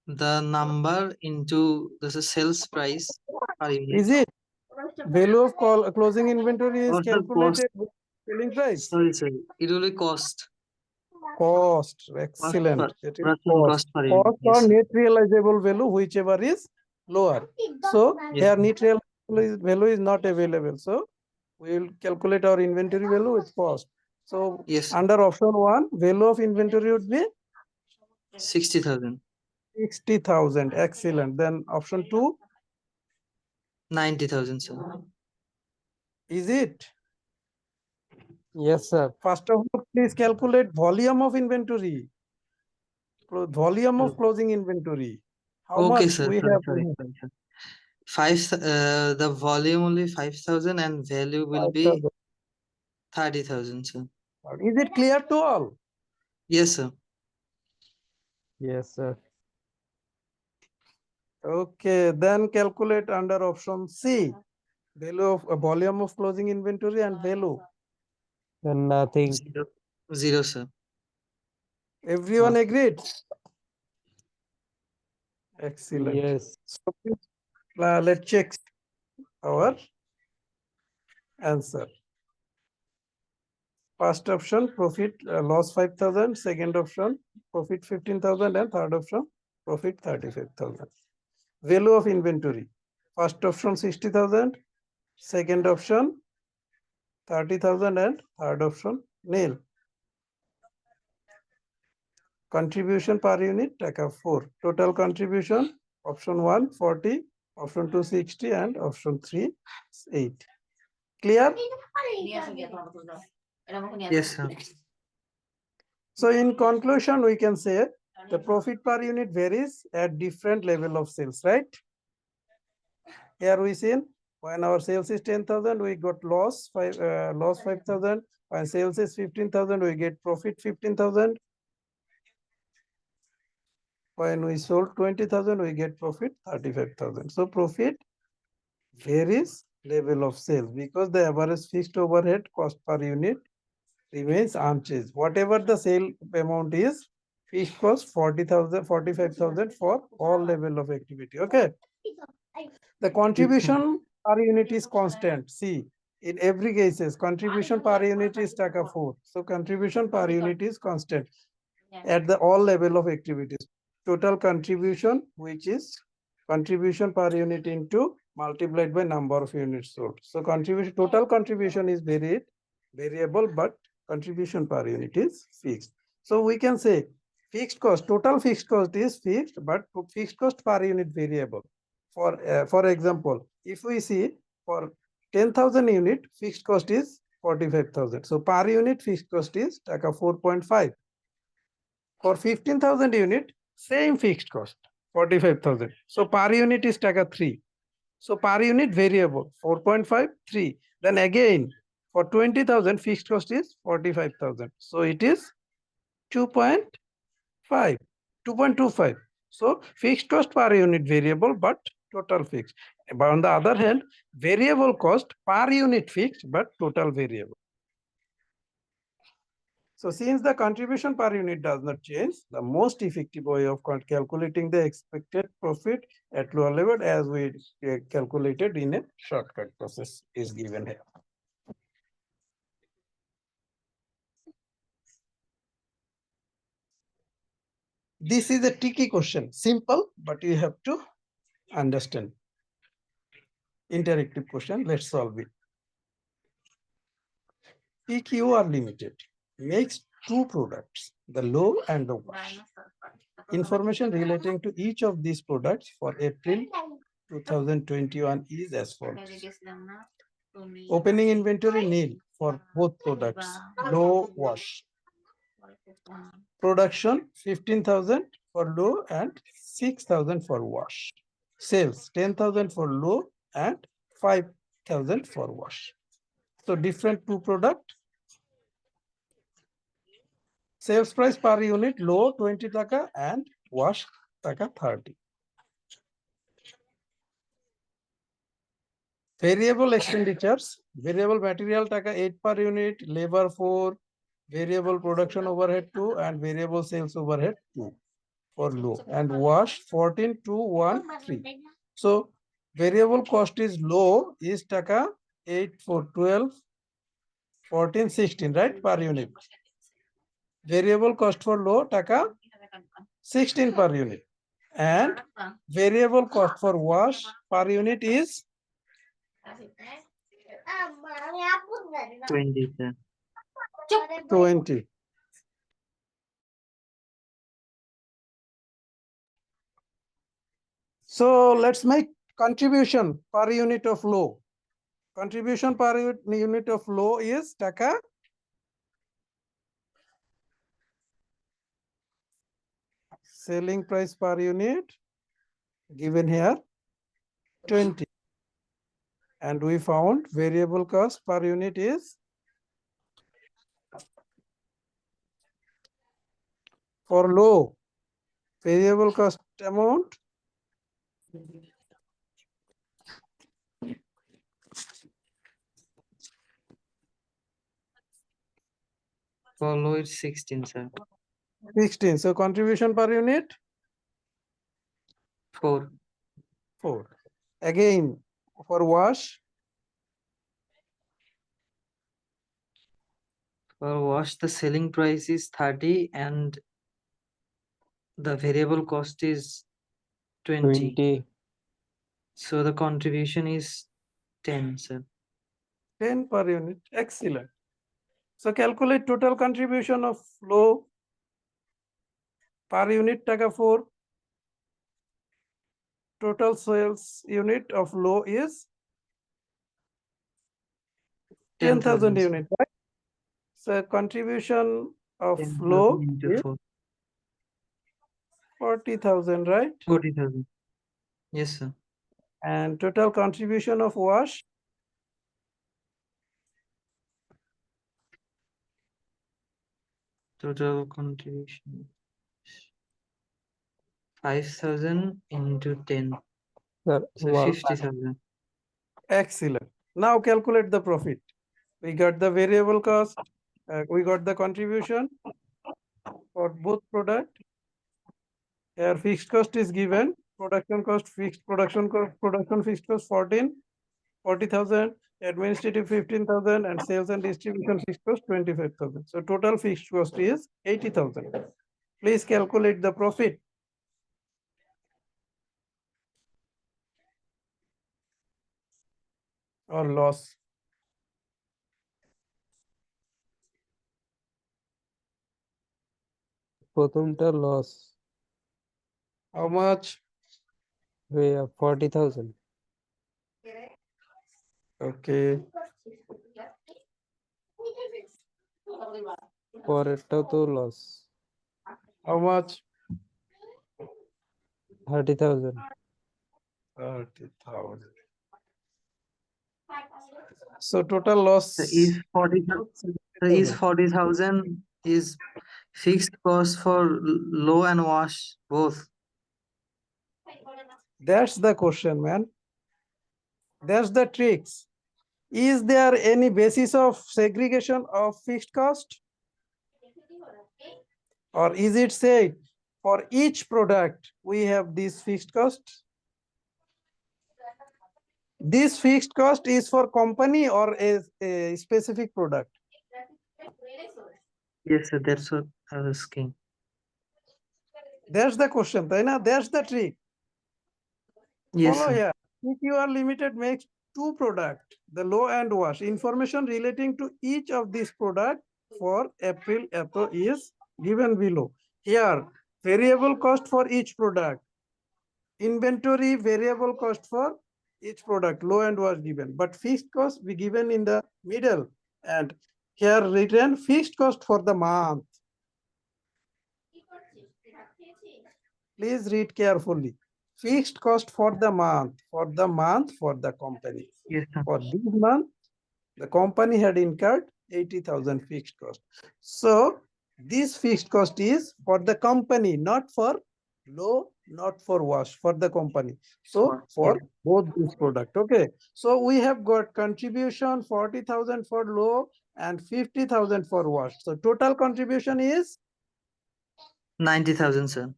the number into the sales price per unit. Is it value of closing inventory is Or the cost. calculated with selling price? Sorry, sir. It will be cost. Cost. Cost Excellent. per, It is production cost per unit. cost Yes, or sir. net realizable value, whichever is lower. So Yes, here sir. net realizable value is not available. So we will calculate our inventory value with cost. So Yes, sir. under option 1, value of inventory would be 60,000. 60,000. Excellent. Then option 2, 90,000, sir. is it? Yes, sir. First of all, please calculate volume of inventory. Volume of closing inventory. How Okay, much sir. we Sorry, have? sorry, sorry, sir. The volume only 5,000 and value will be 5,000. 30,000, sir. Is it clear to all? Yes, sir. Yes, sir. Okay, then calculate under option C, value of volume of closing inventory and value. Then nothing. 0, 0, sir. Everyone Not- agreed? Excellent. Yes. So let's check our answer. First option, profit loss 5,000. Second option, profit 15,000, and third option, profit 35,000. Value of inventory. First option 60,000. Second option 30,000 and third option nil. Contribution per unit, taka 4. Total contribution, option 1, 40, option 2, 60, and option 3, 8. Clear? Yes, sir. So in conclusion, we can say the profit per unit varies at different level of sales, right? Here we seen when our sales is 10,000, we got loss 5,000. When sales is 15,000, we get profit 15,000. When we sold 20,000, we get profit 35,000. So profit varies level of sales because the average fixed overhead cost per unit remains unchanged. Whatever the sale amount is, fixed cost 40,000, 45,000 for all level of activity. Okay. The contribution per unit is constant. See, in every cases, contribution per unit is taka 4. So contribution per unit is constant at the all level of activities. Total contribution, which is contribution per unit into multiplied by number of units sold. So total contribution is variable, but contribution per unit is fixed. So we can say fixed cost, total fixed cost is fixed, but fixed cost per unit variable. For example, if we see for 10,000 unit, fixed cost is 45,000. So per unit fixed cost is taka 4.5. For 15,000 unit, same fixed cost, 45,000. So per unit is taka 3. So per unit variable, 4.5, 3. Then again, for 20,000, fixed cost is 45,000. So it is 2.5, 2.25. So fixed cost per unit variable, but total fixed. But on the other hand, variable cost per unit fixed, but total variable. So since the contribution per unit does not change, the most effective way of calculating the expected profit at lower level as we calculated in a shortcut process is given here. This is a tricky question, simple, but you have to understand. Interactive question, let's solve it. PQ are limited, makes two products, the low and the wash. Information relating to each of these products for April 2021 is as follows. Opening inventory nil for both products, low wash. Production 15,000 for low and 6,000 for wash. Sales 10,000 for low and 5,000 for wash. So different two product. Sales price per unit low 20 taka and wash taka 30. Variable expenditures, variable material taka 8 per unit, labor 4, variable production overhead 2 and variable sales overhead 2 for low and wash 14,213. So variable cost is low is taka 8 for 12, 14, 16, right, per unit. Variable cost for low taka 16 per unit and variable cost for wash per unit is 20, sir. 20. So let's make contribution per unit of low. Contribution per unit of low is taka. Selling price per unit given here 20. And we found variable cost per unit is for low. Variable cost amount For low it's 16, sir. 16. So contribution per unit 4. 4. Again for wash For wash, the selling price is 30 and the variable cost is 20. 20. So the contribution is 10, sir. 10 per unit. Excellent. So calculate total contribution of low per unit taka 4. Total sales unit of low is 10,000 unit, right? So contribution of 10,000 low into is 4. 40,000, right? 40,000. Yes, sir. And total contribution of wash Total contribution 5,000 into 10. Sir, So 50,000. excellent. Now calculate the profit. We got the variable cost, we got the contribution for both product. Here fixed cost is given, production cost fixed, production fixed cost 40,000, administrative 15,000 and sales and distribution fixed cost 25,000. So total fixed cost is 80,000. Please calculate the profit. Or loss. প্রথমটা loss How much? 40,000 Okay. পরেরটাও তো loss How much? 30,000 30,000. So total loss So is 40,000 is fixed cost for low and wash both. That's the question, man. That's the tricks. Is there any basis of segregation of fixed cost? Or is it said for each product we have this fixed cost? This fixed cost is for company or a specific product? Yes, sir. That's what I was asking. That's the question, Taina. That's the trick. Yes, Follow sir. here. PQR Limited makes two products, the low and wash. Information relating to each of these products for April is given below. Here, variable cost for each product. Inventory variable cost for each product, low and wash given. But fixed cost be given in the middle. And here written fixed cost for the month. Please read carefully. Fixed cost for the month, for the company. Yes, sir. For this month, the company had incurred 80,000 fixed cost. So this fixed cost is for the company, not for low, not for wash, for the company. So for both this product, okay. So we have got contribution 40,000 for low and 50,000 for wash. So total contribution is 90,000, sir.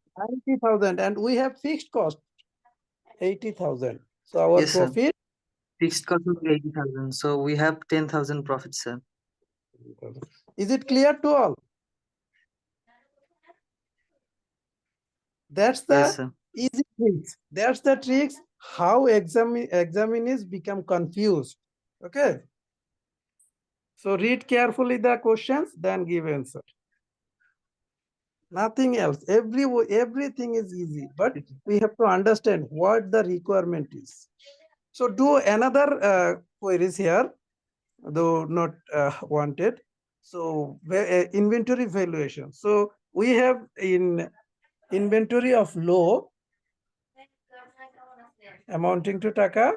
90,000 and we have fixed cost 80,000. So our Yes, sir. profit Fixed cost is 80,000. So we have 10,000 profit, sir. is it clear to all? That's the Yes, sir. easy tricks. That's the tricks how examinees become confused. Okay. So read carefully the questions, then give answer. Nothing else. Everything is easy, but we have to understand what the requirement is. So do another queries here, though not wanted. So inventory valuation. So we have in inventory of low amounting to taka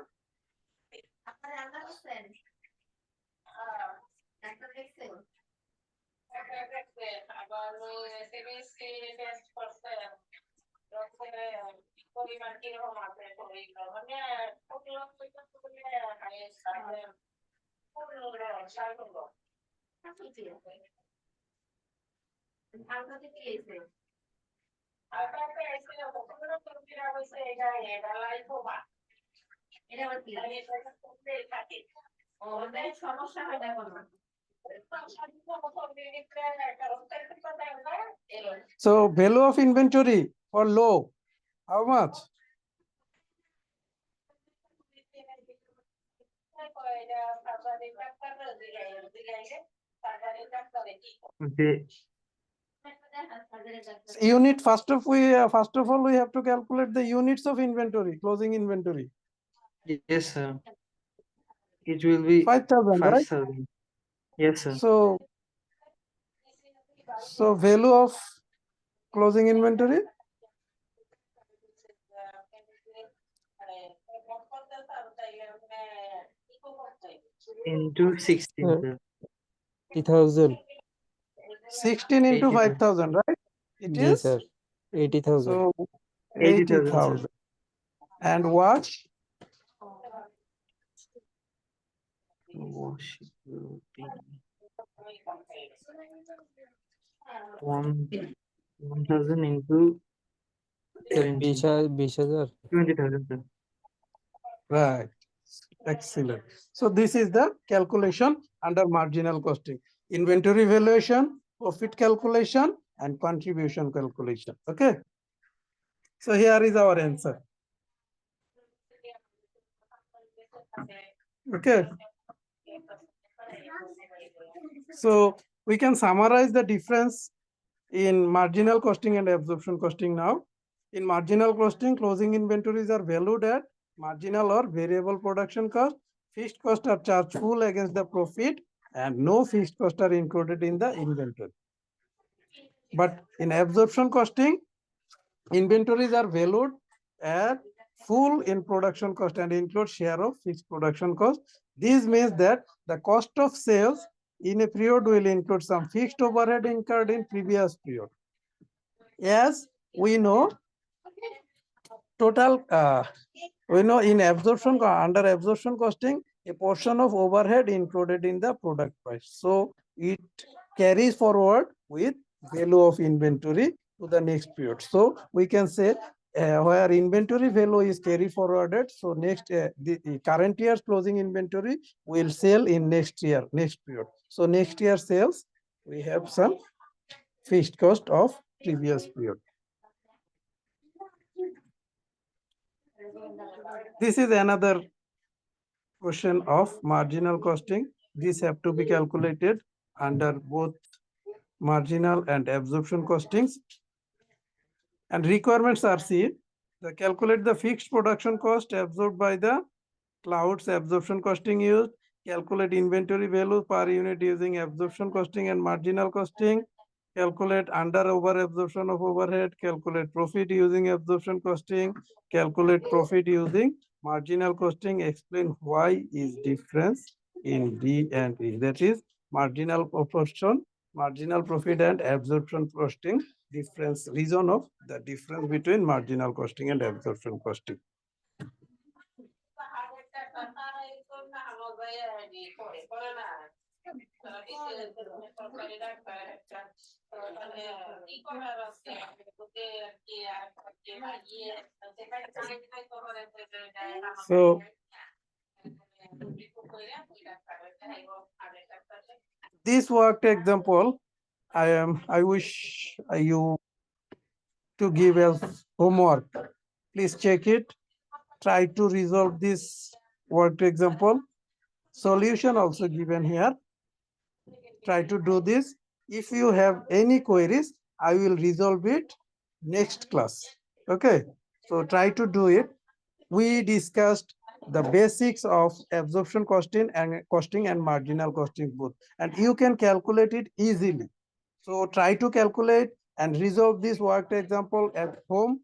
So value of inventory for low, how much? Okay. Unit first of all we have to calculate the units of inventory, closing inventory. Yes, sir. It will be 5,000, right? 5,000. Yes, sir. So value of closing inventory Into 16, sir. 80,000. 16 into 80,000. 5,000, right? It Yes, is. sir. 80,000. So 80,000, 80,000. And wash Wash it will be 1,000 into 70. 20,000. 20,000, sir. right. Excellent. So this is the calculation under marginal costing. Inventory valuation, profit calculation, and contribution calculation. Okay. So here is our answer. Okay. So we can summarize the difference in marginal costing and absorption costing now. In marginal costing, closing inventories are valued at marginal or variable production cost. Fixed costs are charged full against the profit and no fixed costs are included in the inventory. But in absorption costing, inventories are valued at full in production cost and include share of fixed production cost. This means that the cost of sales in a period will include some fixed overhead incurred in previous period. As we know, total We know in under absorption costing, a portion of overhead included in the product price. So it carries forward with value of inventory to the next period. So we can say where inventory value is carry forwarded. So next the current year's closing inventory will sell in next period. So next year sales, we have some fixed cost of previous period. This is another question of marginal costing. These have to be calculated under both marginal and absorption costings. And requirements are seen. Calculate the fixed production cost absorbed by the clouds absorption costing used. Calculate inventory value per unit using absorption costing and marginal costing. Calculate under over absorption of overhead. Calculate profit using absorption costing. Calculate profit using marginal costing. Explain why is difference in D and E. That is marginal proportion, marginal profit and absorption costing difference, reason of the difference between marginal costing and absorption costing. So this worked example, I wish you to give as homework. Please check it. Try to resolve this worked example. Solution also given here. Try to do this. If you have any queries, I will resolve it next class. Okay. So try to do it. We discussed the basics of absorption costing and marginal costing both, and you can calculate it easily. So try to calculate and resolve this worked example at home.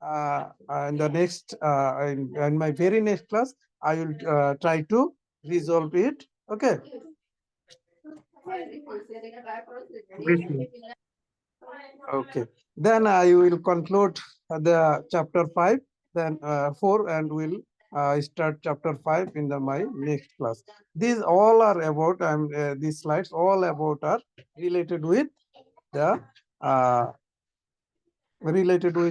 In the next, in my very next class, I will try to resolve it. Okay. Okay. Then I will conclude the chapter 5, then 4, and will start chapter 5 in my next class. These all are about, these slides all about are related with the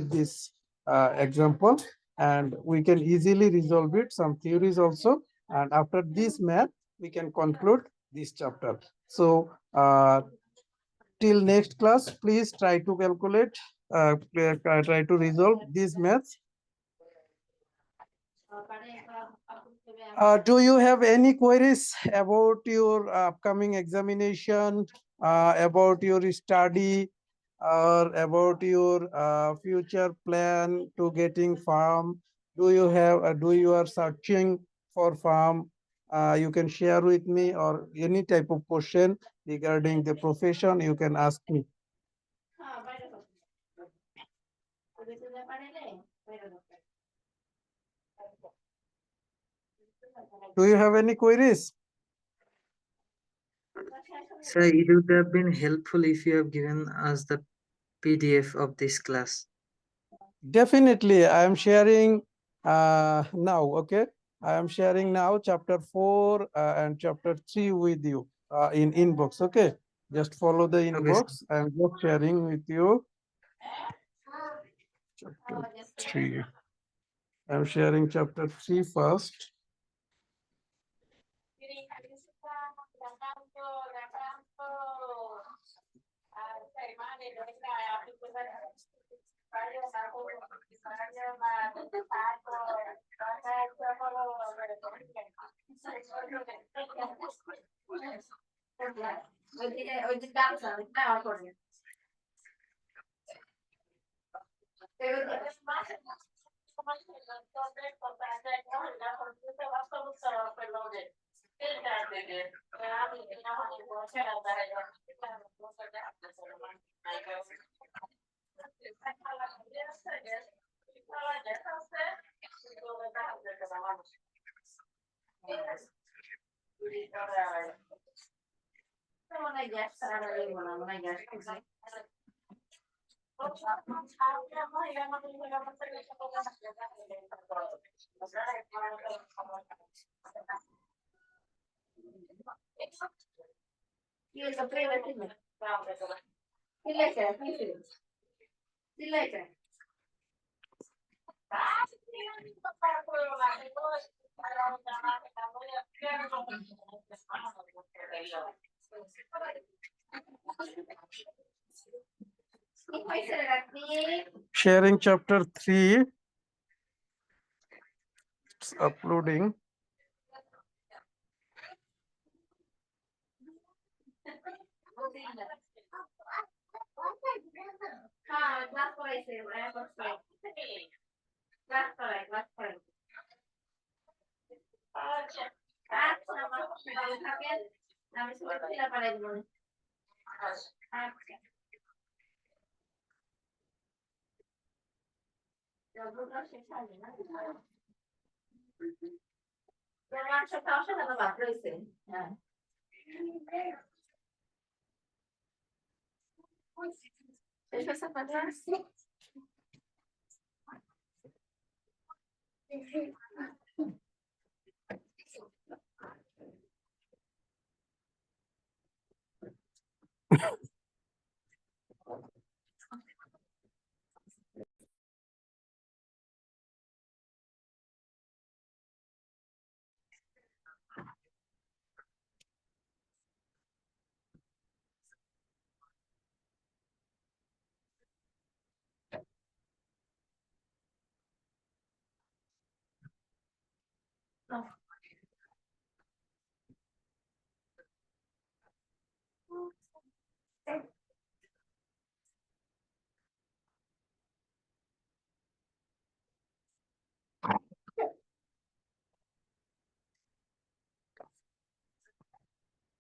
this example, and we can easily resolve it, some theories also, and after this math we can conclude this chapter. So till next class, please try to calculate, try to resolve these maths. Do you have any queries about your upcoming examination, about your study, or about your future plan to getting farm? Do you have, do you are searching for farm? You can share with me, or any type of question regarding the profession, you can ask me. Do you have any queries? Sir, it would have been helpful if you have given us the PDF of this class. Definitely, I am sharing now. Okay, I am sharing now chapter 4 and chapter 3 with you in inbox. Okay, just follow the inbox. I am just sharing with you chapter 3. I am sharing chapter 3 first. Sharing chapter 3. It's uploading.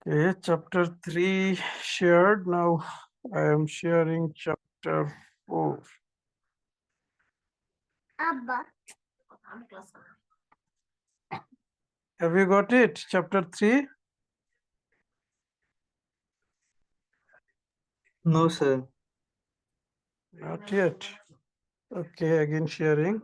Okay, chapter 3 shared. Now I am sharing chapter 4. Have you got it? Chapter 3? No, sir. Not yet. Okay, again sharing.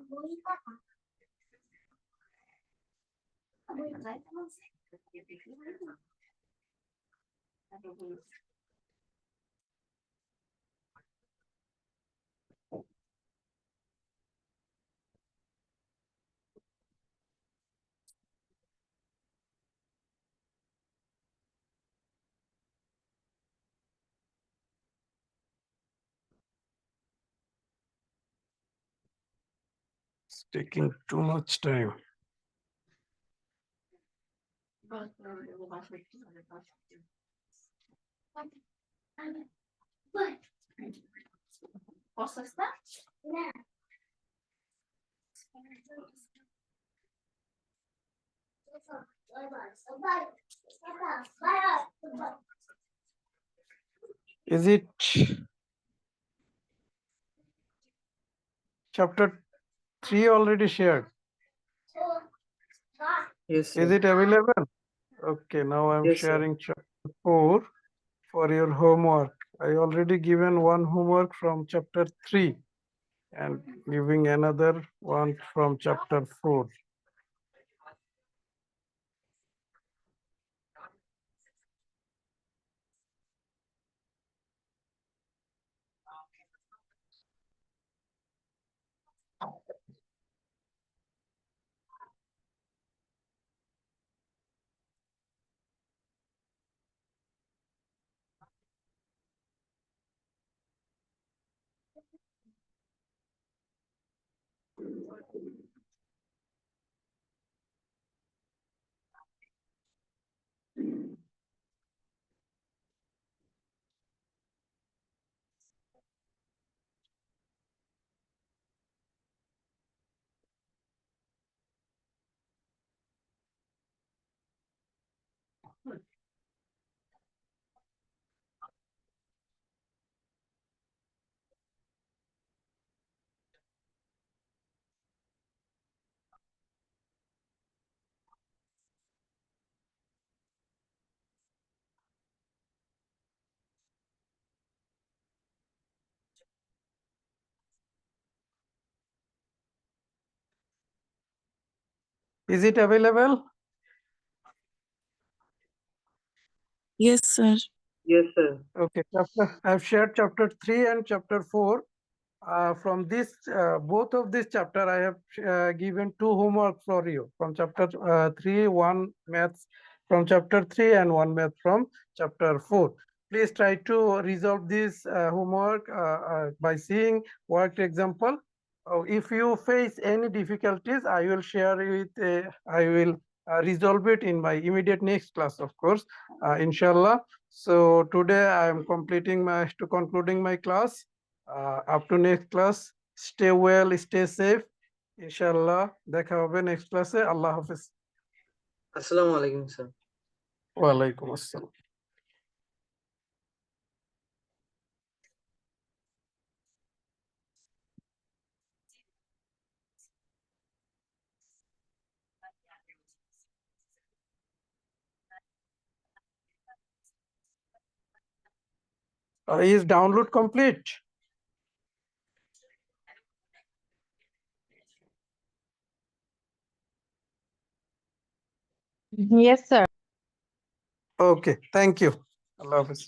It's taking too much time. Is it chapter 3 already shared? Yes, Is sir. it available? Okay, now I'm Yes, sir. sharing chapter 4 for your homework. I already given one homework from chapter 3 and giving another one from chapter 4. Is it available? Yes, sir. Yes, sir. Okay, I've shared chapter 3 and chapter 4. From this, both of this chapter, I have given 2 homework for you. From chapter 3, 1 maths from chapter 3 and 1 math from chapter 4. Please try to resolve this homework by seeing worked example. If you face any difficulties, I will share it. I will resolve it in my immediate next class, of course, inshallah. So today I am concluding my class. Up to next class, stay well, stay safe. Inshallah, দেখা হবে next class এ। আল্লাহ হাফেজ। Assalamu alaikum, sir. ওয়ালাইকুম আসসালাম। Is download complete? Yes, sir. Okay, thank you. Allah Hafiz.